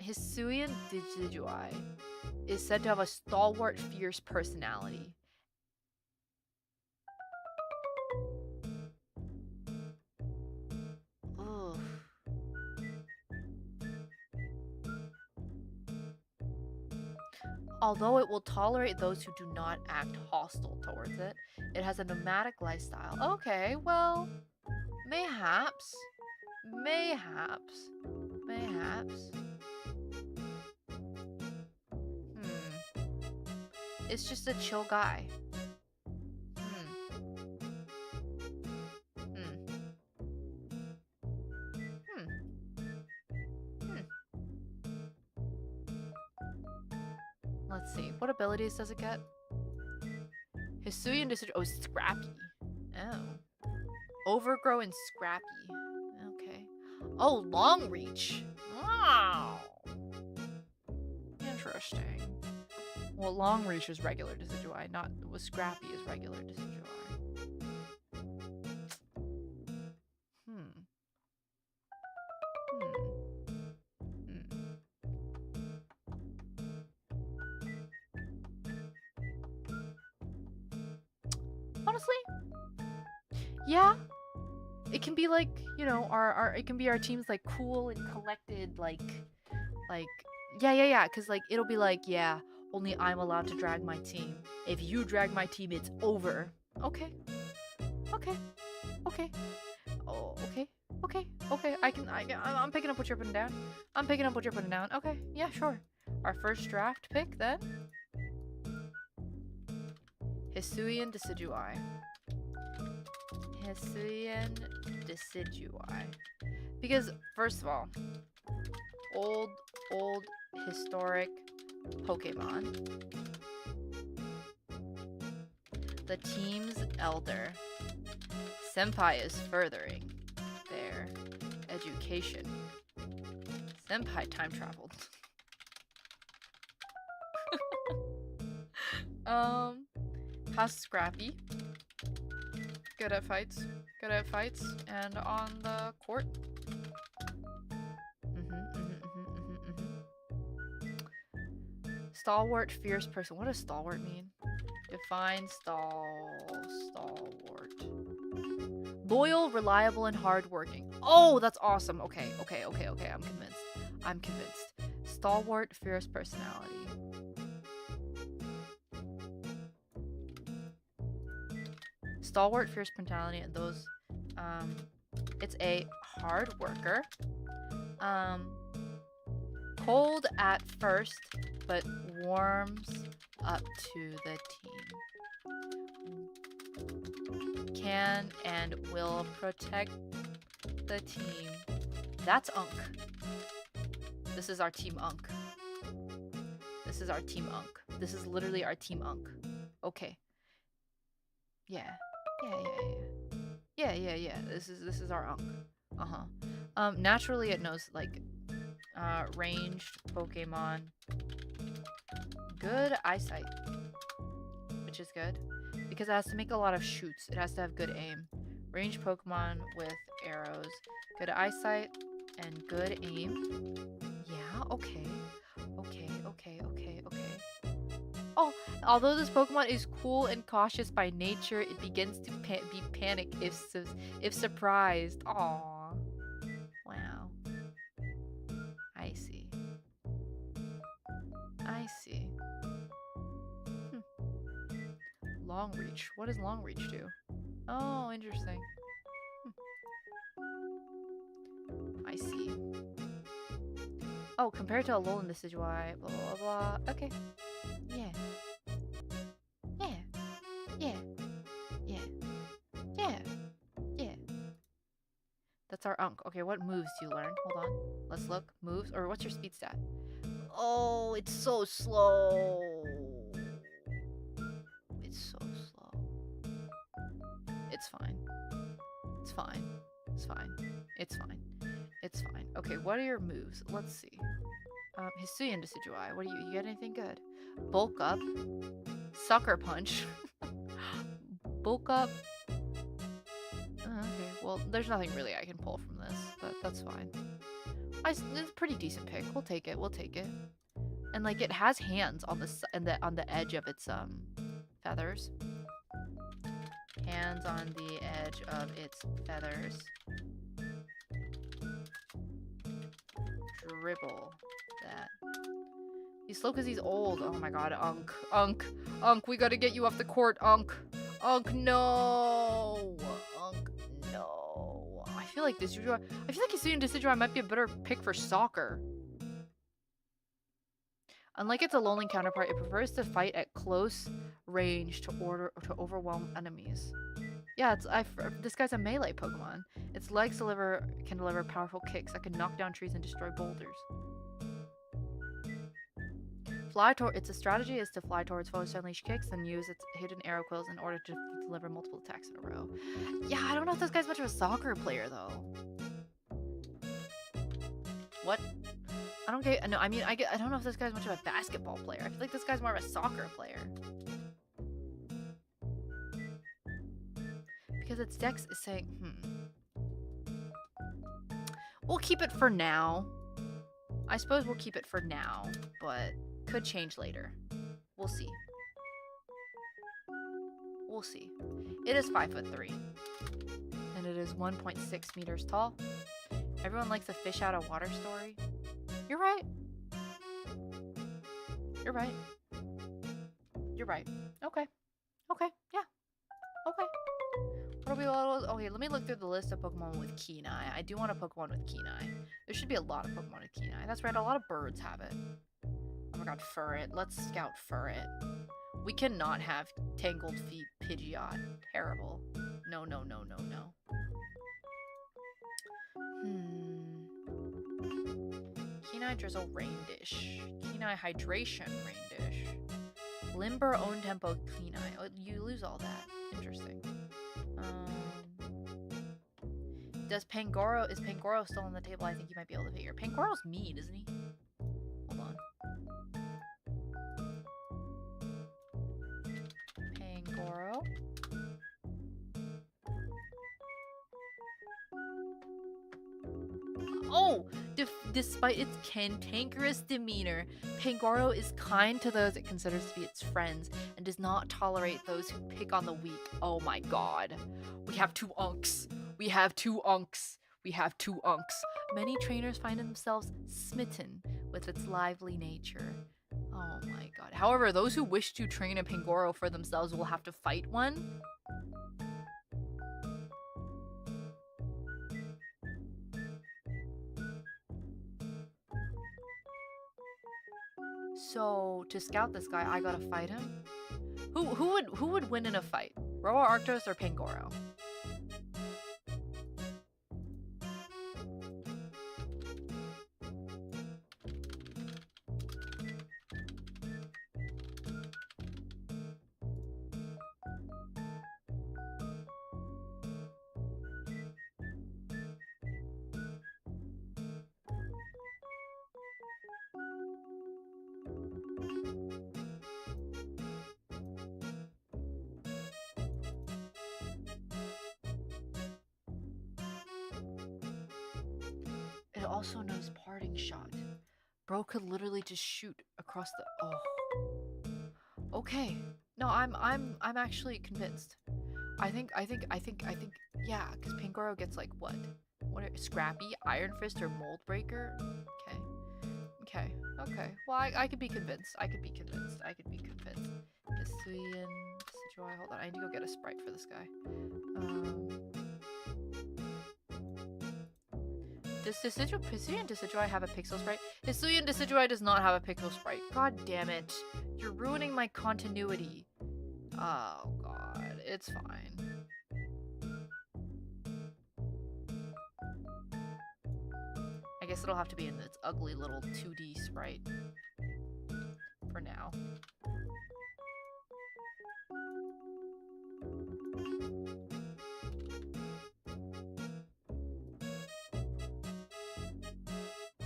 Hisuian Decidueye is said to have a stalwart, fierce personality. Although it will tolerate those who do not act hostile towards it, it has a nomadic lifestyle. Okay, well, mayhaps. Mayhaps. Mayhaps. It's just a chill guy. Let's see. What abilities does it get? Hisuian decision. Oh, scrappy. Oh. Overgrow and scrappy. Okay. Oh, long reach. Wow. Interesting. Well, long reach is regular decidui, not was scrappy is regular decidui. Honestly, yeah. It can be like, you know, our it can be our team's like cool and collected, like yeah, because like it'll be like, yeah, only I'm allowed to drag my team. If you drag my team, it's over. Okay. Oh, okay. I'm picking up what you're putting down. Okay, yeah, sure. Our first draft pick then. Hisuian decidui. Because first of all, old historic Pokemon. The team's elder. Senpai is furthering their education. Senpai time traveled. Has Scrappy. Good at fights. And on the court. Stalwart, fierce person. What does stalwart mean? Define stalwart. Loyal, reliable, and hardworking. Oh, that's awesome. Okay. I'm convinced. Stalwart, fierce personality. Stalwart, fierce personality, and those. It's a hard worker. Cold at first, but warms up to the team. Can and will protect the team. That's Unk. This is our team Unk. This is literally our team Unk. Okay. Yeah. This is our Unk. Naturally it knows like ranged Pokemon. Good eyesight, which is good because it has to make a lot of shoots. It has to have good aim. Ranged Pokemon with arrows. Good eyesight and good aim. Yeah, okay. Oh, although this Pokemon is cool and cautious by nature, it begins to be panic if surprised. Aww. Wow. I see. Long reach. What does long reach do? Oh, interesting. I see. Oh, compared to a lull in the Decidueye, blah blah blah. Okay. Yeah. That's our Unk. Okay, what moves do you learn? Hold on. Let's look. Moves? Or what's your speed stat? Oh, it's so slow. It's fine. Okay, what are your moves? Let's see. Hisuian Decidueye. What do you get anything good? Bulk up. Sucker punch. Bulk up. Okay, well, there's nothing really I can pull from this, but that's fine. It's a pretty decent pick. We'll take it. And like it has hands on the edge of its feathers. Hands on the edge of its feathers. Dribble that. slow because he's old. Oh my god, Unk. Unk. Unk, we gotta get you off the court, Unk. Unk, no. Unk, no. I feel like Hisuian Decidueye might be a better pick for soccer. Unlike its Alolan counterpart, it prefers to fight at close range to overwhelm enemies. Yeah, this guy's a melee Pokemon. Its legs can deliver powerful kicks that can knock down trees and destroy boulders. Its strategy is to fly towards foes to unleash kicks, then use its hidden arrow quills in order to deliver multiple attacks in a row. Yeah, I don't know if this guy's much of a soccer player though. What? I don't get. No, I mean, I don't know if this guy's much of a basketball player. I feel like this guy's more of a soccer player. Because its dex is saying, We'll keep it for now. I suppose we'll keep it for now, but could change later. We'll see. We'll see. It is 5'3", and it is 1.6 meters tall. Everyone likes a fish out of water story. You're right. You're right. You're right. Okay. Okay. Yeah. Okay. What are we all? Okay, let me look through the list of Pokemon with Kenai. I do want a Pokemon with Kenai. There should be a lot of Pokemon with Kenai. That's right. A lot of birds have it. Oh my god, Furret. Let's scout Furret. We cannot have Tangled Feet Pidgeot. Terrible. No, no, no, no, no. Kenai Drizzle Rain Dish. Kenai Hydration Rain Dish. Limber Own Tempo Kenai. Oh, you lose all that. Interesting. Is Pangoro still on the table? I think you might be able to figure. Pangoro's mean, isn't he? Hold on. Pangoro. Oh! Despite its cantankerous demeanor, Pangoro is kind to those it considers to be its friends and does not tolerate those who pick on the weak. Oh my god. We have 2 Unks. We have 2 Unks. We have 2 Unks. Many trainers find themselves smitten with its lively nature. Oh my god. However, those who wish to train a Pangoro for themselves will have to fight one. So, to scout this guy, I gotta fight him? Who would win in a fight? Rowa, Arctos, or Pangoro? It also knows parting shot. Bro could literally just shoot across the. Oh. Okay. No, I'm actually convinced. I think. Yeah, because Pangoro gets like what? Scrappy, Iron Fist, or Mold Breaker? Okay. Well, I could be convinced. Hisuian Decidueye. Hold on, I need to go get a sprite for this guy. Does Hisuian Decidueye have a pixel sprite? Hisuian Decidueye does not have a pixel sprite. God damn it. You're ruining my continuity. Oh god, it's fine. I guess it'll have to be in its ugly little 2D sprite. For now.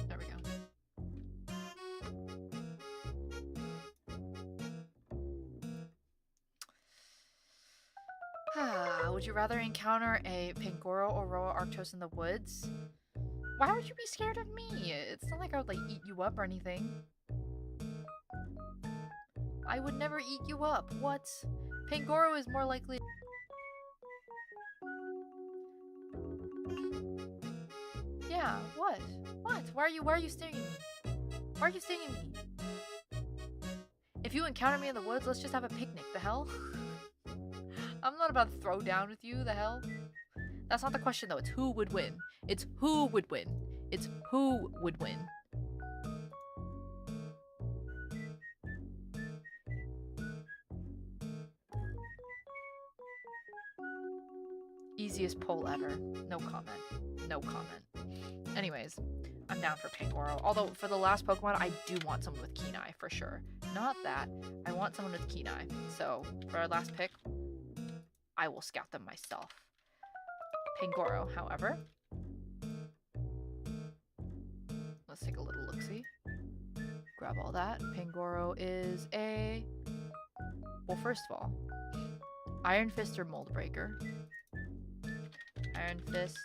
There we go. Would you rather encounter a Pangoro or Rowa Arctos in the woods? Why would you be scared of me? It's not like I would like eat you up or anything. I would never eat you up. What? Pangoro is more likely. Yeah, what? What? Why are you staring at me? Why are you staring at me? If you encounter me in the woods, let's just have a picnic. The hell? I'm not about to throw down with you. The hell? That's not the question though. It's who would win. It's who would win. It's who would win. Easiest poll ever. No comment. No comment. Anyways, I'm down for Pangoro. Although for the last Pokemon, I do want someone with Keen Eye for sure. Not that. I want someone with Keen Eye. So for our last pick, I will scout them myself. Pangoro, however. Let's take a little look-see. Grab all that. Pangoro is a... Well, first of all, Iron Fist or Mold Breaker. Iron Fist.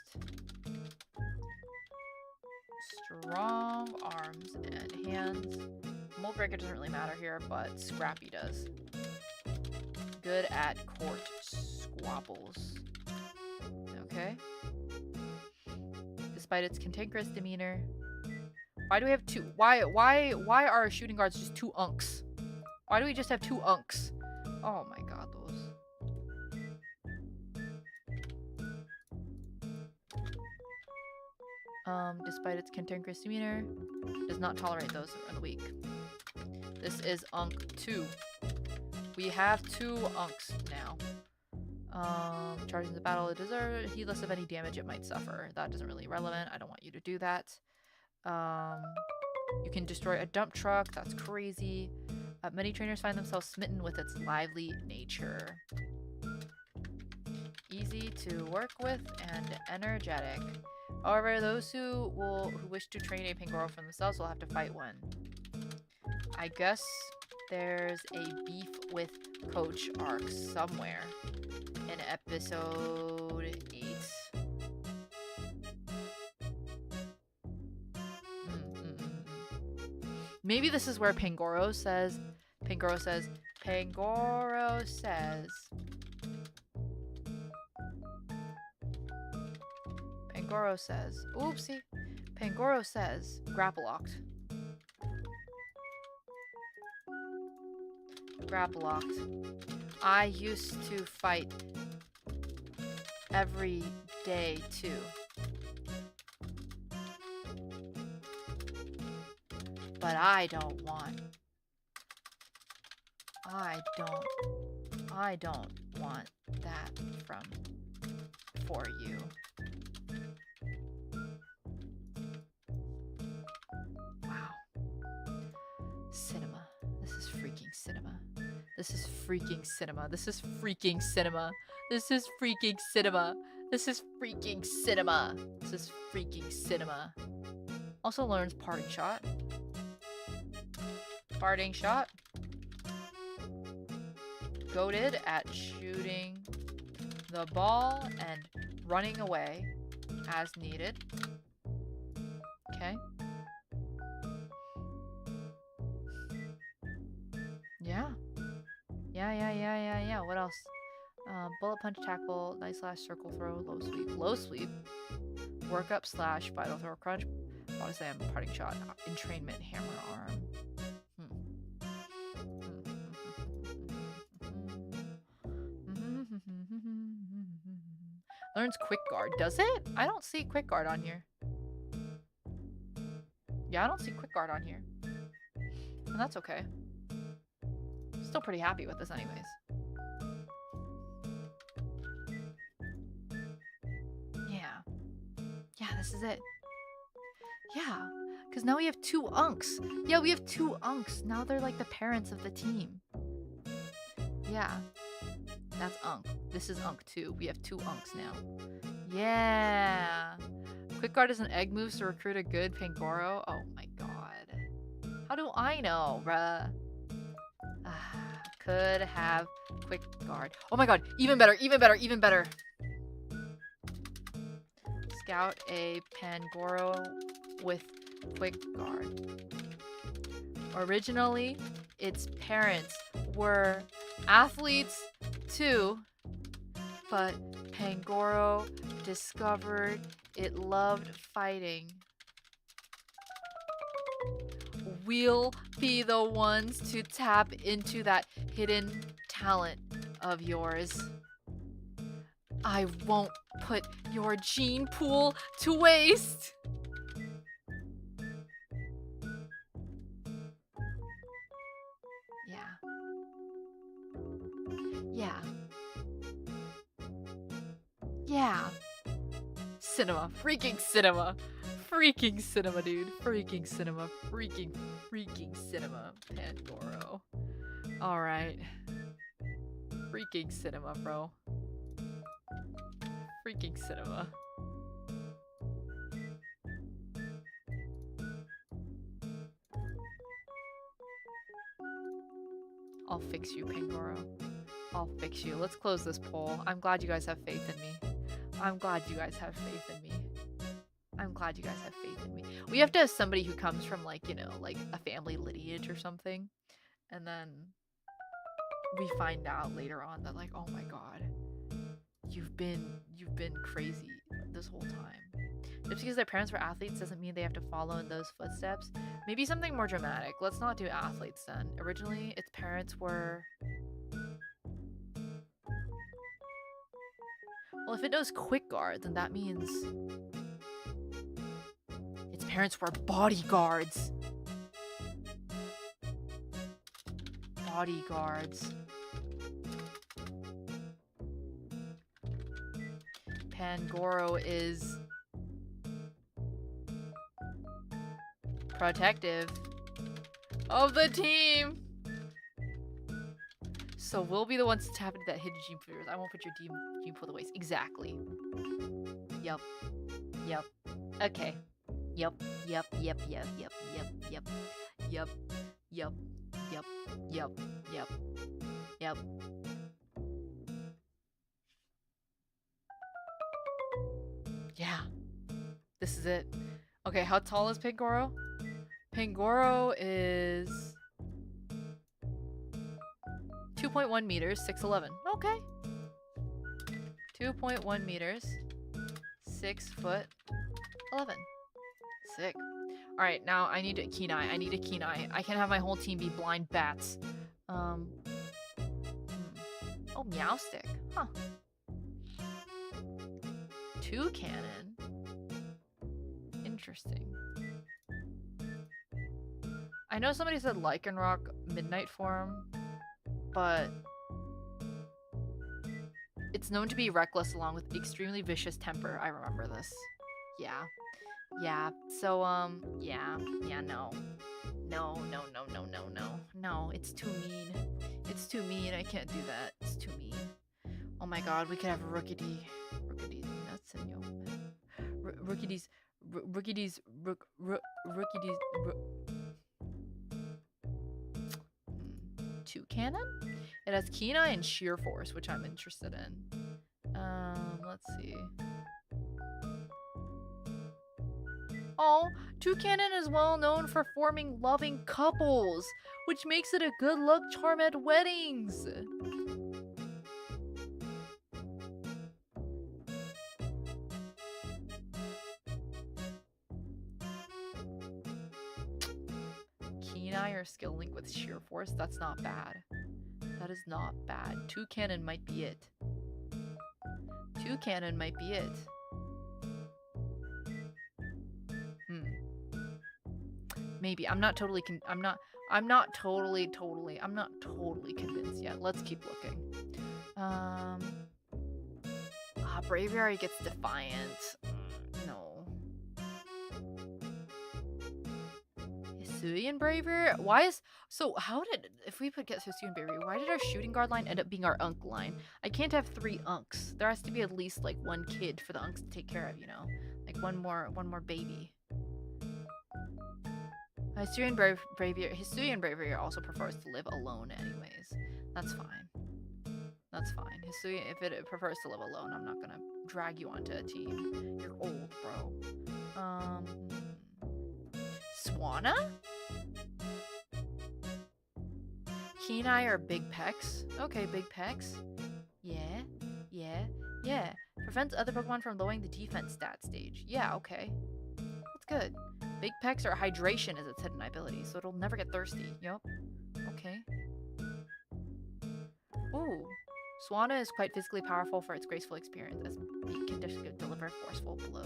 Strong arms and hands. Mold Breaker doesn't really matter here, but Scrappy does. Good at court squabbles. Okay. Despite its cantankerous demeanor. Why do we have two? Why are our shooting guards just two unks? Why do we just have two unks? Oh my god, those. Despite its cantankerous demeanor, does not tolerate those who are weak. This is Unk 2. We have two Unks now. Charging the battle it deserves, heedless of any damage it might suffer. That isn't really relevant. I don't want you to do that. You can destroy a dump truck. That's crazy. Many trainers find themselves smitten with its lively nature. Easy to work with and energetic. However, those who wish to train a Pangoro for themselves will have to fight one. I guess there's a beef with Coach Arc somewhere in episode 8. Maybe this is where Pangoro says, oopsie, Pangoro says, grapple locked. Grapple locked. I used to fight every day too. But I don't want that for you. Wow. Cinema. This is freaking cinema. This is freaking cinema. This is freaking cinema. This is freaking cinema. This is freaking cinema. This is freaking cinema. Also learns parting shot. Parting shot. Goated at shooting the ball and running away as needed. Okay. Yeah. Yeah. What else? Bullet punch, tackle, nice slash, circle throw, low sweep. Low sweep. Work up slash, vital throw, crunch, body slam, parting shot, entrainment, hammer arm. Learns quick guard. Does it? I don't see quick guard on here. Yeah, I don't see quick guard on here. And that's okay. Still pretty happy with this anyways. Yeah, this is it. Yeah, because now we have two unks. Yeah, we have two unks. Now they're like the parents of the team. Yeah, that's Unk. This is Unk 2. We have two Unks now. Yeah. Quick Guard is an egg moves to recruit a good Pangoro. Oh my god. How do I know, bruh? Could have Quick Guard. Oh my god. Even better. Scout a Pangoro with Quick Guard. Originally, its parents were athletes too, but Pangoro discovered it loved fighting. we'll be the ones to tap into that hidden talent of yours. I won't put your gene pool to waste. Yeah. Yeah. Cinema. Freaking cinema. Freaking cinema, dude. Freaking cinema. Freaking cinema. Pangoro. Alright. Freaking cinema, bro. Freaking cinema. I'll fix you, Pangoro. I'll fix you. Let's close this poll. I'm glad you guys have faith in me. I'm glad you guys have faith in me. I'm glad you guys have faith in me. We have to have somebody who comes from, like, you know, like a family lineage or something. And then we find out later on that, like, oh my god, you've been crazy this whole time. Just because their parents were athletes doesn't mean they have to follow in those footsteps. Maybe something more dramatic. Let's not do athletes then. Originally, its parents were... Well, if it knows quick guard, then that means its parents were bodyguards. Bodyguards. Pangoro is protective of the team. So we'll be the ones to tap into that hidden gene pool. I won't put your gene pool to waste. Exactly. Yup. Yup. Okay. Yup. Yup. Yup. Yup. Yup. Yup. Yup. Yup. Yup. Yup. Yup. Yup. Yeah. This is it. Okay, how tall is Pangoro? Pangoro is 2.1 meters, 6'11". Okay. 2.1 meters, 6'11". Sick. Alright, now I need a keen eye. I need a keen eye. I can't have my whole team be blind bats. Oh, meow stick. Huh. 2 cannon. Interesting. I know somebody said Lycanroc Midnight form, but it's known to be reckless along with extremely vicious temper. I remember this. Yeah. Yeah. So, yeah. Yeah, no. No, no, no, no, no, no. No, it's too mean. It's too mean. I can't do that. It's too mean. Oh my god, we could have Rookidee nuts in yo. Rookidee's 2 cannon? It has Keen Eye and Sheer Force, which I'm interested in. Let's see. Oh, 2 cannon is well known for forming loving couples, which makes it a good luck charm at weddings. Keen Eye or Skill Link with Sheer Force? That's not bad. That is not bad. 2 cannon might be it. 2 cannon might be it. Maybe. I'm not totally convinced yet. Let's keep looking. Braviary gets Defiant. No. Hisuian Braviary? Why is... So, how did... If we get Hisuian Braviary, why did our shooting guard line end up being our Unk line? I can't have 3 Unks. There has to be at least, like, 1 kid for the Unks to take care of, you know? Like, one more baby. Hisuian Braviary also prefers to live alone anyways. That's fine. That's fine. Hisuian, if it prefers to live alone, I'm not gonna drag you onto a team. You're old, bro. Swanna? Keen Eye or Big Pecs? Okay, Big Pecs. Yeah. Prevents other Pokemon from lowering the defense stat stage. Yeah, okay. That's good. Big pecs or hydration is its hidden ability, so it'll never get thirsty. Yup. Okay. Ooh. Swana is quite physically powerful for its graceful experience, as it can deliver forceful blows.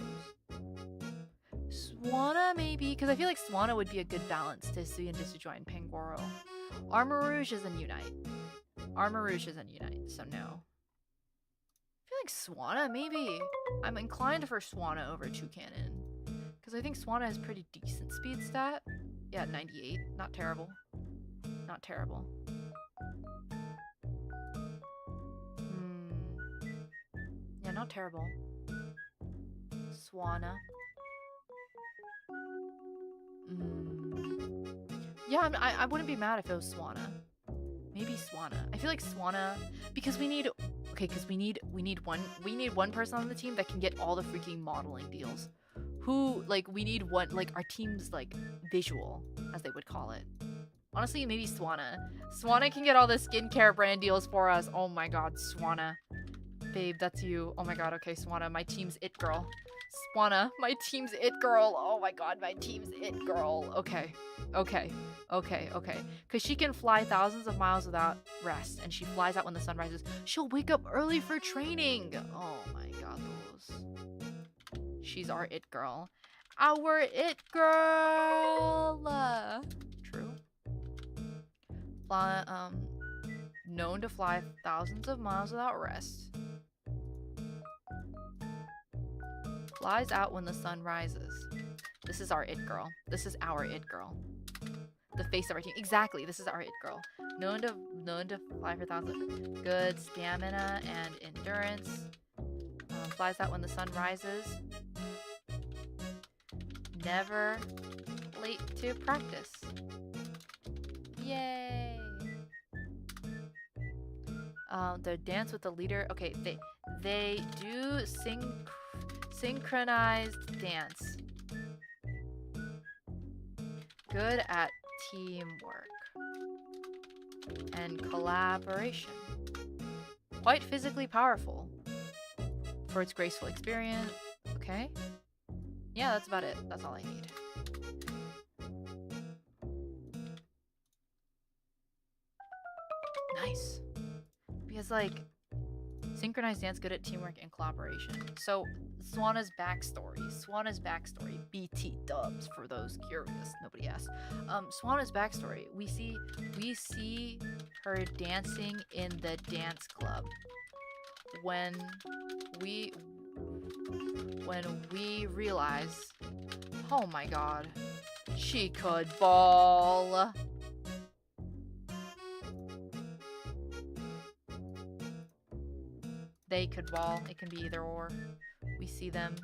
Swana, maybe? Because I feel like Swana would be a good balance to see and disjoin Pangoro. Armor Rouge is in Unite. Armor Rouge is in Unite, so no. I feel like Swana, maybe. I'm inclined for Swana over Toucanon. Because I think Swana has pretty decent speed stat. Yeah, 98. Not terrible. Not terrible. Yeah, not terrible. Swana. Yeah, I wouldn't be mad if it was Swana. Maybe Swana. I feel like Swana, because we need one person on the team that can get all the freaking modeling deals. Who, like, we need one, like, our team's, like, visual, as they would call it. Honestly, maybe Swana. Swana can get all the skincare brand deals for us. Oh my god, Swana. Babe, that's you. Oh my god, okay, Swana, my team's it girl. Swana, my team's it girl. Oh my god, my team's it girl. Okay. Because she can fly thousands of miles without rest, and she flies out when the sun rises. She'll wake up early for training. Oh my god, those. She's our it girl. Our it girl! True. Known to fly thousands of miles without rest. Flies out when the sun rises. This is our it girl. This is our it girl. The face of our team. Exactly, this is our it girl. Known to fly for thousands. Good stamina and endurance. Flies out when the sun rises. Never late to practice. Yay! The dance with the leader. Okay, they do synchronized dance. Good at teamwork and collaboration. Quite physically powerful for its graceful experience. Okay. Yeah, that's about it. That's all I need. Nice. Because, like, synchronized dance, good at teamwork and collaboration. So, Swana's backstory. BT dubs for those curious. Nobody asked. Swana's backstory. We see her dancing in the dance club. When we realize, oh my god, she could ball. They could ball. It can be either or. We see them.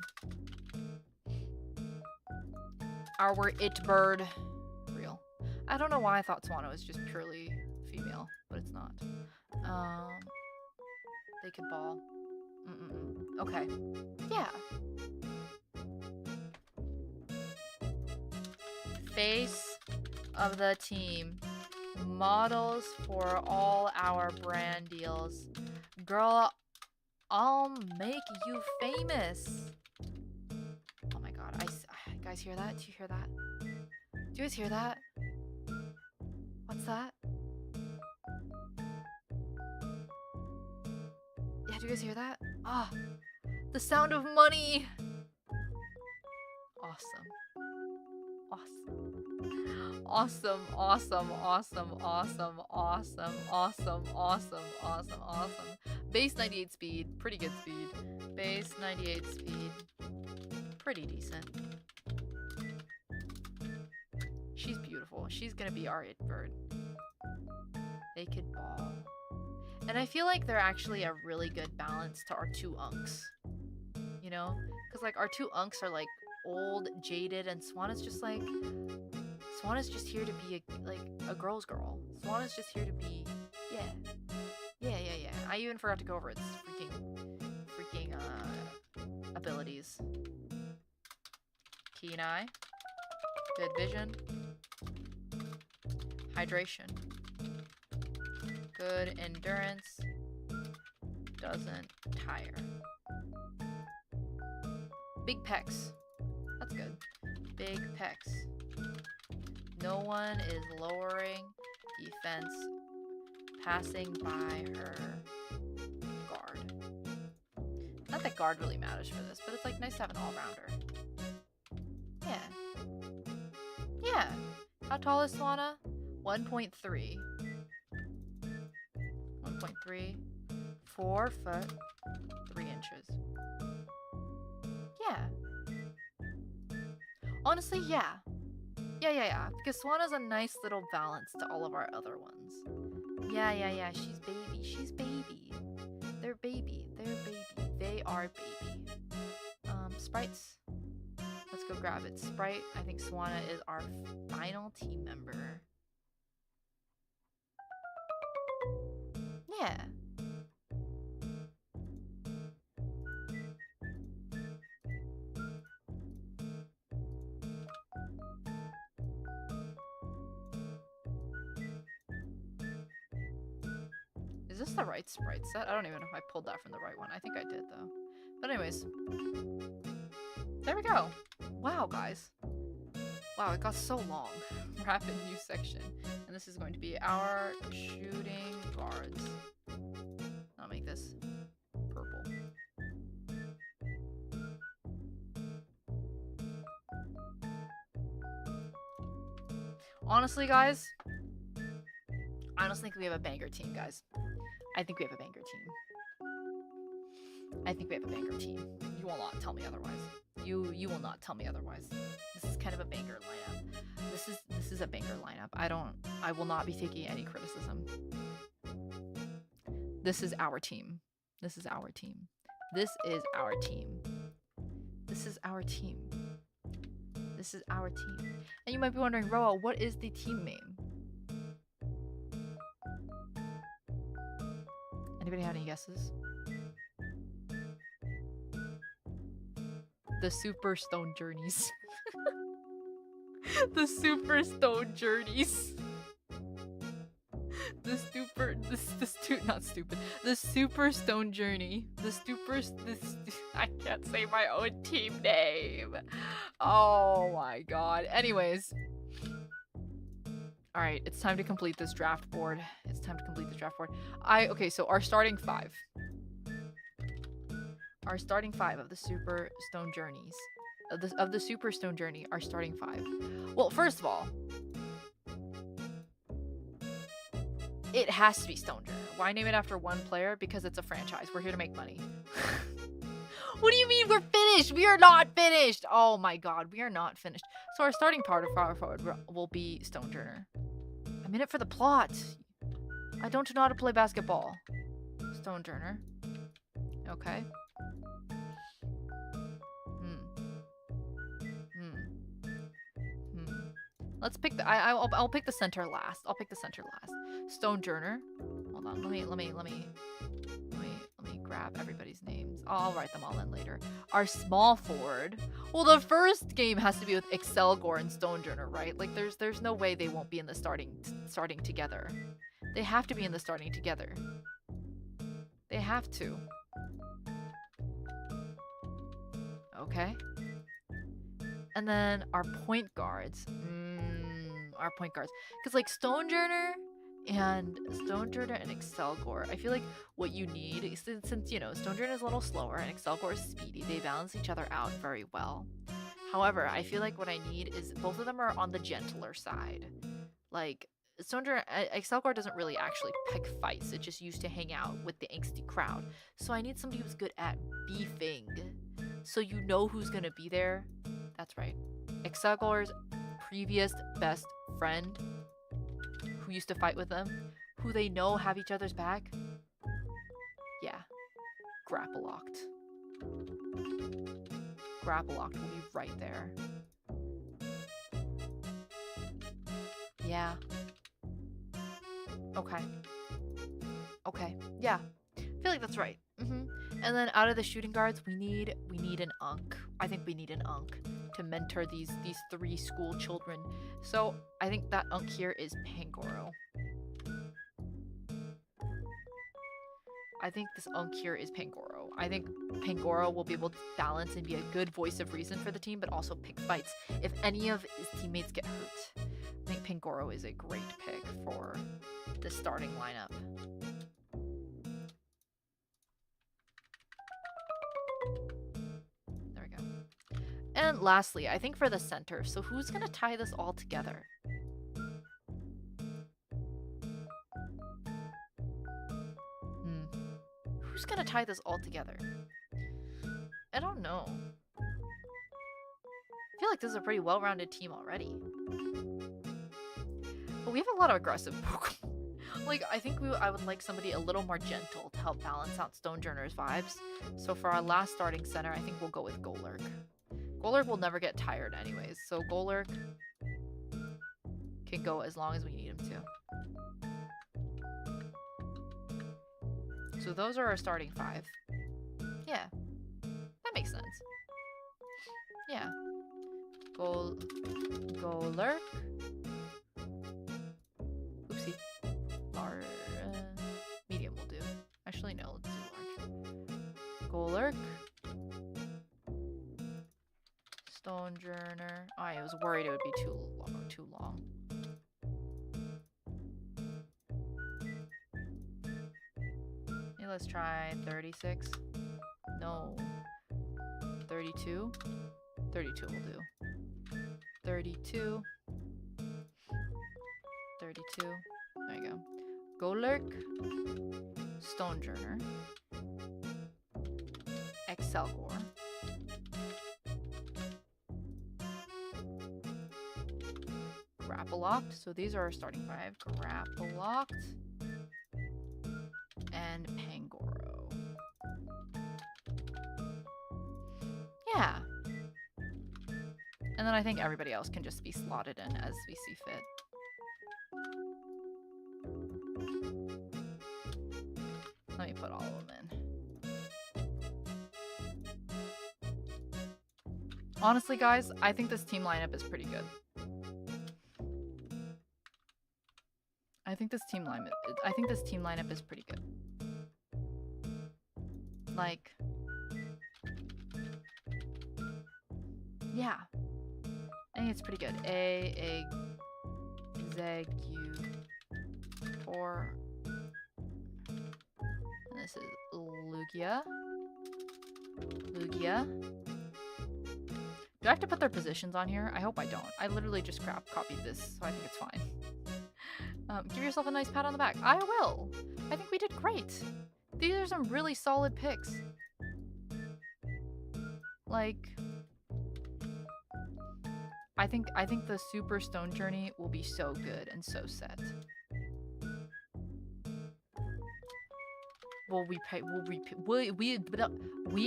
Our it bird. Real. I don't know why I thought Swana was just purely female, but it's not. They could ball. Okay. Yeah. Face of the team. Models for all our brand deals. Girl, I'll make you famous. Oh my god. You guys hear that? Do you hear that? Do you guys hear that? What's that? Yeah, do you guys hear that? Ah, the sound of money. Awesome. Awesome. Base 98 speed, pretty good speed. Base 98 speed, pretty decent. She's beautiful. She's gonna be our it bird. They could ball. And I feel like they're actually a really good balance to our two unks. You know? Because, like, our two unks are, like, old, jaded, and Swana's just, like... Swana's just here to be, a girl's girl. Swana's just here to be... Yeah. I even forgot to go over its freaking abilities. Keen eye. Good vision. Hydration. Good endurance. Doesn't tire. Big pecs. That's good. big pecs. No one is lowering defense passing by her guard. Not that guard really matters for this, but it's like nice to have an all-rounder. Yeah. Yeah. How tall is Swana? 1.3. 1.3. 4 foot 3 inches. Yeah. Honestly, yeah. Yeah. Because Swana's a nice little balance to all of our other ones. Yeah. She's baby. She's baby. They're baby. They're baby. They are baby. Sprites. Let's go grab it. Sprite, I think Swana is our final team member. Yeah. Is this the right Sprite set? I don't even know if I pulled that from the right one. I think I did, though. But anyways. There we go. Wow, guys. Wow, it got so long. Rapid new section. And this is going to be our shooting guards. I'll make this purple. Honestly, guys, I don't think we have a banger team, guys. I think we have a banger team. I think we have a banger team. You will not tell me otherwise. You will not tell me otherwise. This is kind of a banger lineup. This is a banger lineup. I will not be taking any criticism. This is our team. This is our team. This is our team. This is our team. This is our team. And you might be wondering, Rowa, what is the team name? Anybody have any guesses? The Super Stone Journeys. The Super Stone Journeys. The Super Stone Journey. I can't say my own team name. Oh my god. Anyways. Alright, it's time to complete this draft board. Okay, so our starting 5. Our starting 5 of the Super Stone Journeys. Of the Super Stone Journey, our starting 5. Well, first of all, it has to be Stone Journey. Why name it after one player? Because it's a franchise. We're here to make money. What do you mean we're finished? We are not finished. Oh my god, we are not finished. So our starting part of power forward will be Stone Journey. I'm in it for the plot. I don't know how to play basketball. Stone Journey. Okay. Let's pick the. I'll pick the center last. Stone Journey. Hold on. Let me grab everybody's names. I'll write them all in later. Our small forward. Well, the first game has to be with Excelgor and Stone Journey, right? Like, there's no way they won't be in the starting together. They have to be in the starting together. They have to. Okay. And then our point guards. Because, like, Stone Journey and Excelgor, I feel like what you need, since you know, Stone Journey is a little slower and Excelgor is speedy, they balance each other out very well. However, I feel like what I need is both of them are on the gentler side. Like, Excelgor doesn't really actually pick fights, it just used to hang out with the angsty crowd. So I need somebody who's good at beefing. So you know who's gonna be there. That's right. Excelgor's previous best friend, who used to fight with them, who they know have each other's back. Yeah. Grapple locked. Grapple locked will be right there. Yeah. Okay. Yeah. I feel like that's right. And then out of the shooting guards, we need an Unk. I think we need an Unk to mentor these 3 school children. So I think that Unk here is Pangoro. I think this Unk here is Pangoro. I think Pangoro will be able to balance and be a good voice of reason for the team, but also pick fights if any of his teammates get hurt. I think Pangoro is a great pick for the starting lineup. There we go. And lastly, I think for the center, so who's going to tie this all together? Who's going to tie this all together? I don't know. I feel like this is a pretty well-rounded team already. But we have a lot of aggressive Pokemon. Like, I think I would like somebody a little more gentle to help balance out Stonejourner's vibes. So for our last starting center, I think we'll go with Golurk. Golurk will never get tired anyways, so Golurk can go as long as we need him to. So those are our starting 5. Yeah, that makes sense. Yeah. Golurk. Oopsie. Large. Medium will do. Actually, no, let's do large. Golurk. Stonejourner. Oh, I was worried it would be too long. Okay, let's try 36. No. 32. 32 will do. 32. 32. There you go. Golurk. Stonejourner. Excelgor. Grappalocked. So these are our starting 5. Grappalocked. And Pangoro. Yeah. And then I think everybody else can just be slotted in as we see fit. Let me put all of them in. Honestly, guys, I think this team lineup is pretty good. I think this team lineup is pretty good. Like, yeah. I think it's pretty good. Executor. And this is Lugia. Do I have to put their positions on here? I hope I don't. I literally just copied this, so I think it's fine. Give yourself a nice pat on the back. I will. I think we did great. These are some really solid picks. Like, I think the Super Stone Journey will be so good and so set. We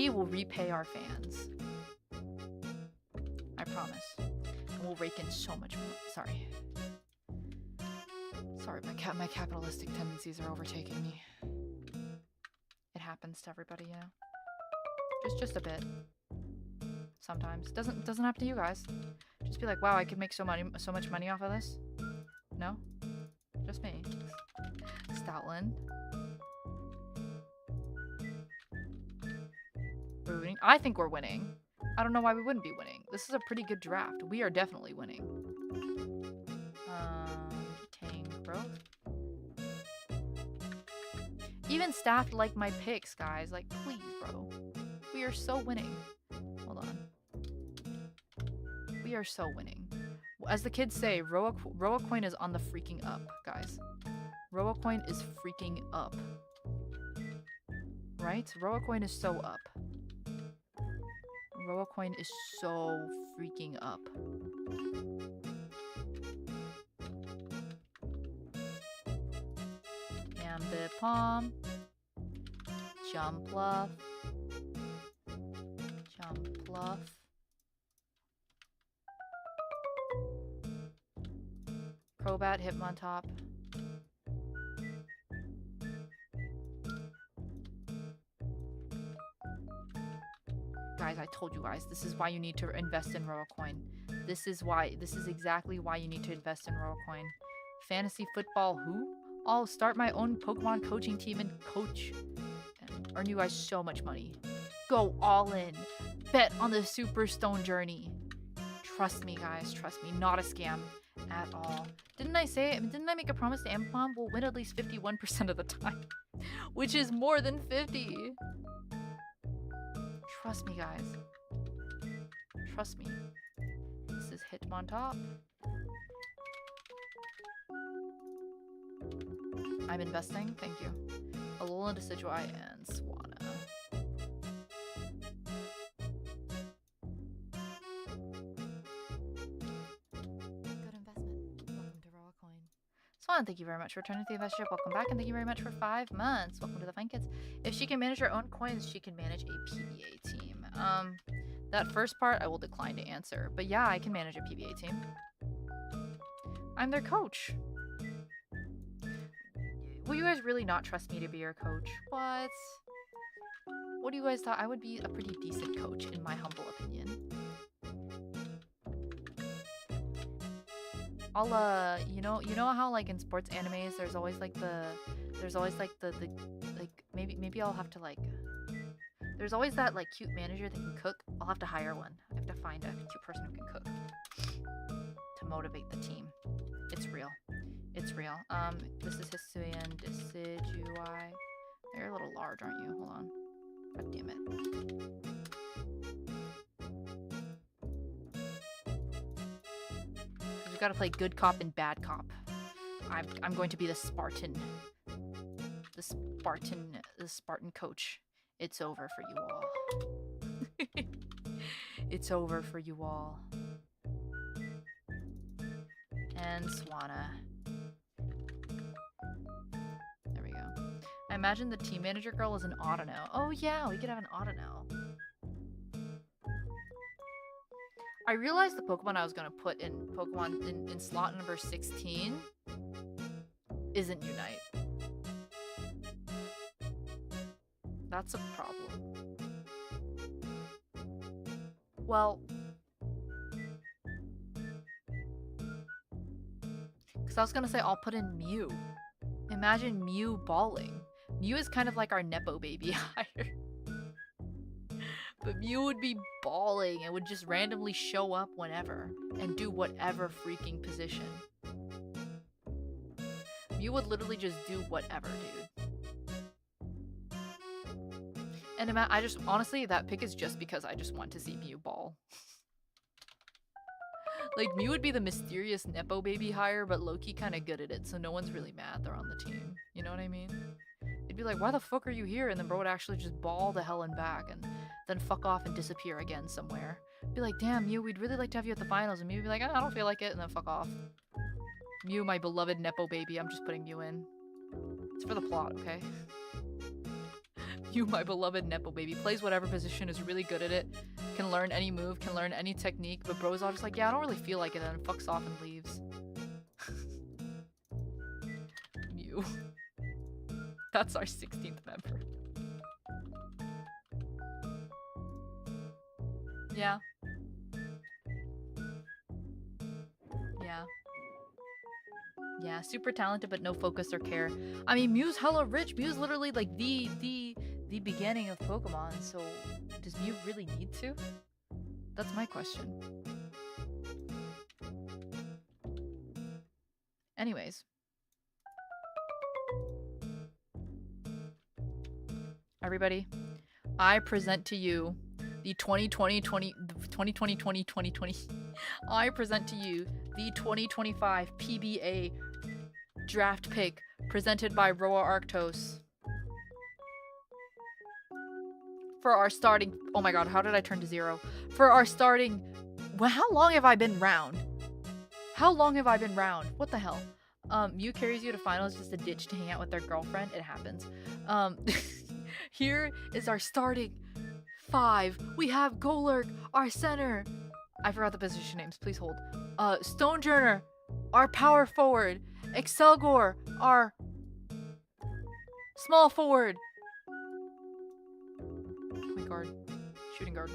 will repay our fans. I promise. And we'll rake in so much more. Sorry, my capitalistic tendencies are overtaking me. It happens to everybody, you know. Just a bit. Sometimes. Doesn't happen to you guys. Just be like, wow, I could make so much money off of this. No? Just me. Stoutland. I think we're winning. I don't know why we wouldn't be winning. This is a pretty good draft. We are definitely winning. Tangrowth. Even staffed like my picks, guys. Like, please, bro. We are so winning. Hold on. We are so winning. As the kids say, Rowa coin is on the freaking up, guys. Rowa coin is freaking up. Right? Rowa coin is so up. Rowa coin is so freaking up. Ambipom. Jumpluff. Crobat, Hitmontop. Guys, I told you guys, this is why you need to invest in Rowa Coin. This is exactly why you need to invest in Rowa Coin. Fantasy football who? I'll start my own Pokemon coaching team and coach. And earn you guys so much money. Go all in. Bet on the super stone journey. Trust me, guys. Trust me. Not a scam at all. Didn't I make a promise to Ampom? We'll win at least 51% of the time. Which is more than 50. Trust me, guys. Trust me. This is Hitmon top. I'm investing. Thank you. Alola, Decidueye, and Swanna. Good investment. Welcome to Rowa Coin. Swan, thank you very much for returning to the investorship. Welcome back, and thank you very much for 5 months. Welcome to the Fine Kids. If she can manage her own coins, she can manage a PBA team. That first part I will decline to answer. But yeah, I can manage a PBA team. I'm their coach. Will you guys really not trust me to be your coach? What? What do you guys thought? I would be a pretty decent coach, in my humble opinion. I'll you know how like in sports animes there's always like the maybe I'll have to like there's always that like cute manager that can cook. I'll have to hire one. I have to find a cute person who can cook to motivate the team. It's real. It's real. This is Hisuian Decidueye. You're a little large, aren't you? Hold on. God damn it. We gotta play good cop and bad cop. I'm going to be the Spartan. The Spartan coach. It's over for you all. It's over for you all. And Swanna. There we go. I imagine the team manager girl is an Autono. Oh yeah, we could have an Autono. I realized the Pokemon I was gonna put in Pokemon in slot number 16 isn't Unite. That's a problem. Well, because I was gonna say I'll put in Mew. Imagine Mew balling. Mew is kind of like our Nepo baby hire. But Mew would be balling and would just randomly show up whenever and do whatever freaking position. Mew would literally just do whatever, dude. And I just, honestly, that pick is just because I just want to see Mew ball. Like, Mew would be the mysterious Nepo baby hire, but low-key kind of good at it, so no one's really mad they're on the team. You know what I mean? It'd be like, why the fuck are you here? And then bro would actually just ball the hell and back, and then fuck off and disappear again somewhere. Be like, damn, Mew, we'd really like to have you at the finals. And Mew would be like, I don't feel like it, and then fuck off. Mew, my beloved Nepo baby, I'm just putting Mew in. It's for the plot, okay? Mew, my beloved Nepo baby, plays whatever position, is really good at it, can learn any move, can learn any technique, but bro's all just like, yeah, I don't really feel like it, and then fucks off and leaves. Mew. That's our 16th member. Yeah. Yeah. Yeah, super talented but no focus or care. I mean, Mew's hella rich. Mew's literally like the beginning of Pokemon, so does Mew really need to? That's my question. Anyways. Everybody, I present to you the 2020 I present to you the 2025 PBA draft pick presented by Rowa Arctos. For our starting, oh my god, how did I turn to 0? For our starting, well, how long have I been round? How long have I been round? What the hell? Mew carries you to finals just a ditch to hang out with their girlfriend. It happens. Here is our starting 5. We have Golurk, our center. I forgot the position names. Please hold. Stonejourner, our power forward. Excelgor, our small forward. Point guard. Shooting guard.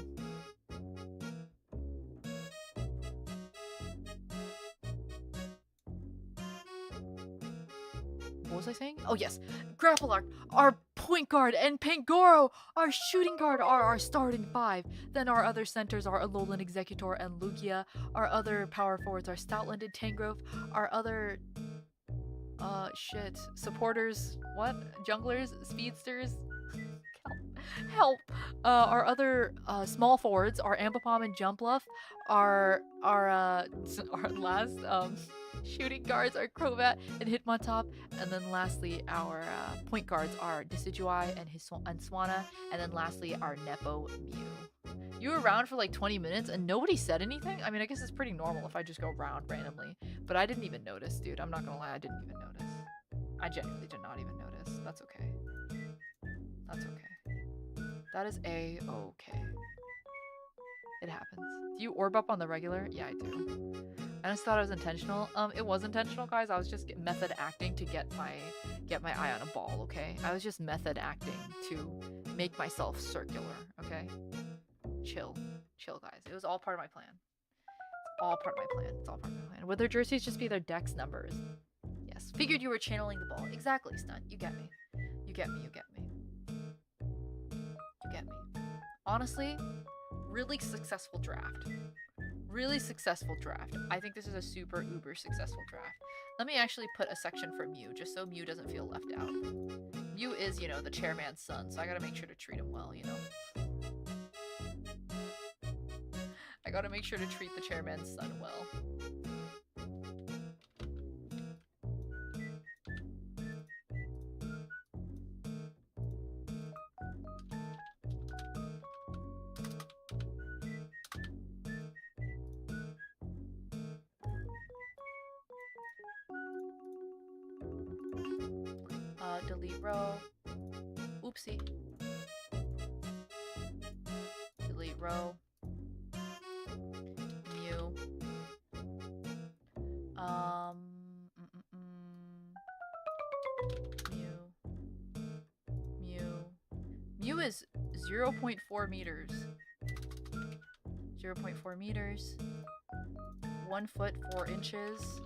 What was I saying? Oh yes. Grapplark, our point guard, and Pangoro, our shooting guard, are our starting five. Then our other centers are Alolan Executor and Lugia. Our other power forwards are Stoutland and Tangrowth. Our other supporters, what? Junglers, speedsters, help. Our other small forwards are Ambipom and Jumpluff. Our last shooting guards are Crobat and Hitmontop, and then lastly our point guards are Decidueye and Swanna, and then lastly our Nepo Mew. You were around for like 20 minutes and nobody said anything? I mean, I guess it's pretty normal if I just go around randomly, but I didn't even notice, dude. I'm not gonna lie, I didn't even notice. I genuinely did not even notice. That's okay. That's okay. That is A-okay. It happens. Do you orb up on the regular? Yeah, I do. I just thought it was intentional. It was intentional, guys. I was just method acting to get my eye on a ball, okay? I was just method acting to make myself circular, okay? Chill, guys. It was all part of my plan. It's all part of my plan. It's all part of my plan. Would their jerseys just be their dex numbers? Yes. Figured you were channeling the ball. Exactly, Stunt. You get me. You get me. You get me. You get me. Honestly, really successful draft. Really successful draft. I think this is a super uber successful draft. Let me actually put a section for Mew, just so Mew doesn't feel left out. Mew is, you know, the chairman's son, so I gotta make sure to treat him well, you know? I gotta make sure to treat the chairman's son well. Delete row. Oopsie. Delete row. Mew. Mew is 0.4 meters. 0.4 meters. 1 foot 4 inches.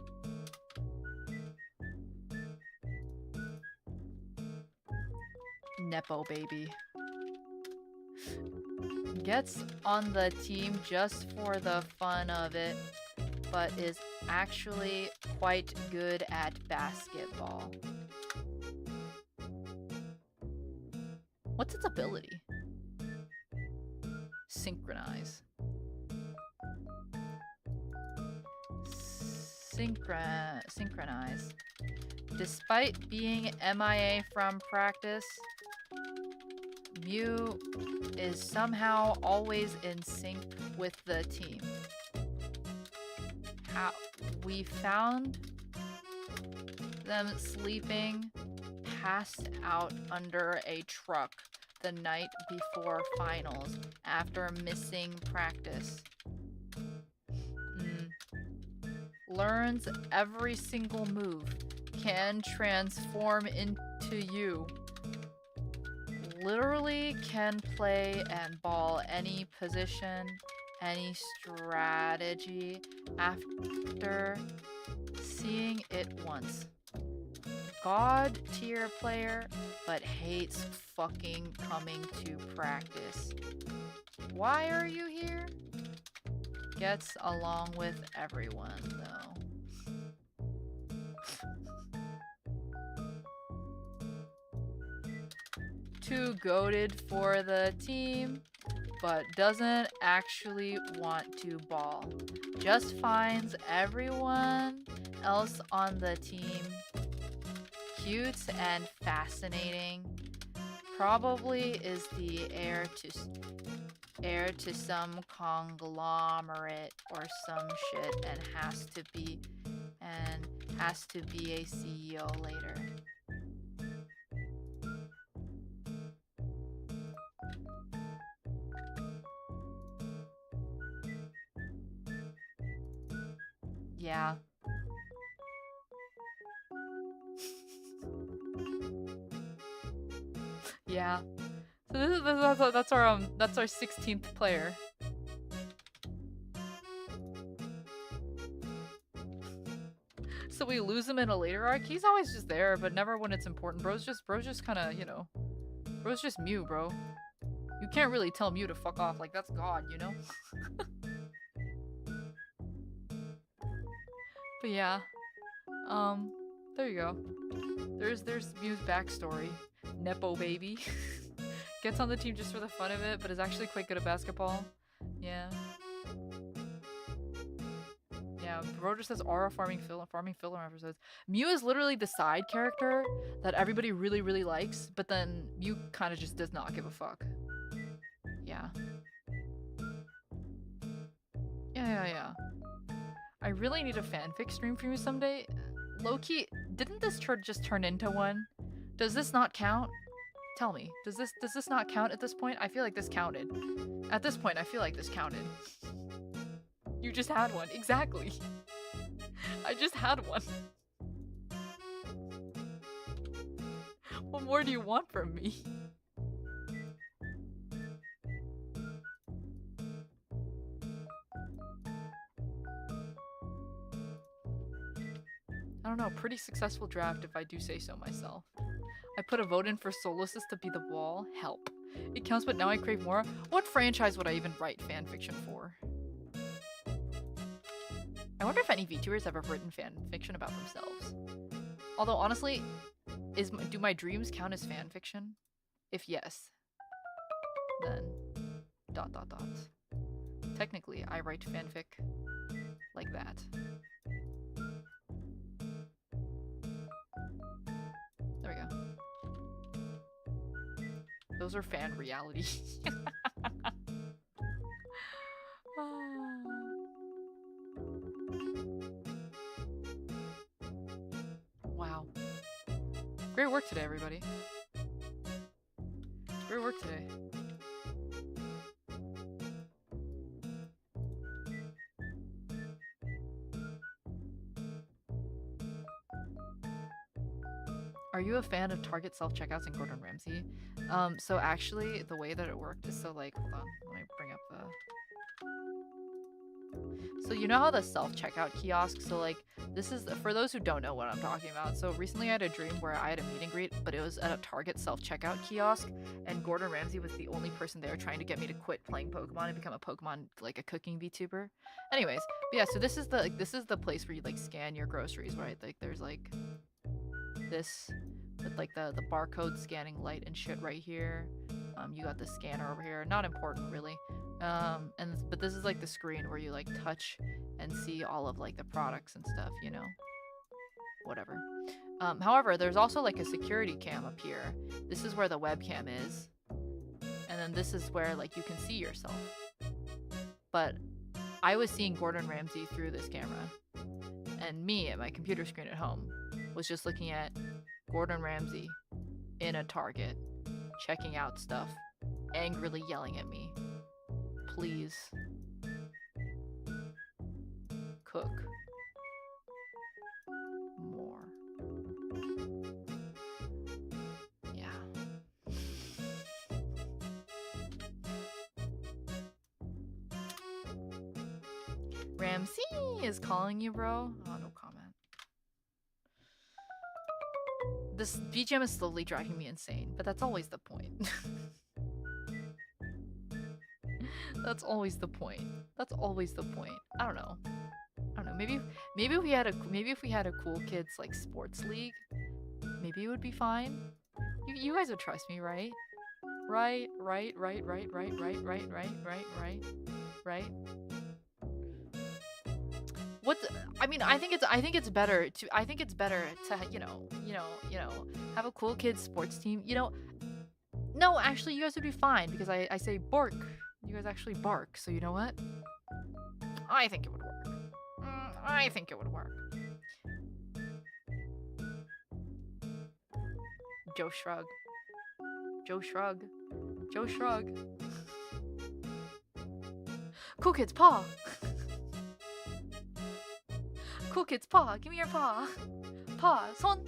Nepo baby. Gets on the team just for the fun of it, but is actually quite good at basketball. What's its ability? Synchronize. Synchronize. Despite being MIA from practice, Mew is somehow always in sync with the team. We found them sleeping passed out under a truck the night before finals after missing practice. Learns every single move, can transform into you. Literally can play and ball any position, any strategy after seeing it once. God tier player, but hates fucking coming to practice. Why are you here? Gets along with everyone though. Too goated for the team, but doesn't actually want to ball. Just finds everyone else on the team cute and fascinating. Probably is the heir to some conglomerate or some shit and has to be a CEO later. Yeah. Yeah. So that's our 16th player. So we lose him in a later arc. He's always just there, but never when it's important. Bro's just kind of, you know, Bro's just Mew, bro. You can't really tell Mew to fuck off. Like, that's God, you know? But yeah. There you go. There's Mew's backstory. Nepo baby. Gets on the team just for the fun of it, but is actually quite good at basketball. Yeah. Yeah, bro just says aura farming filler episodes. Mew is literally the side character that everybody really, really likes, but then Mew kind of just does not give a fuck. Yeah. Yeah. I really need a fanfic stream for you someday. Low-key, didn't this just turn into one? Does this not count? Tell me, does this not count at this point? I feel like this counted. At this point, I feel like this counted. You just had one. Exactly. I just had one. What more do you want from me? I don't know, pretty successful draft if I do say so myself. I put a vote in for Solosis to be the wall. Help. It counts, but now I crave more. What franchise would I even write fanfiction for? I wonder if any VTubers have ever written fanfiction about themselves. Although, honestly, do my dreams count as fanfiction? If yes, then ... Technically, I write fanfic like that. There we go. Those are fan reality. Wow. Great work today, everybody. Great work today. Are you a fan of Target self-checkouts and Gordon Ramsay? So actually, the way that it worked is so like, hold on, let me bring up the... So you know how the self-checkout kiosk, so like, this is, for those who don't know what I'm talking about, so recently I had a dream where I had a meet and greet, but it was at a Target self-checkout kiosk, and Gordon Ramsay was the only person there trying to get me to quit playing Pokemon and become a Pokemon, like a cooking VTuber. Anyways, but yeah, so this is the place where you like scan your groceries, right? Like there's like this with like the barcode scanning light and shit right here. You got the scanner over here, not important really. But this is like the screen where you like touch and see all of like the products and stuff, you know, whatever. However, there's also like a security cam up here. This is where the webcam is, and then this is where like you can see yourself. But I was seeing Gordon Ramsay through this camera, and me at my computer screen at home was just looking at Gordon Ramsay in a Target, checking out stuff, angrily yelling at me, please cook more. Yeah. Ramsay is calling you, bro. Oh, no comment. This BGM is slowly driving me insane, but that's always the point. That's always the point. That's always the point. I don't know. Maybe if we had a cool kids like sports league, maybe it would be fine. You guys would trust me, right? Right. What I mean, I think it's better to you know have a cool kids sports team. You know, no, actually, you guys would be fine because I say bark. You guys actually bark, so you know what? I think it would work. I think it would work. Joe Shrug. Cool kids, paw. Cool kids, paw. Give me your paw. Paw. Son.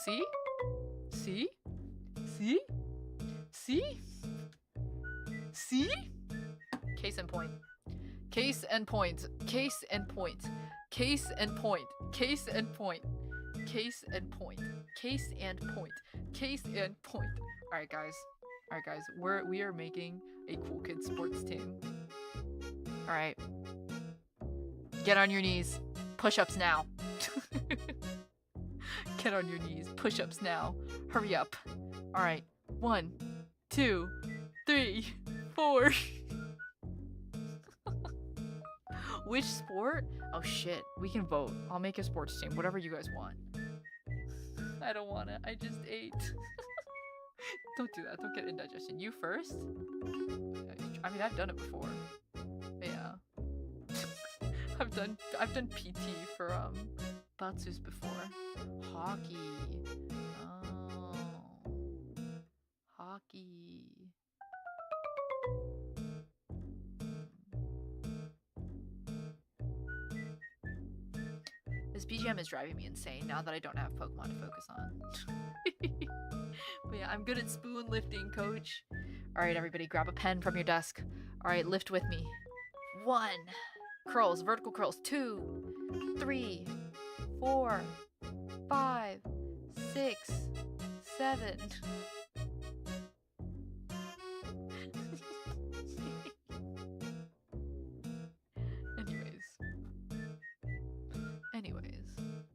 See? Case in point. Case and point. Case and point. Case and point. Alright guys. We are making a cool kid sports team. Alright. Get on your knees. Push-ups now. Get on your knees. Push-ups now. Hurry up. Alright. 1, 2, 3, 4. Which sport? Oh shit. We can vote. I'll make a sports team. Whatever you guys want. I don't want it. I just ate. Don't do that. Don't get indigestion. You first? I mean, I've done it before. Yeah. I've done PT for Batsus before. Hockey. Oh. Hockey. This BGM is driving me insane now that I don't have Pokemon to focus on. But yeah, I'm good at spoon lifting, coach. Alright, everybody, grab a pen from your desk. Alright, lift with me. 1. Curls, vertical curls. 2, 3, 4, 5, 6, 7.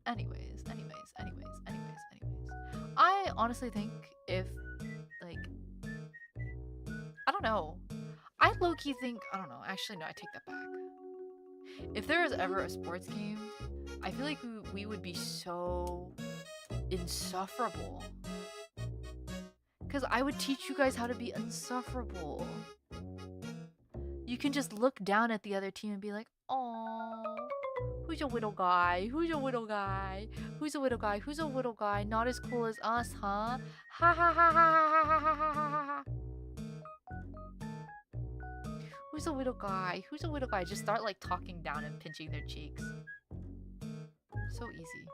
Anyways. I honestly think if, like, I don't know. I low-key think, I don't know. Actually, no, I take that back. If there was ever a sports game, I feel like we would be so insufferable. Because I would teach you guys how to be insufferable. You can just look down at the other team and be like, "Oh, who's your little guy? Who's your little guy? Who's a little guy? Who's a little guy? Not as cool as us, huh? Ha ha ha ha ha ha ha ha ha ha. Who's a little guy? Who's a little guy?" Just start like talking down and pinching their cheeks. So easy.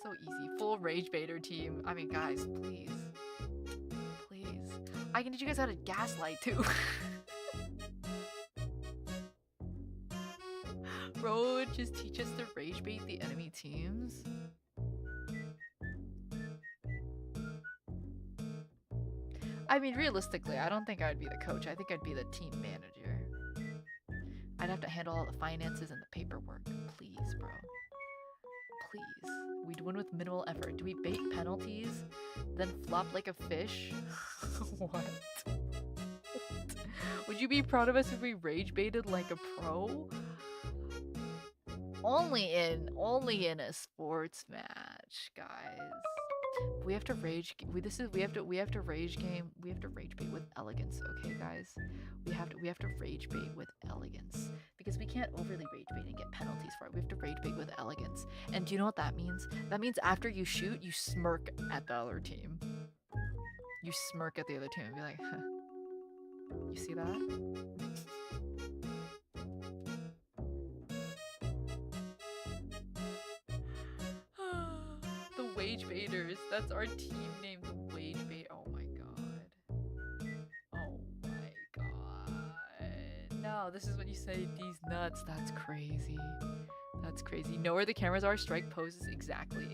So easy. Full rage baiter team. I mean, guys, please. Please. I can teach you guys how to gaslight too. Bro, just teach us to rage bait the enemy teams. I mean, realistically, I don't think I would be the coach. I think I'd be the team manager. I'd have to handle all the finances and the paperwork. Please, bro. Please. We'd win with minimal effort. Do we bait penalties, then flop like a fish? What? Would you be proud of us if we rage baited like a pro? Only in a sports match, guys. We have to rage. We have to rage game. We have to rage bait with elegance, okay, guys? We have to rage bait with elegance because we can't overly rage bait and get penalties for it. We have to rage bait with elegance. And do you know what that means? That means after you shoot, you smirk at the other team. You smirk at the other team and be like, huh. You see that? Wage baiters. That's our team name, the wage bait. Oh my god. Oh my god. No, this is what you say, these nuts. That's crazy. That's crazy. Know where the cameras are, strike poses. Exactly.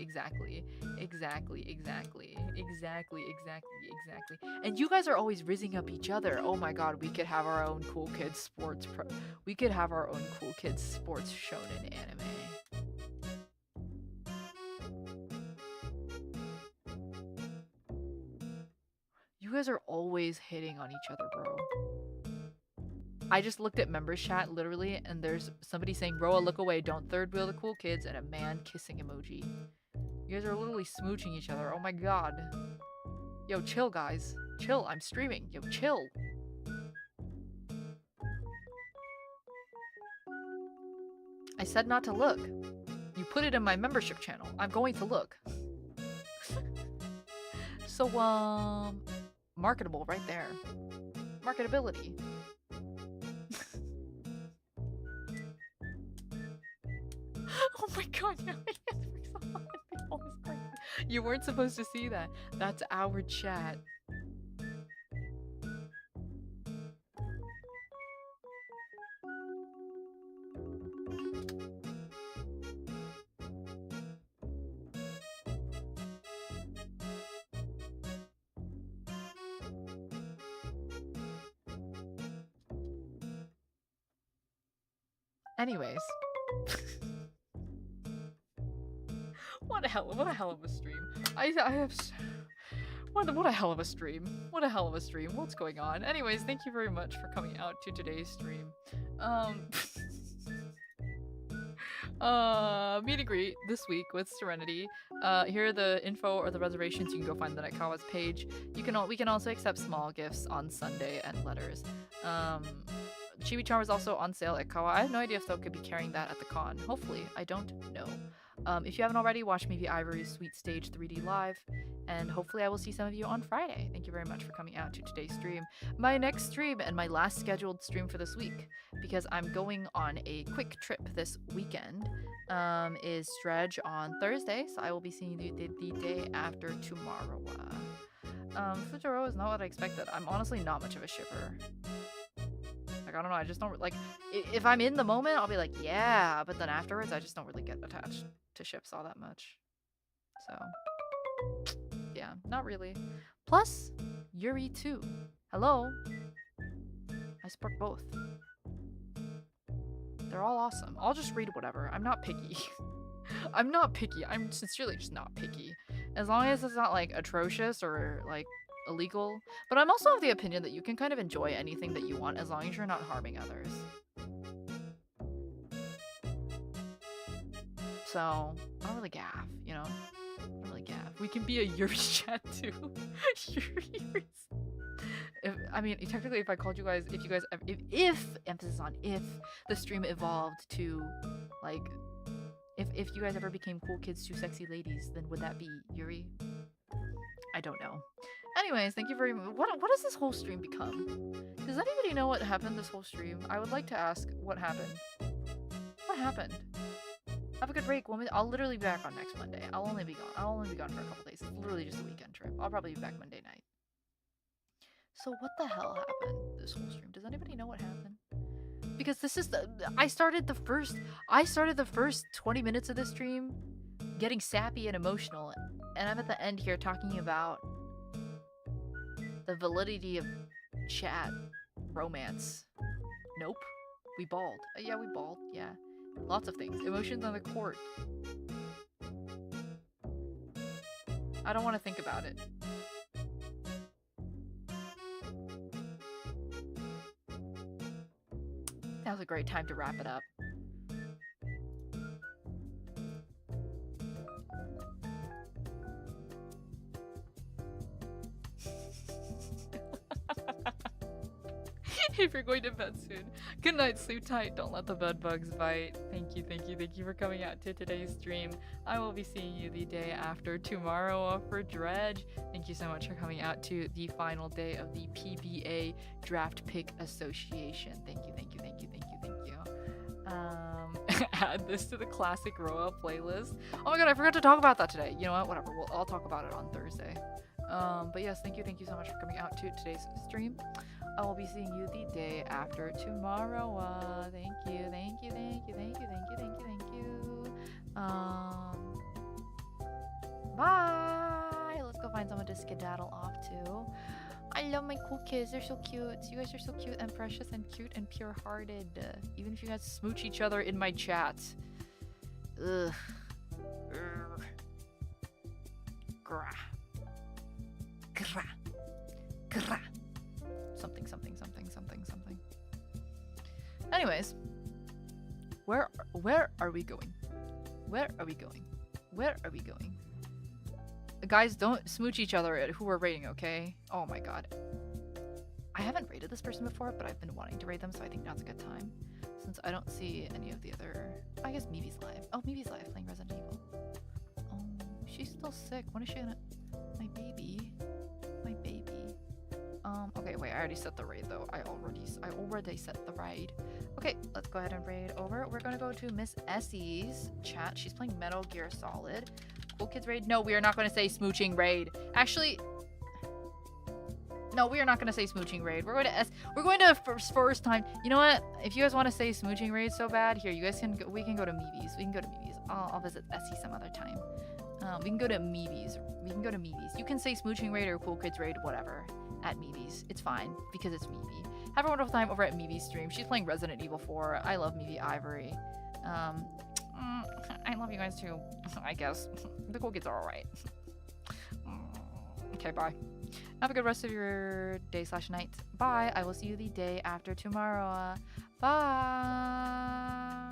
And you guys are always rizzing up each other. Oh my god, we could have our own cool kids sports we could have our own cool kids sports shonen anime. You guys are always hitting on each other, bro. I just looked at members chat, literally, and there's somebody saying, "Rowa, look away, don't third wheel the cool kids," and a man kissing emoji. You guys are literally smooching each other. Oh my god. Yo, chill, guys. Chill, I'm streaming. Yo, chill. I said not to look. You put it in my membership channel. I'm going to look. So, marketable right there. Marketability. Oh my god, you weren't supposed to see that. That's our chat. Anyways. What a hell of a stream. I have what a hell of a stream. What a hell of a stream. What's going on? Anyways, thank you very much for coming out to today's stream. Meet and greet this week with Serenity. Here are the info or the reservations. You can go find them at Kawa's page. We can also accept small gifts on Sunday and letters. Chibi Charm is also on sale at Kawa. I have no idea if they'll could be carrying that at the con. Hopefully, I don't know. If you haven't already, watch me via Ivory's Sweet Stage 3D Live, and hopefully I will see some of you on Friday. Thank you very much for coming out to today's stream. My next stream and my last scheduled stream for this week, because I'm going on a quick trip this weekend, is Dredge on Thursday, so I will be seeing you the day after tomorrow. Futuro is not what I expected. I'm honestly not much of a shipper. Like, I don't know, I just don't, like, if I'm in the moment, I'll be like, yeah, but then afterwards, I just don't really get attached to ships all that much. So, yeah, not really. Plus, Yuri too. Hello? I support both. They're all awesome. I'll just read whatever. I'm not picky. I'm not picky. I'm sincerely just not picky. As long as it's not, like, atrocious or, like, illegal. But I'm also of the opinion that you can kind of enjoy anything that you want as long as you're not harming others. So, I don't really gaff, you know? I don't really gaff. We can be a Yuri chat too. Yuri. I mean, technically, if I called you guys, if emphasis on if the stream evolved to, like, if you guys ever became cool kids to sexy ladies, then would that be Yuri? I don't know. Anyways, thank you very much. What does this whole stream become? Does anybody know what happened this whole stream? I would like to ask what happened. What happened? Have a good break, woman. I'll literally be back on next Monday. I'll only be gone for a couple days. It's literally just a weekend trip. I'll probably be back Monday night. So what the hell happened this whole stream? Does anybody know what happened? Because this is I started the first 20 minutes of this stream getting sappy and emotional, and I'm at the end here talking about the validity of chat romance. Nope. We balled. Yeah, we balled. Yeah. Lots of things. Emotions on the court. I don't want to think about it. That was a great time to wrap it up. If you're going to bed soon, good night, sleep tight, don't let the bed bugs bite. Thank you for coming out to today's stream. I will be seeing you the day after tomorrow for Dredge. Thank you so much for coming out to the final day of the PBA Draft Pick Association. Thank you. Add this to the classic Rowa playlist. Oh my god, I forgot to talk about that today. You know what, whatever, I'll talk about it on Thursday. But yes, thank you so much for coming out to today's stream. I will be seeing you the day after tomorrow. Thank you. Bye. Let's go find someone to skedaddle off to. I love my cool kids. They're so cute. You guys are so cute and precious and cute and pure-hearted. Even if you guys smooch each other in my chat. Ugh. Grah. Grah. Grah. Something. Anyways, where are we going? Guys, don't smooch each other at who we're rating, okay? Oh my god. I haven't rated this person before, but I've been wanting to rate them, so I think now's a good time. Since I don't see any of the other... I guess Mii's live. Oh, Mii's live playing Resident Evil. Oh, she's still sick. When is she gonna... My baby. Okay, wait, I already set the raid though. I already set the raid. Okay, let's go ahead and raid over. We're gonna go to Miss Essie's chat. She's playing Metal Gear Solid. Cool Kids raid? No, we are not gonna say smooching raid. Actually, no, we are not gonna say smooching raid. We're going to first time. You know what? If you guys want to say smooching raid so bad, here, you guys can go, we can go to Mii's. I'll visit Essie some other time. We can go to Mii's. You can say smooching raid or Cool Kids raid, whatever, at Mii's. It's fine, because it's Mii. Have a wonderful time over at Mivi's stream. She's playing Resident Evil 4. I love Mivi Ivory. I love you guys too, I guess. The cool kids are alright. Okay, bye. Have a good rest of your day/night. Bye. I will see you the day after tomorrow. Bye.